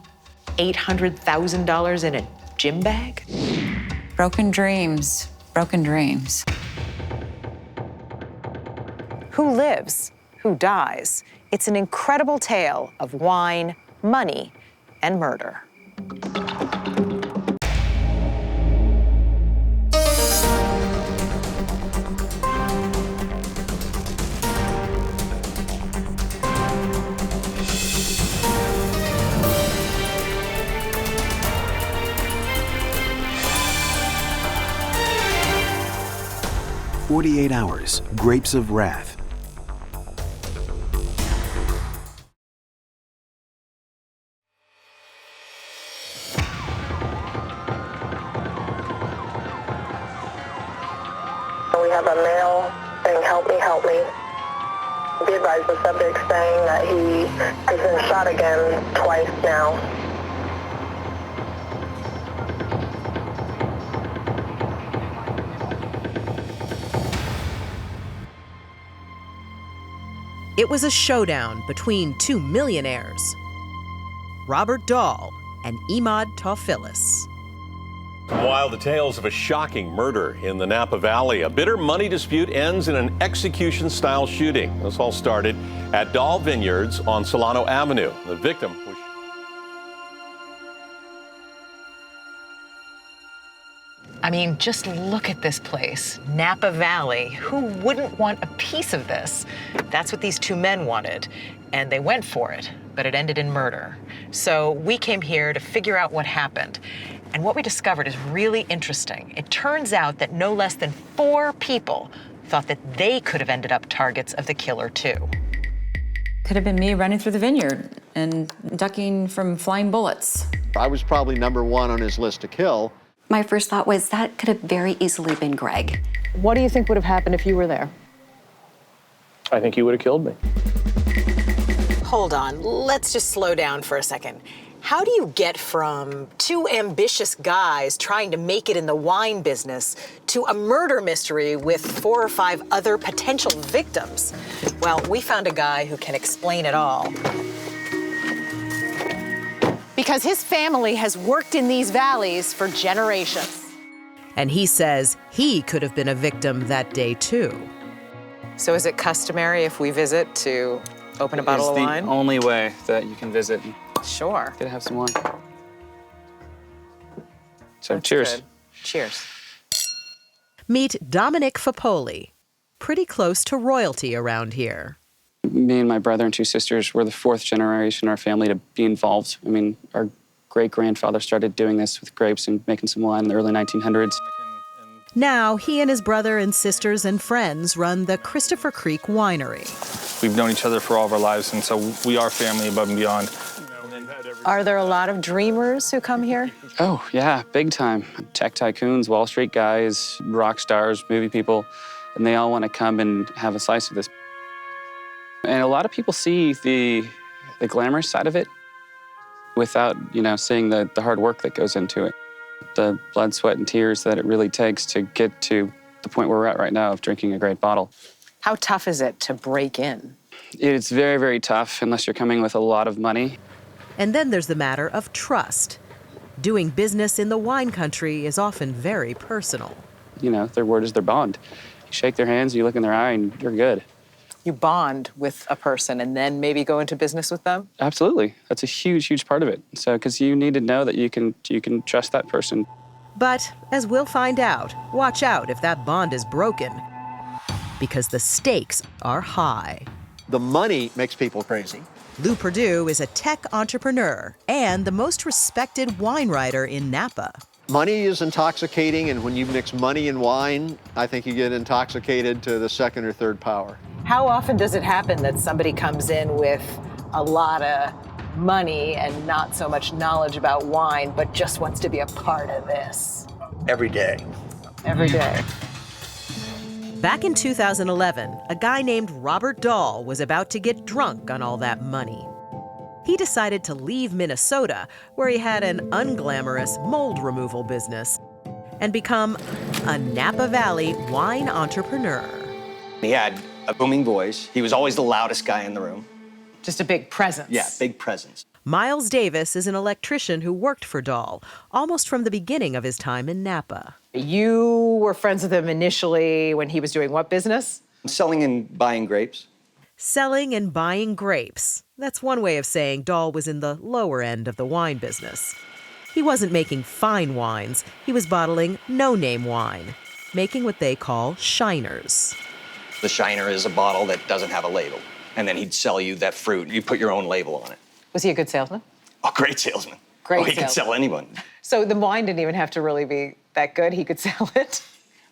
Speaker 3: $800,000 in a gym bag?
Speaker 1: Broken dreams, broken dreams.
Speaker 3: Who lives? Who dies? It's an incredible tale of wine, money, and murder.
Speaker 27: "48 Hours, Grapes of Wrath."
Speaker 28: We have a male saying, help me, help me. He advised the subject saying that he has been shot again twice now.
Speaker 3: It was a showdown between two millionaires, Robert Dahl and Emad Tophilis.
Speaker 29: Wild tales of a shocking murder in the Napa Valley. A bitter money dispute ends in an execution-style shooting. This all started at Dahl Vineyards on Solano Avenue. The victim was...
Speaker 3: I mean, just look at this place, Napa Valley. Who wouldn't want a piece of this? That's what these two men wanted, and they went for it, but it ended in murder. So we came here to figure out what happened. And what we discovered is really interesting. It turns out that no less than 4 people thought that they could have ended up targets of the killer too.
Speaker 1: Could have been me running through the vineyard and ducking from flying bullets.
Speaker 30: I was probably number 1 on his list to kill.
Speaker 24: My first thought was that could have very easily been Greg.
Speaker 3: What do you think would have happened if you were there?
Speaker 31: I think he would have killed me.
Speaker 3: Hold on, let's just slow down for a second. How do you get from 2 ambitious guys trying to make it in the wine business to a murder mystery with 4 or 5 other potential victims? Well, we found a guy who can explain it all. Because his family has worked in these valleys for generations. And he says he could have been a victim that day too. So is it customary if we visit to Open a bottle of wine?
Speaker 5: It's the only way that you can visit.
Speaker 3: Sure.
Speaker 5: Get to have some wine. So
Speaker 3: That's
Speaker 5: cheers.
Speaker 3: good. Cheers.
Speaker 7: Meet Dominic Fapoli, pretty close to royalty around here.
Speaker 5: Me and my brother and two sisters were the fourth generation in our family to be involved. I mean, our great-grandfather started doing this with grapes and making some wine in the early 1900s.
Speaker 7: Now, he and his brother and sisters and friends run the Christopher Creek Winery.
Speaker 31: We've known each other for all of our lives, and so we are family above and beyond.
Speaker 3: Are there a lot of dreamers who come here?
Speaker 5: Oh, yeah, big time. Tech tycoons, Wall Street guys, rock stars, movie people, and they all want to come and have a slice of this. And a lot of people see the glamorous side of it without, seeing the hard work that goes into it. The blood, sweat, and tears that it really takes to get to the point where we're at right now of drinking a great bottle.
Speaker 3: How tough is it to break in?
Speaker 5: It's very, very tough unless you're coming with a lot of money.
Speaker 7: And then there's the matter of trust. Doing business in the wine country is often very personal.
Speaker 5: Their word is their bond. You shake their hands, you look in their eye, and you're good.
Speaker 3: You bond with a person and then maybe go into business with them?
Speaker 5: Absolutely. That's a huge, huge part of it. So, because you need to know that you can trust that person.
Speaker 7: But, as we'll find out, watch out if that bond is broken, because the stakes are high.
Speaker 30: The money makes people crazy.
Speaker 7: Lou Perdue is a tech entrepreneur and the most respected wine writer in Napa.
Speaker 30: Money is intoxicating, and when you mix money and wine, I think you get intoxicated to the second or third power.
Speaker 3: How often does it happen that somebody comes in with a lot of money and not so much knowledge about wine, but just wants to be a part of this?
Speaker 30: Every day.
Speaker 3: Every day.
Speaker 7: Back in 2011, a guy named Robert Dahl was about to get drunk on all that money. He decided to leave Minnesota, where he had an unglamorous mold removal business, and become a Napa Valley wine entrepreneur.
Speaker 9: He had a booming voice. He was always the loudest guy in the room.
Speaker 3: Just a big presence.
Speaker 9: Yeah, big presence.
Speaker 7: Miles Davis is an electrician who worked for Dahl almost from the beginning of his time in Napa.
Speaker 3: You were friends with him initially when he was doing what business?
Speaker 9: Selling and buying grapes.
Speaker 7: Selling and buying grapes. That's one way of saying Dahl was in the lower end of the wine business. He wasn't making fine wines. He was bottling no-name wine, making what they call shiners.
Speaker 9: The shiner is a bottle that doesn't have a label. And then he'd sell you that fruit. You put your own label on it.
Speaker 3: Was he a good salesman?
Speaker 9: Oh, great salesman.
Speaker 3: Great
Speaker 9: He could sell anyone.
Speaker 3: So the wine didn't even have to really be that good. He could sell it.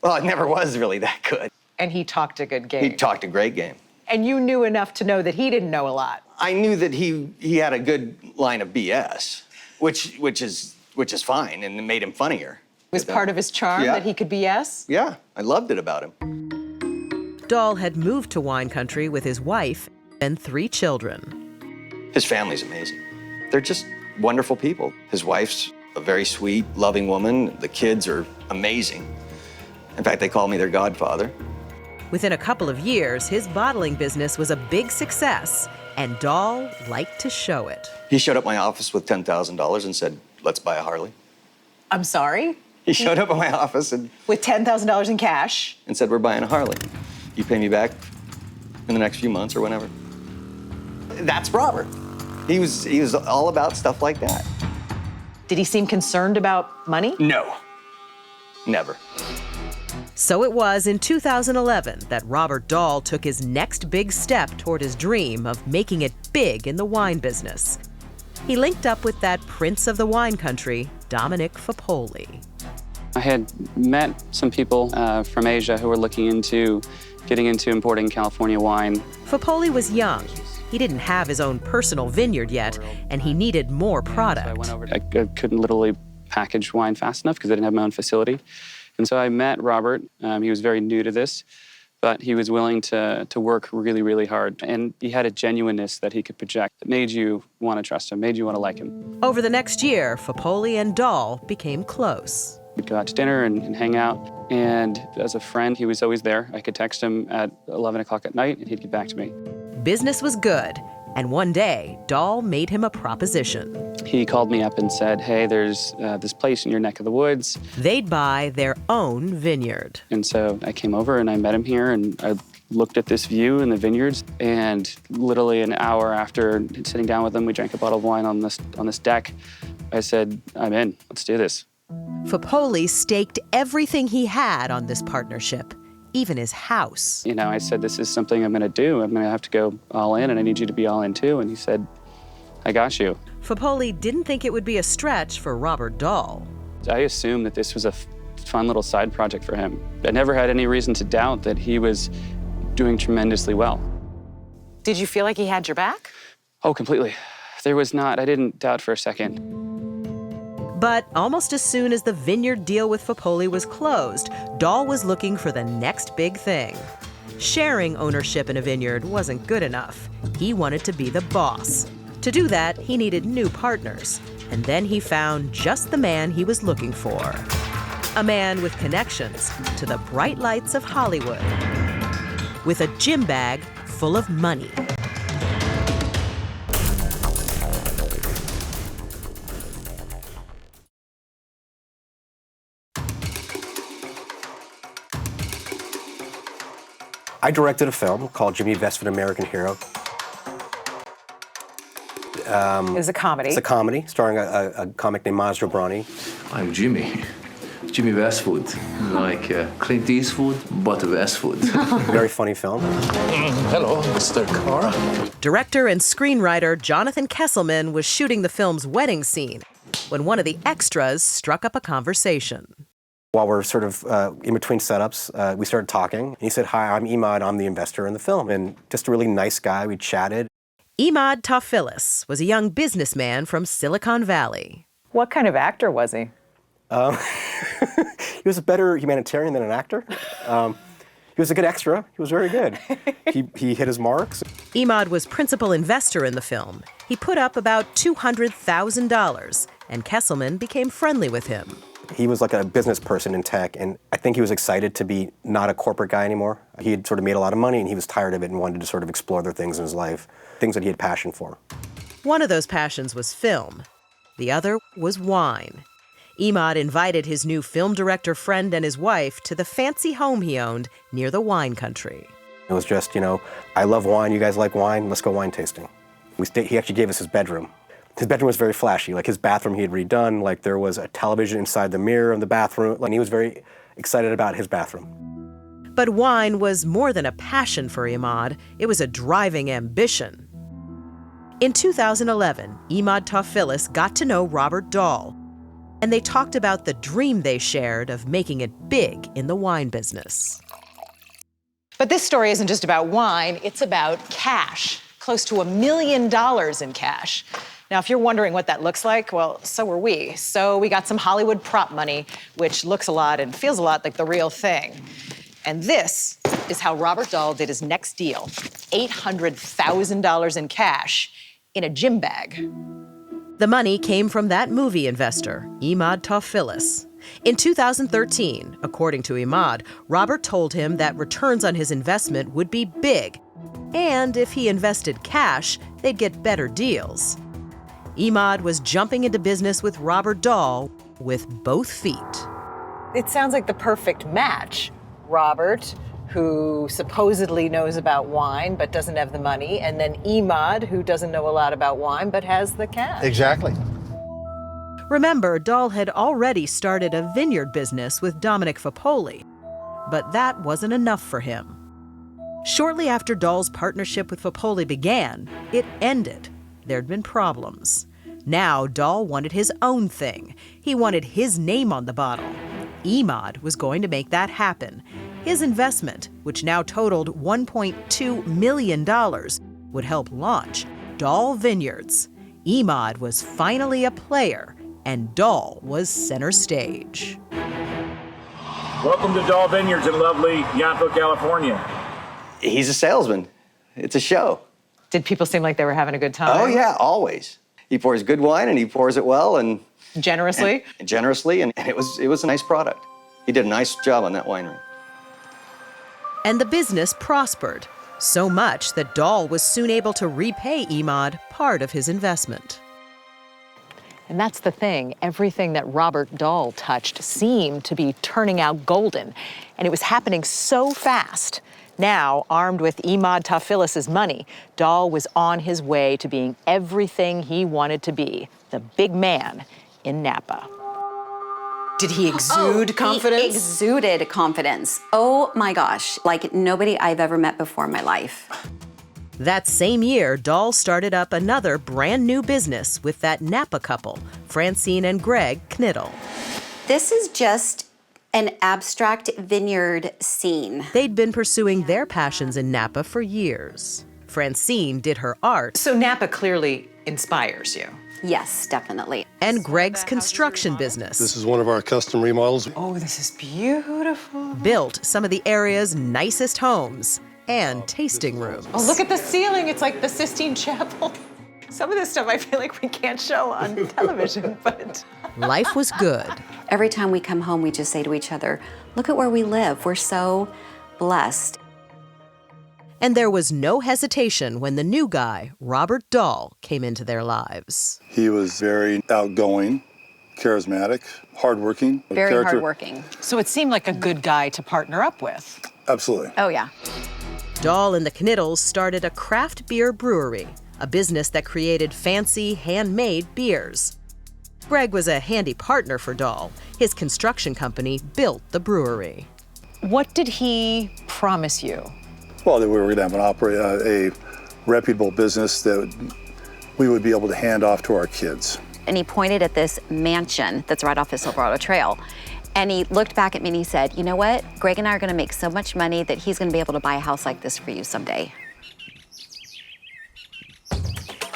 Speaker 9: Well, it never was really that good.
Speaker 3: And he talked a good game.
Speaker 9: He talked a great game.
Speaker 3: And you knew enough to know that he didn't know a lot.
Speaker 9: I knew that he had a good line of BS, which is fine, and it made him funnier.
Speaker 3: It was part of his charm that he could BS?
Speaker 9: Yeah, I loved it about him.
Speaker 7: Dahl had moved to wine country with his wife and 3 children.
Speaker 9: His family's amazing. They're just wonderful people. His wife's a very sweet, loving woman. The kids are amazing. In fact, they call me their godfather.
Speaker 7: Within a couple of years, his bottling business was a big success, and Dahl liked to show it.
Speaker 9: He showed up at my office with $10,000 and said, "Let's buy a Harley."
Speaker 3: I'm sorry?
Speaker 9: He showed up at my office and
Speaker 3: with $10,000 in cash?
Speaker 9: And said, "We're buying a Harley. You pay me back in the next few months or whenever." That's Robert. He was all about stuff like that.
Speaker 3: Did he seem concerned about money?
Speaker 9: No, never.
Speaker 7: So it was in 2011 that Robert Dahl took his next big step toward his dream of making it big in the wine business. He linked up with that prince of the wine country, Dominic Fapoli.
Speaker 5: I had met some people from Asia who were looking into getting into importing California wine.
Speaker 7: Fapoli was young. He didn't have his own personal vineyard yet, and he needed more product.
Speaker 5: I couldn't literally package wine fast enough because I didn't have my own facility. And so I met Robert. He was very new to this, but he was willing to work really, really hard. And he had a genuineness that he could project that made you want to trust him, made you want to like him.
Speaker 7: Over the next year, Fapoli and Dahl became close.
Speaker 5: We'd go out to dinner and hang out. And as a friend, he was always there. I could text him at 11 o'clock at night, and he'd get back to me.
Speaker 7: Business was good. And one day, Dahl made him a proposition.
Speaker 5: He called me up and said, "Hey, there's this place in your neck of the woods."
Speaker 7: They'd buy their own vineyard.
Speaker 5: And so I came over and I met him here, and I looked at this view in the vineyards, and literally an hour after sitting down with him, we drank a bottle of wine on this deck. I said, I'm in, let's do this.
Speaker 7: Fopoli staked everything he had on this partnership, even his house.
Speaker 5: You know, I said, this is something I'm gonna do. I'm gonna have to go all in, and I need you to be all in too. And he said, I got you.
Speaker 7: Fopoli didn't think it would be a stretch for Robert Dahl.
Speaker 5: I assumed that this was a fun little side project for him. I never had any reason to doubt that he was doing tremendously well.
Speaker 3: Did you feel like he had your back?
Speaker 5: Oh, completely. There was not, I didn't doubt for a second.
Speaker 7: But almost as soon as the vineyard deal with Fopoli was closed, Dahl was looking for the next big thing. Sharing ownership in a vineyard wasn't good enough. He wanted to be the boss. To do that, he needed new partners. And then he found just the man he was looking for. A man with connections to the bright lights of Hollywood. With a gym bag full of money.
Speaker 10: I directed a film called Jimmy Vested, American Hero.
Speaker 3: It was a comedy.
Speaker 10: It's a comedy starring a comic named Maz Jobrani.
Speaker 6: I'm Jimmy Westwood, like Clint Eastwood, but Westwood.
Speaker 10: Very funny film.
Speaker 6: Hello, Mr. Carr.
Speaker 7: Director and screenwriter Jonathan Kesselman was shooting the film's wedding scene when one of the extras struck up a conversation.
Speaker 10: While we're sort of in between setups, we started talking. He said, hi, I'm Imad, I'm the investor in the film. And just a really nice guy, we chatted.
Speaker 7: Imad Tawfilis was a young businessman from Silicon Valley.
Speaker 3: What kind of actor was he?
Speaker 10: He was a better humanitarian than an actor. He was a good extra. He was very good. He hit his marks.
Speaker 7: Imad was principal investor in the film. He put up about $200,000, and Kesselman became friendly with him.
Speaker 10: He was like a business person in tech, and I think he was excited to be not a corporate guy anymore. He had sort of made a lot of money, and he was tired of it and wanted to sort of explore other things in his life, things that he had passion for.
Speaker 7: One of those passions was film. The other was wine. Imad invited his new film director friend and his wife to the fancy home he owned near the wine country.
Speaker 10: It was just, I love wine, you guys like wine, let's go wine tasting. He actually gave us his bedroom. His bedroom was very flashy, like his bathroom he had redone, like there was a television inside the mirror of the bathroom, and he was very excited about his bathroom.
Speaker 7: But wine was more than a passion for Imad, it was a driving ambition. In 2011, Imad Tawfilis got to know Robert Dahl, and they talked about the dream they shared of making it big in the wine business.
Speaker 3: But this story isn't just about wine, it's about cash. Close to $1 million in cash. Now, if you're wondering what that looks like, well, so were we. So we got some Hollywood prop money, which looks a lot and feels a lot like the real thing. And this is how Robert Dahl did his next deal. $800,000 in cash in a gym bag.
Speaker 7: The money came from that movie investor, Imad Tawfilis. In 2013, according to Imad, Robert told him that returns on his investment would be big, and if he invested cash, they'd get better deals. Imad was jumping into business with Robert Dahl with both feet.
Speaker 3: It sounds like the perfect match. Robert, who supposedly knows about wine but doesn't have the money, and then Imad, who doesn't know a lot about wine but has the cash.
Speaker 18: Exactly.
Speaker 7: Remember, Dahl had already started a vineyard business with Dominic Fopoli, but that wasn't enough for him. Shortly after Dahl's partnership with Fopoli began, it ended. There'd been problems. Now Dahl wanted his own thing. He wanted his name on the bottle. Imad was going to make that happen. His investment, which now totaled $1.2 million, would help launch Dahl Vineyards. Imad was finally a player, and Dahl was center stage.
Speaker 23: Welcome to Dahl Vineyards in lovely Yountville, California.
Speaker 9: He's a salesman. It's a show.
Speaker 3: Did people seem like they were having a good time?
Speaker 9: Oh, yeah, always. He pours good wine, and he pours it well, and
Speaker 3: generously.
Speaker 9: And generously, and it was a nice product. He did a nice job on that winery.
Speaker 7: And the business prospered, so much that Dahl was soon able to repay Imad part of his investment.
Speaker 3: And that's the thing. Everything that Robert Dahl touched seemed to be turning out golden. And it was happening so fast Now, armed with Imad Tawfilis's money, Dahl was on his way to being everything he wanted to be, the big man in Napa. Did he exude confidence?
Speaker 24: He exuded confidence. Oh my gosh, like nobody I've ever met before in my life.
Speaker 7: That same year, Dahl started up another brand new business with that Napa couple, Francine and Greg Knittel.
Speaker 24: This is just an abstract vineyard scene.
Speaker 7: They'd been pursuing their passions in Napa for years. Francine did her art.
Speaker 3: So Napa clearly inspires you.
Speaker 24: Yes, definitely.
Speaker 7: And Greg's construction business.
Speaker 2: This is one of our custom remodels.
Speaker 3: Oh, this is beautiful.
Speaker 7: Built some of the area's nicest homes and tasting rooms.
Speaker 3: Oh, look at the ceiling. It's like the Sistine Chapel. Some of this stuff I feel like we can't show on television, but...
Speaker 7: Life was good.
Speaker 24: Every time we come home, we just say to each other, look at where we live. We're so blessed.
Speaker 7: And there was no hesitation when the new guy, Robert Dahl, came into their lives.
Speaker 26: He was very outgoing, charismatic, hardworking.
Speaker 24: Very hardworking.
Speaker 3: So it seemed like a good guy to partner up with.
Speaker 26: Absolutely.
Speaker 24: Oh, yeah.
Speaker 7: Dahl and the Knittels started a craft beer brewery, a business that created fancy, handmade beers. Greg was a handy partner for Dahl. His construction company built the brewery.
Speaker 3: What did he promise you?
Speaker 26: Well, that we were going to have a reputable business that we would be able to hand off to our kids.
Speaker 24: And he pointed at this mansion that's right off the Silverado Trail. And he looked back at me and he said, you know what? Greg and I are going to make so much money that he's going to be able to buy a house like this for you someday.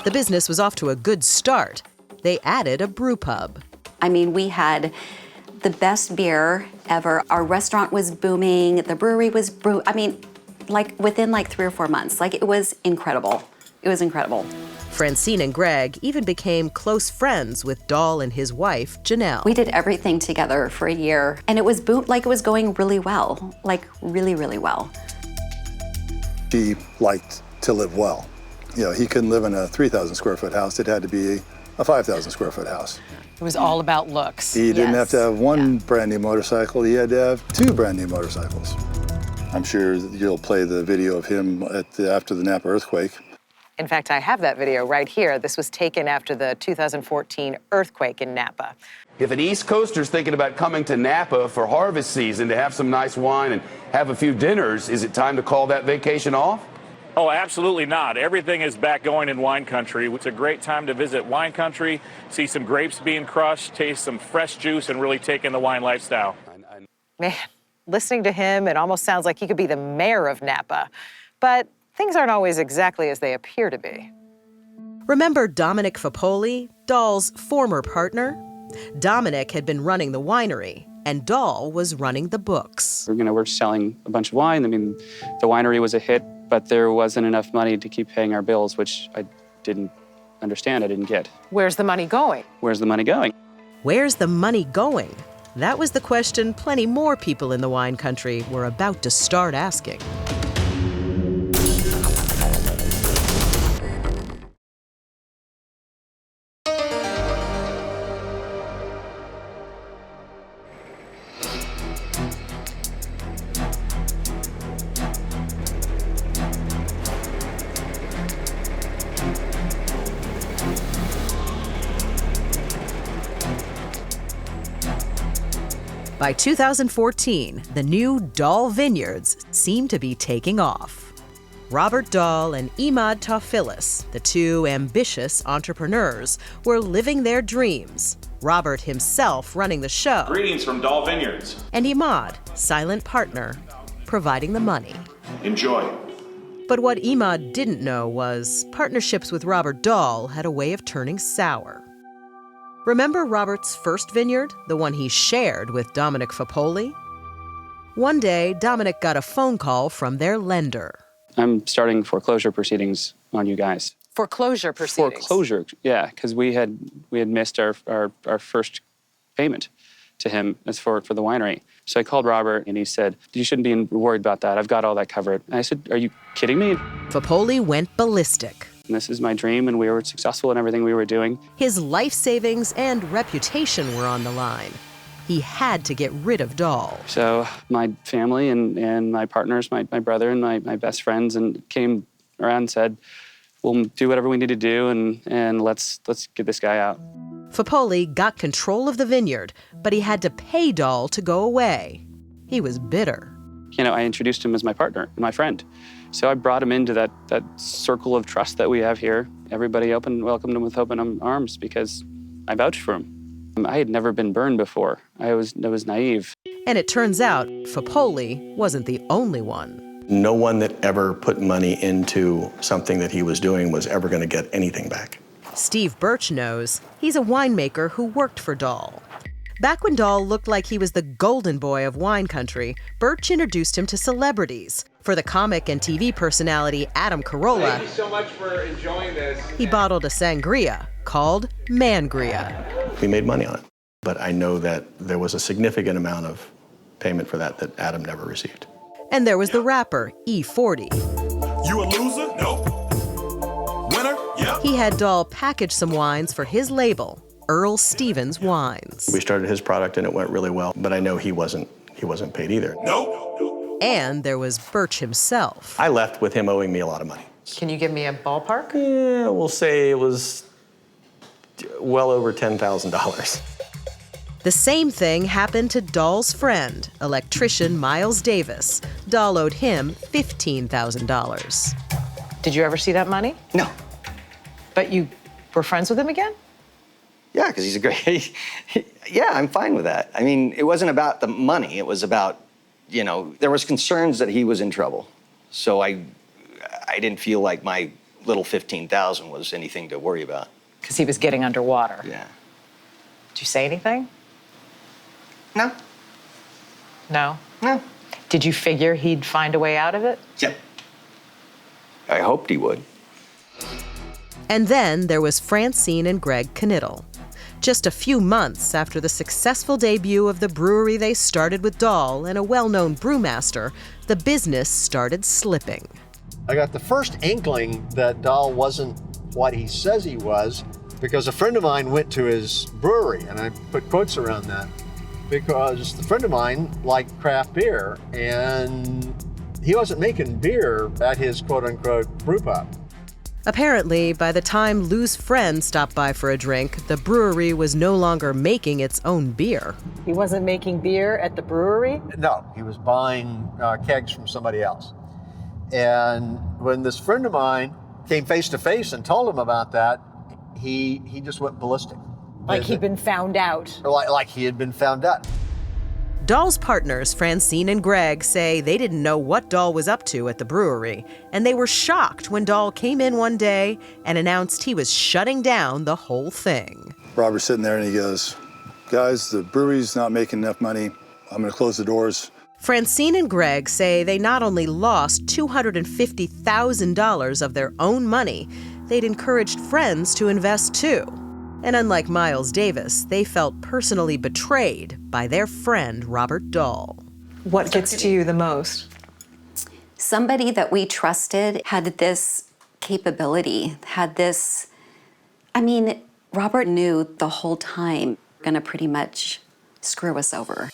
Speaker 7: The business was off to a good start. They added a brew pub.
Speaker 24: I mean, we had the best beer ever. Our restaurant was booming. The brewery was like within like 3 or 4 months. Like it was incredible. It was incredible.
Speaker 7: Francine and Greg even became close friends with Dahl and his wife, Janelle.
Speaker 24: We did everything together for a year, and it was like it was going really well, like really, really well.
Speaker 26: He liked to live well. You know, he couldn't live in a 3,000 square foot house. It had to be a 5,000 square foot house.
Speaker 3: It was all about looks.
Speaker 26: He didn't have to have one brand new motorcycle. He had to have 2 brand new motorcycles. I'm sure you'll play the video of him after the Napa earthquake.
Speaker 3: In fact, I have that video right here. This was taken after the 2014 earthquake in Napa.
Speaker 11: If an East Coaster's thinking about coming to Napa for harvest season to have some nice wine and have a few dinners, is it time to call that vacation off?
Speaker 23: Oh, absolutely not. Everything is back going in wine country. It's a great time to visit wine country, see some grapes being crushed, taste some fresh juice, and really take in the wine lifestyle.
Speaker 3: Man, listening to him, it almost sounds like he could be the mayor of Napa. But things aren't always exactly as they appear to be.
Speaker 7: Remember Dominic Fapoli, Dahl's former partner? Dominic had been running the winery, and Dahl was running the books.
Speaker 5: We're selling a bunch of wine. I mean, the winery was a hit, but there wasn't enough money to keep paying our bills, which I didn't understand, I didn't get.
Speaker 3: Where's the money going?
Speaker 5: Where's the money going?
Speaker 7: Where's the money going? That was the question plenty more people in the wine country were about to start asking. By 2014, the new Dahl Vineyards seemed to be taking off. Robert Dahl and Imad Tawfilis, the two ambitious entrepreneurs, were living their dreams. Robert himself running the show.
Speaker 23: Greetings from Dahl Vineyards.
Speaker 7: And Imad, silent partner, providing the money.
Speaker 23: Enjoy.
Speaker 7: But what Imad didn't know was partnerships with Robert Dahl had a way of turning sour. Remember Robert's first vineyard, the one he shared with Dominic Fapoli? One day, Dominic got a phone call from their lender.
Speaker 5: I'm starting foreclosure proceedings on you guys.
Speaker 3: Foreclosure proceedings?
Speaker 5: Foreclosure, yeah, because we had missed our first payment to him as for the winery. So I called Robert and he said, you shouldn't be worried about that. I've got all that covered. And I said, are you kidding me?
Speaker 7: Fapoli went ballistic.
Speaker 5: And this is my dream, and we were successful in everything we were doing.
Speaker 7: His life savings and reputation were on the line. He had to get rid of Dahl.
Speaker 5: So my family and my partners, my brother and my best friends, and came around and said, we'll do whatever we need to do and let's get this guy out.
Speaker 7: Fapoli got control of the vineyard, but he had to pay Dahl to go away. He was bitter.
Speaker 5: You know, I introduced him as my partner, my friend. So I brought him into that circle of trust that we have here. Everybody welcomed him with open arms because I vouched for him. I had never been burned before. I was naive.
Speaker 7: And it turns out Fapoli wasn't the only one.
Speaker 9: No one that ever put money into something that he was doing was ever going to get anything back.
Speaker 7: Steve Birch knows. He's a winemaker who worked for Dahl. Back when Dahl looked like he was the golden boy of wine country, Birch introduced him to celebrities. For the comic and TV personality Adam Carolla,
Speaker 12: thank you so much for enjoying this.
Speaker 7: He bottled a sangria called Mangria.
Speaker 9: We made money on it, but I know that there was a significant amount of payment for that Adam never received.
Speaker 7: And there was the rapper E40.
Speaker 13: You a loser? Nope. Winner? Yep.
Speaker 7: He had Dahl package some wines for his label, Earl Stevens Wines.
Speaker 9: We started his product and it went really well, but I know he wasn't paid either.
Speaker 13: Nope.
Speaker 7: And there was Birch himself.
Speaker 9: I left with him owing me a lot of money.
Speaker 3: Can you give me a ballpark?
Speaker 9: Yeah, we'll say it was well over $10,000.
Speaker 7: The same thing happened to Dahl's friend, electrician Miles Davis. Dahl owed him $15,000.
Speaker 3: Did you ever see that money?
Speaker 9: No.
Speaker 3: But you were friends with him again?
Speaker 9: Yeah, because he's a great, yeah, I'm fine with that. I mean, it wasn't about the money. It was about, you know, there was concerns that he was in trouble. So I didn't feel like my little $15,000 was anything to worry about.
Speaker 3: Because he was getting underwater.
Speaker 9: Yeah.
Speaker 3: Did you say anything?
Speaker 9: No.
Speaker 3: No?
Speaker 9: No.
Speaker 3: Did you figure he'd find a way out of it?
Speaker 9: Yep. I hoped he would.
Speaker 7: And then there was Francine and Greg Knittel. Just a few months after the successful debut of the brewery they started with Dahl and a well-known brewmaster, the business started slipping.
Speaker 30: I got the first inkling that Dahl wasn't what he says he was because a friend of mine went to his brewery, and I put quotes around that, because the friend of mine liked craft beer, and he wasn't making beer at his quote-unquote brew pub.
Speaker 7: Apparently, by the time Lou's friend stopped by for a drink, the brewery was no longer making its own beer.
Speaker 3: He wasn't making beer at the brewery?
Speaker 30: No, he was buying kegs from somebody else. And when this friend of mine came face to face and told him about that, he just went ballistic.
Speaker 3: Like he'd been found out.
Speaker 30: Like he had been found out.
Speaker 7: Dahl's partners, Francine and Greg, say they didn't know what Dahl was up to at the brewery, and they were shocked when Dahl came in one day and announced he was shutting down the whole thing.
Speaker 26: Robert's sitting there and he goes, guys, the brewery's not making enough money. I'm going to close the doors.
Speaker 7: Francine and Greg say they not only lost $250,000 of their own money, they'd encouraged friends to invest too. And unlike Miles Davis, they felt personally betrayed by their friend, Robert Dahl.
Speaker 3: What gets to you the most?
Speaker 24: Somebody that we trusted had this capability, Robert knew the whole time gonna pretty much screw us over.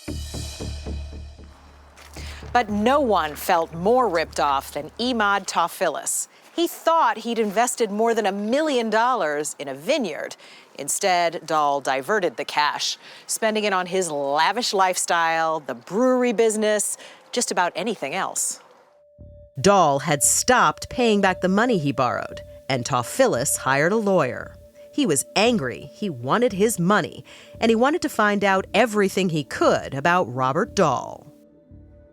Speaker 3: But no one felt more ripped off than Emad Tawfilis. He thought he'd invested more than $1 million in a vineyard. Instead, Dahl diverted the cash, spending it on his lavish lifestyle, the brewery business, just about anything else.
Speaker 7: Dahl had stopped paying back the money he borrowed, and Tawfilis hired a lawyer. He was angry, he wanted his money, and he wanted to find out everything he could about Robert Dahl.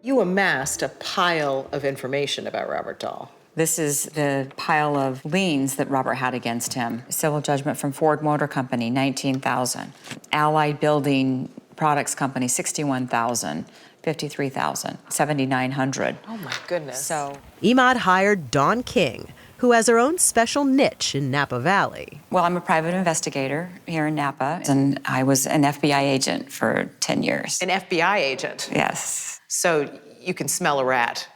Speaker 3: You amassed a pile of information about Robert Dahl.
Speaker 1: This is the pile of liens that Robert had against him. Civil judgment from Ford Motor Company, $19,000. Allied Building Products Company, $61,000. $53,000, $7,900.
Speaker 3: Oh my goodness.
Speaker 1: So
Speaker 7: Emad hired Dawn King, who has her own special niche in Napa Valley.
Speaker 1: Well, I'm a private investigator here in Napa, and I was an FBI agent for 10 years.
Speaker 3: An FBI agent?
Speaker 1: Yes.
Speaker 3: So you can smell a rat?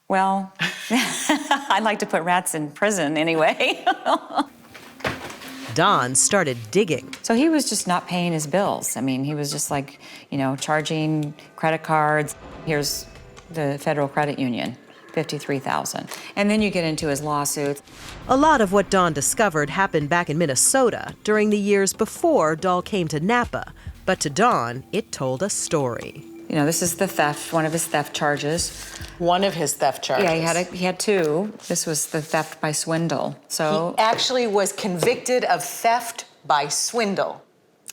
Speaker 1: Well, I'd like to put rats in prison anyway.
Speaker 7: Don started digging.
Speaker 1: So he was just not paying his bills. I mean, he was just like, charging credit cards. Here's the Federal Credit Union, $53,000. And then you get into his lawsuits.
Speaker 7: A lot of what Don discovered happened back in Minnesota during the years before Dahl came to Napa. But to Don, it told a story.
Speaker 1: This is the theft, one of his theft charges.
Speaker 3: One of his theft charges.
Speaker 1: Yeah, he had two. This was the theft by swindle. So
Speaker 3: he actually was convicted of theft by swindle.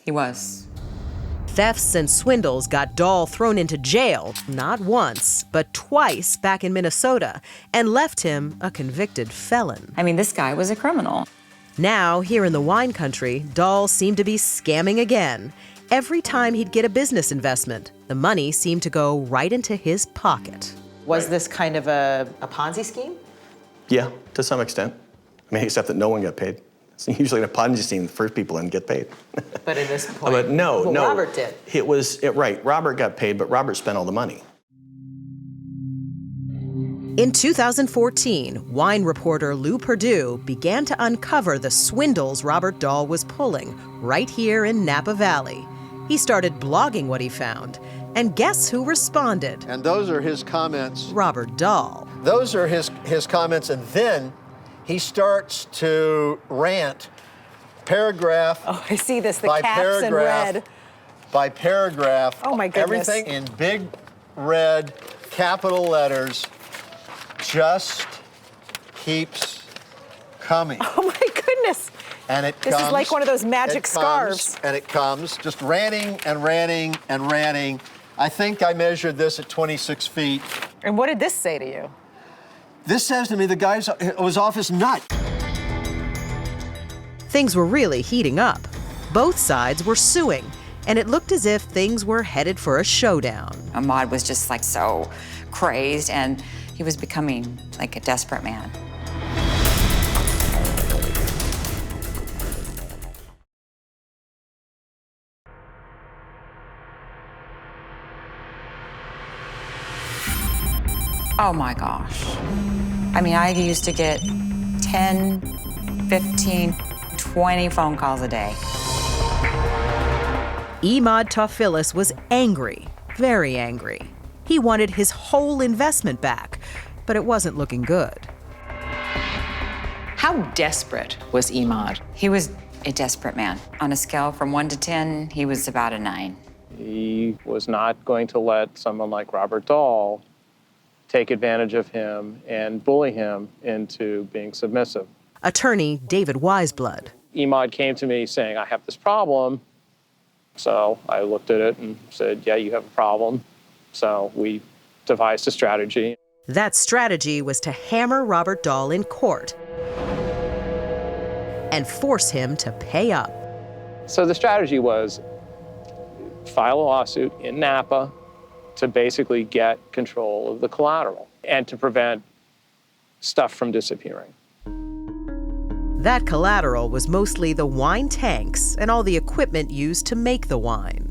Speaker 1: He was.
Speaker 7: Thefts and swindles got Dahl thrown into jail, not once, but twice back in Minnesota, and left him a convicted felon.
Speaker 1: I mean, this guy was a criminal.
Speaker 7: Now, here in the wine country, Dahl seemed to be scamming again. Every time he'd get a business investment, the money seemed to go right into his pocket.
Speaker 3: Was this kind of a Ponzi scheme?
Speaker 9: Yeah, to some extent. I mean, except that no one got paid. It's usually in a Ponzi scheme, the first people in get paid.
Speaker 3: But at this point,
Speaker 9: but no.
Speaker 3: Robert did.
Speaker 9: Right, Robert got paid, but Robert spent all the money.
Speaker 7: In 2014, wine reporter Lou Perdue began to uncover the swindles Robert Dahl was pulling right here in Napa Valley. He started blogging what he found, and guess who responded?
Speaker 30: And those are his comments.
Speaker 7: Robert Dahl.
Speaker 30: Those are his comments, and then he starts to rant paragraph.
Speaker 3: Oh, I see this, the
Speaker 30: by
Speaker 3: caps
Speaker 30: paragraph,
Speaker 3: in red.
Speaker 30: By paragraph.
Speaker 3: Oh my goodness.
Speaker 30: Everything in big red capital letters just keeps coming.
Speaker 3: Oh my goodness.
Speaker 30: And it
Speaker 3: This
Speaker 30: comes,
Speaker 3: is like one of those magic scarves.
Speaker 30: And it comes, just ranting and ranting and ranting. I think I measured this at 26 feet.
Speaker 3: And what did this say to you?
Speaker 30: This says to me the guy was off his nut.
Speaker 7: Things were really heating up. Both sides were suing, and it looked as if things were headed for a showdown.
Speaker 1: Ahmad was just like so crazed, and he was becoming like a desperate man. Oh my gosh. I mean, I used to get 10, 15, 20 phone calls a day.
Speaker 7: Ahmad Tawfilis was angry, very angry. He wanted his whole investment back, but it wasn't looking good.
Speaker 3: How desperate was Ahmad?
Speaker 1: He was a desperate man. On a scale from 1 to 10, he was about a 9.
Speaker 31: He was not going to let someone like Robert Dahl take advantage of him and bully him into being submissive.
Speaker 7: Attorney David Weisblood.
Speaker 31: Ahmad came to me saying, I have this problem. So I looked at it and said, yeah, you have a problem. So we devised a strategy.
Speaker 7: That strategy was to hammer Robert Dahl in court and force him to pay up.
Speaker 31: So the strategy was file a lawsuit in Napa to basically get control of the collateral and to prevent stuff from disappearing.
Speaker 7: That collateral was mostly the wine tanks and all the equipment used to make the wine.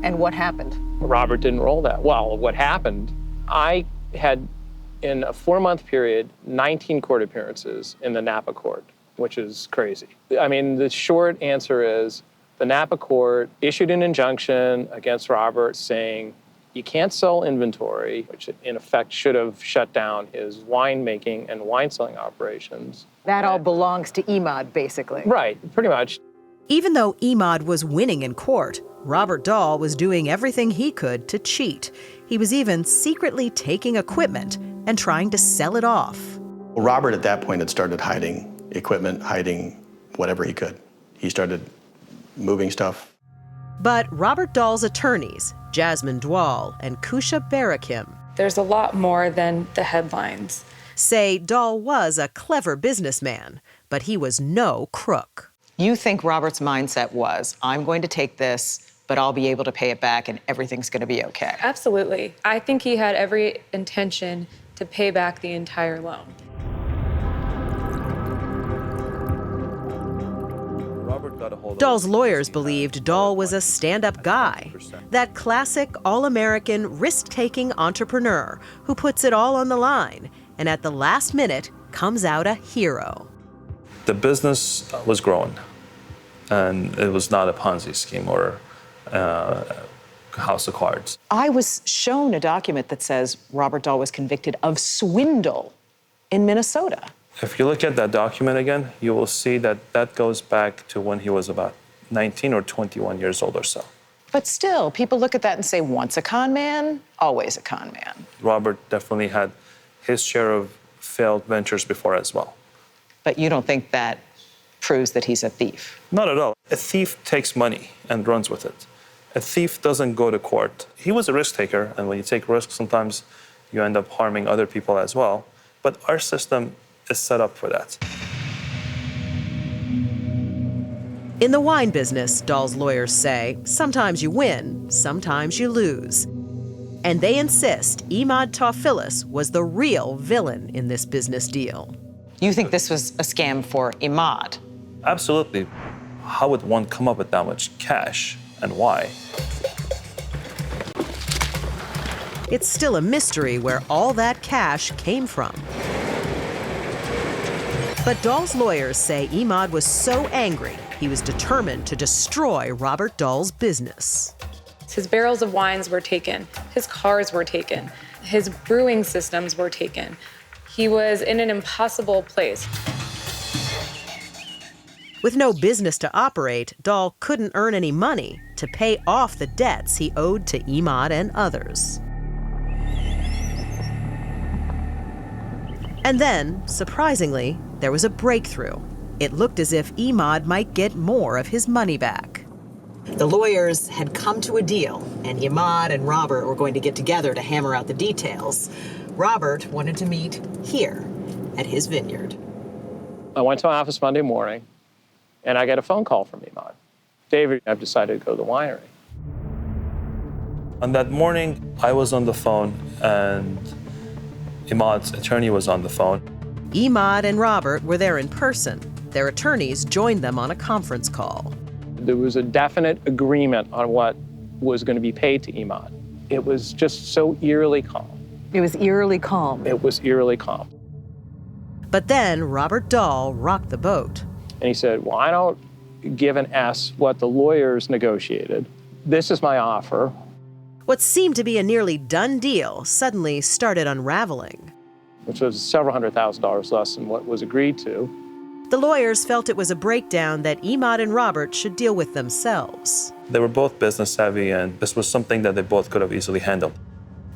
Speaker 3: And what happened?
Speaker 31: Robert didn't roll that. Well, what happened, I had, in a 4-month period, 19 court appearances in the Napa court, which is crazy. I mean, the short answer is the Napa court issued an injunction against Robert saying, you can't sell inventory, which in effect should have shut down his winemaking and wine selling operations.
Speaker 3: That all belongs to Ahmad, basically.
Speaker 31: Right, pretty much.
Speaker 7: Even though Ahmad was winning in court, Robert Dahl was doing everything he could to cheat. He was even secretly taking equipment and trying to sell it off.
Speaker 9: Well, Robert at that point had started hiding equipment, hiding whatever he could. He started moving stuff.
Speaker 7: But Robert Dahl's attorneys, Jasmine Dwal and Kusha Barakim,
Speaker 4: there's a lot more than the headlines,
Speaker 7: say Dahl was a clever businessman, but he was no crook.
Speaker 3: You think Robert's mindset was, I'm going to take this, but I'll be able to pay it back and everything's going to be okay.
Speaker 4: Absolutely. I think he had every intention to pay back the entire loan.
Speaker 7: Dahl's lawyers believed Dahl was a stand-up guy, that classic all-American risk-taking entrepreneur who puts it all on the line and at the last minute comes out a hero.
Speaker 8: The business was growing.
Speaker 31: and it was not a Ponzi scheme or house of cards.
Speaker 3: I was shown a document that says Robert Dahl was convicted of swindle in Minnesota.
Speaker 31: If you look at that document again, you will see that that goes back to when he was about 19 or 21 years old or so.
Speaker 3: But still, people look at that and say, once a con man, always a con man.
Speaker 31: Robert definitely had his share of failed ventures before as well.
Speaker 3: But you don't think that proves that he's a thief?
Speaker 31: Not at all. A thief takes money and runs with it. A thief doesn't go to court. He was a risk taker, and when you take risks, sometimes you end up harming other people as well. But our system is set up for that.
Speaker 7: In the wine business, Dahl's lawyers say, sometimes you win, sometimes you lose. And they insist Imad Tawfilis was the real villain in this business deal.
Speaker 3: You think this was a scam for Imad?
Speaker 31: Absolutely. How would one come up with that much cash, and why?
Speaker 7: It's still a mystery where all that cash came from. But Dahl's lawyers say Imad was so angry, he was determined to destroy Robert Dahl's business.
Speaker 4: His barrels of wines were taken. His cars were taken. His brewing systems were taken. He was in an impossible place.
Speaker 7: With no business to operate, Dahl couldn't earn any money to pay off the debts he owed to Imad and others. And then, surprisingly, there was a breakthrough. It looked as if Imad might get more of his money back. The lawyers had come to a deal, and Imad and Robert were going to get together to hammer out the details. Robert wanted to meet here at his vineyard.
Speaker 31: I went to my office Monday morning, and I got a phone call from Imad. David, I've decided to go to the winery. On that morning, I was on the phone, and Imad's attorney was on the phone.
Speaker 7: Imad and Robert were there in person. Their attorneys joined them on a conference call.
Speaker 31: There was a definite agreement on what was going to be paid to Imad. It was just so eerily calm.
Speaker 3: It was eerily calm.
Speaker 31: It was eerily calm.
Speaker 7: But then Robert Dahl rocked the boat.
Speaker 31: And he said, well, I don't give an S what the lawyers negotiated. This is my offer.
Speaker 7: What seemed to be a nearly done deal suddenly started unraveling.
Speaker 31: Which was several $100,000 less than what was agreed to.
Speaker 7: The lawyers felt it was a breakdown that Imad and Robert should deal with themselves.
Speaker 31: They were both business savvy, and this was something that they both could have easily handled.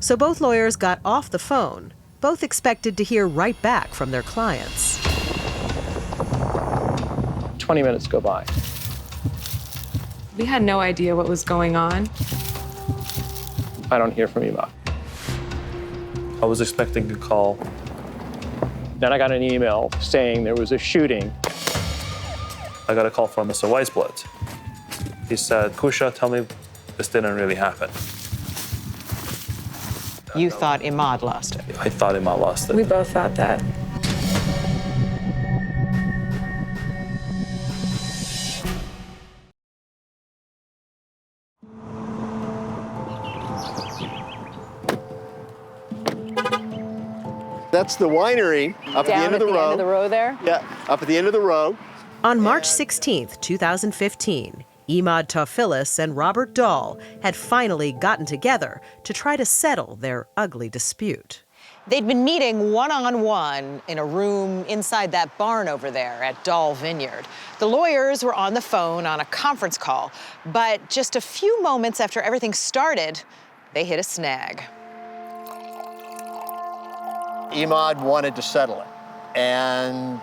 Speaker 7: So both lawyers got off the phone. Both expected to hear right back from their clients.
Speaker 31: 20 minutes go by.
Speaker 4: We had no idea what was going on.
Speaker 31: I don't hear from Imad. I was expecting a call. Then I got an email saying there was a shooting. I got a call from Mr. Weisblatt. He said, Kusha, tell me this didn't really happen.
Speaker 3: You thought Imad lost it?
Speaker 31: I thought Imad lost it.
Speaker 4: We both thought that.
Speaker 30: That's the winery up at the end of the row.
Speaker 3: Down at the end of the row there?
Speaker 30: Yeah, up at the end of the row.
Speaker 7: On March 16th, 2015, Imad Tawfilis and Robert Dahl had finally gotten together to try to settle their ugly dispute.
Speaker 3: They'd been meeting one-on-one in a room inside that barn over there at Dahl Vineyard. The lawyers were on the phone on a conference call, but just a few moments after everything started, they hit a snag.
Speaker 30: Imad wanted to settle it, and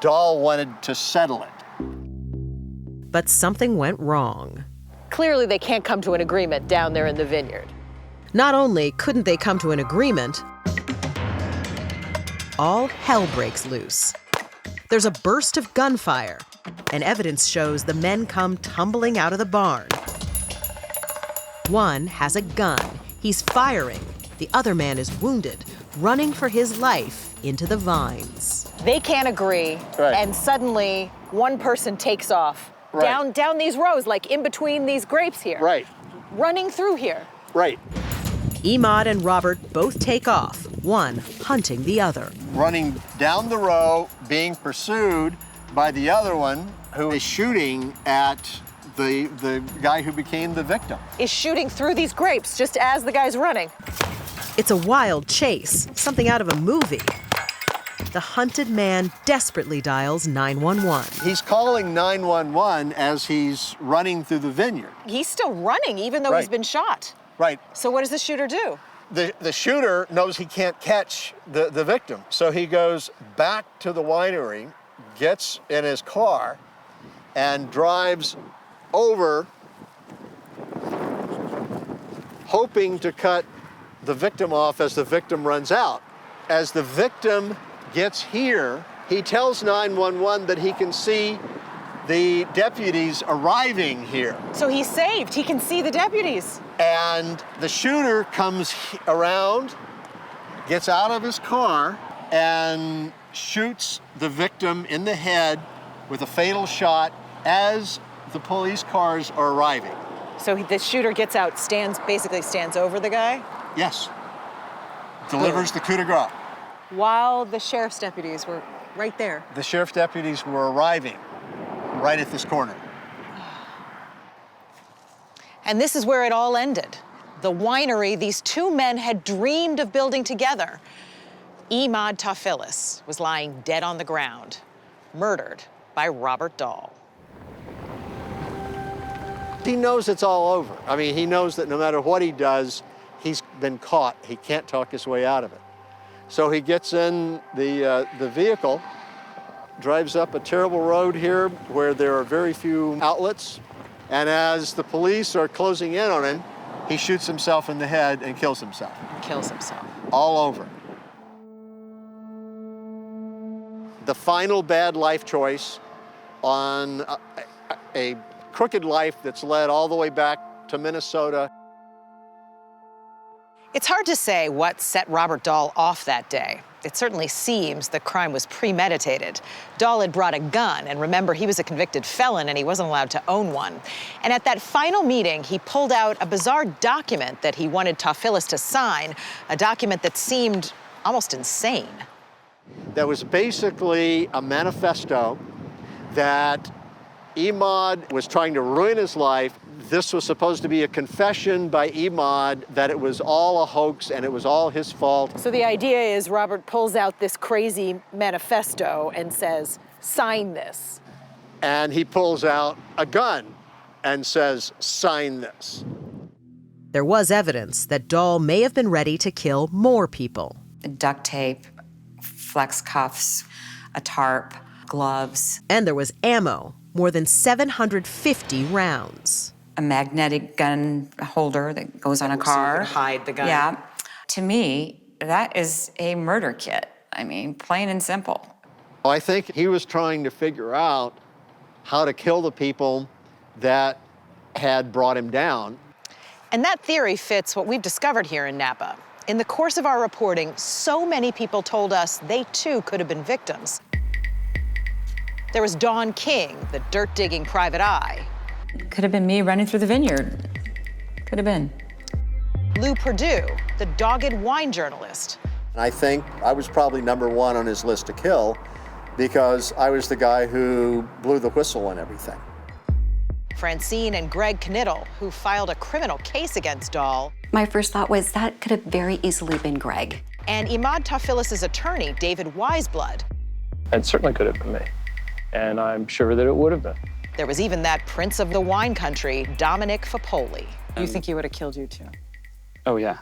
Speaker 30: Dahl wanted to settle it.
Speaker 7: But something went wrong.
Speaker 3: Clearly, they can't come to an agreement down there in the vineyard.
Speaker 7: Not only couldn't they come to an agreement, all hell breaks loose. There's a burst of gunfire, and evidence shows the men come tumbling out of the barn. One has a gun. He's firing. The other man is wounded, running for his life into the vines.
Speaker 3: They can't agree,
Speaker 30: Right.
Speaker 3: and suddenly one person takes off
Speaker 30: Right.
Speaker 3: down these rows, like in between these grapes here.
Speaker 30: Right,
Speaker 3: Running through here.
Speaker 30: right.
Speaker 7: Imad and Robert both take off, one hunting the other.
Speaker 30: Running down the row, being pursued by the other one who is shooting at the guy who became the victim.
Speaker 3: Is shooting through these grapes just as the guy's running.
Speaker 7: It's a wild chase, something out of a movie. The hunted man desperately dials 911.
Speaker 30: He's calling 911 as he's running through the vineyard.
Speaker 3: He's still running even though he's been shot.
Speaker 30: Right.
Speaker 3: So what does the shooter do?
Speaker 30: The shooter knows he can't catch the victim, so he goes back to the winery, gets in his car, and drives over, hoping to cut the victim off as the victim runs out. As the victim gets here, he tells 911 that he can see the deputies arriving here.
Speaker 3: So he's saved. He can see the deputies.
Speaker 30: And the shooter comes around, gets out of his car, and shoots the victim in the head with a fatal shot as the police cars are arriving.
Speaker 3: So the shooter gets out, basically stands over the guy?
Speaker 30: Yes. Delivers the coup de grace.
Speaker 3: While the sheriff's deputies were right there.
Speaker 30: The sheriff's deputies were arriving right at this corner.
Speaker 3: And this is where it all ended. The winery these two men had dreamed of building together. Imad Tawfilis was lying dead on the ground, murdered by Robert Dahl.
Speaker 30: He knows it's all over. I mean, he knows that no matter what he does, he's been caught. He can't talk his way out of it. So he gets in the vehicle, drives up a terrible road here where there are very few outlets, and as the police are closing in on him, he shoots himself in the head and kills himself.
Speaker 3: Kills himself.
Speaker 30: All over. The final bad life choice on a crooked life that's led all the way back to Minnesota.
Speaker 3: It's hard to say what set Robert Dahl off that day. It certainly seems the crime was premeditated. Dahl had brought a gun, and remember, he was a convicted felon and he wasn't allowed to own one. And at that final meeting, he pulled out a bizarre document that he wanted Tawfilis to sign, a document that seemed almost insane.
Speaker 30: That was basically a manifesto that Imad was trying to ruin his life. This was supposed to be a confession by Imad that it was all a hoax and it was all his fault.
Speaker 3: So the idea is Robert pulls out this crazy manifesto and says, sign this.
Speaker 30: And he pulls out a gun and says, sign this.
Speaker 7: There was evidence that Dahl may have been ready to kill more people.
Speaker 1: Duct tape, flex cuffs, a tarp, gloves.
Speaker 7: And there was ammo, more than 750 rounds.
Speaker 1: A magnetic gun holder that goes on a car.
Speaker 3: So you could hide the gun.
Speaker 1: Yeah. To me, that is a murder kit. I mean, plain and simple.
Speaker 30: I think he was trying to figure out how to kill the people that had brought him down.
Speaker 3: And that theory fits what we've discovered here in Napa. In the course of our reporting, so many people told us they too could have been victims. There was Don King, the dirt-digging private eye.
Speaker 1: Could have been me running through the vineyard. Could have been.
Speaker 3: Lou Perdue, the dogged wine journalist.
Speaker 30: I think I was probably number one on his list to kill because I was the guy who blew the whistle and everything.
Speaker 3: Francine and Greg Knittel, who filed a criminal case against Dahl.
Speaker 24: My first thought was that could have very easily been Greg.
Speaker 3: And Imad Tawfilis' attorney, David Weisblood.
Speaker 31: It certainly could have been me, and I'm sure that it would have been.
Speaker 3: There was even that prince of the wine country, Dominic Fapoli. You think he would have killed you too?
Speaker 5: Oh, yeah.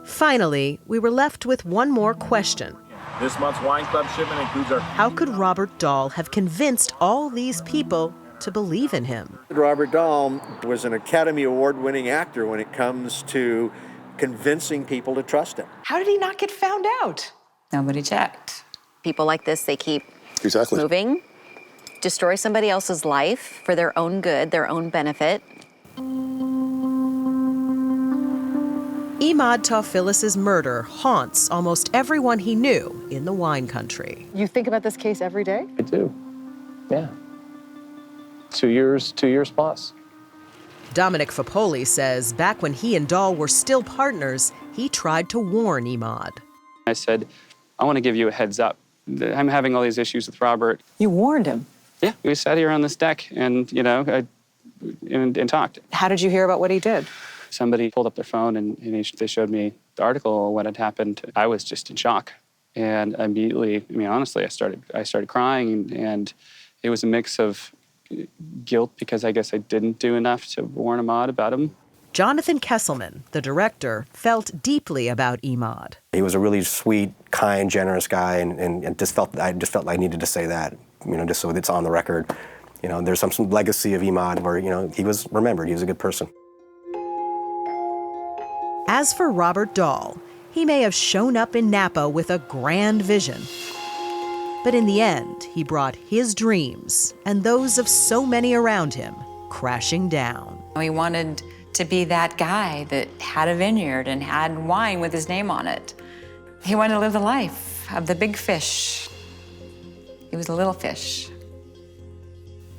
Speaker 7: Finally, we were left with one more question.
Speaker 12: This month's wine club shipment includes our...
Speaker 7: How could Robert Dahl have convinced all these people to believe in him?
Speaker 30: Robert Dahl was an Academy Award-winning actor when it comes to convincing people to trust him.
Speaker 3: How did he not get found out?
Speaker 1: Nobody checked.
Speaker 24: People like this, they keep
Speaker 26: Exactly.
Speaker 24: moving, destroy somebody else's life for their own good, their own benefit.
Speaker 7: Imad Tawfilis' murder haunts almost everyone he knew in the wine country.
Speaker 3: You think about this case every day?
Speaker 31: I do, yeah. 2 years plus.
Speaker 7: Dominic Fapoli says back when he and Dahl were still partners, he tried to warn Imad.
Speaker 5: I said, I want to give you a heads up. I'm having all these issues with Robert.
Speaker 3: You warned him?
Speaker 5: Yeah, we sat here on this deck and, and talked.
Speaker 3: How did you hear about what he did?
Speaker 5: Somebody pulled up their phone and they showed me the article, what had happened. I was just in shock. And immediately, honestly, I started crying, and it was a mix of guilt because I guess I didn't do enough to warn Ahmaud about him.
Speaker 7: Jonathan Kesselman, the director, felt deeply about Ahmaud.
Speaker 10: He was a really sweet, kind, generous guy, and I just felt I needed to say that, just so it's on the record. There's some legacy of Ahmaud where, he was remembered. He was a good person.
Speaker 7: As for Robert Dahl, he may have shown up in Napa with a grand vision. But in the end, he brought his dreams and those of so many around him crashing down.
Speaker 1: He wanted to be that guy that had a vineyard and had wine with his name on it. He wanted to live the life of the big fish. He was a little fish.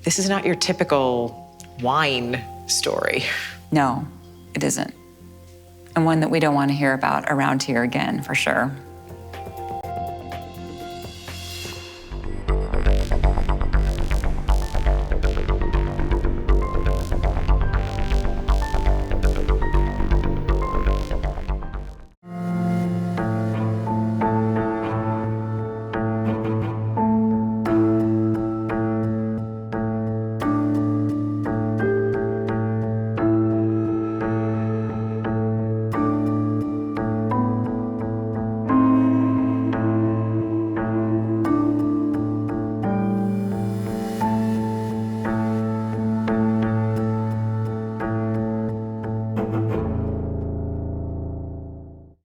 Speaker 3: This is not your typical wine story.
Speaker 1: No, it isn't. And one that we don't want to hear about around here again, for sure.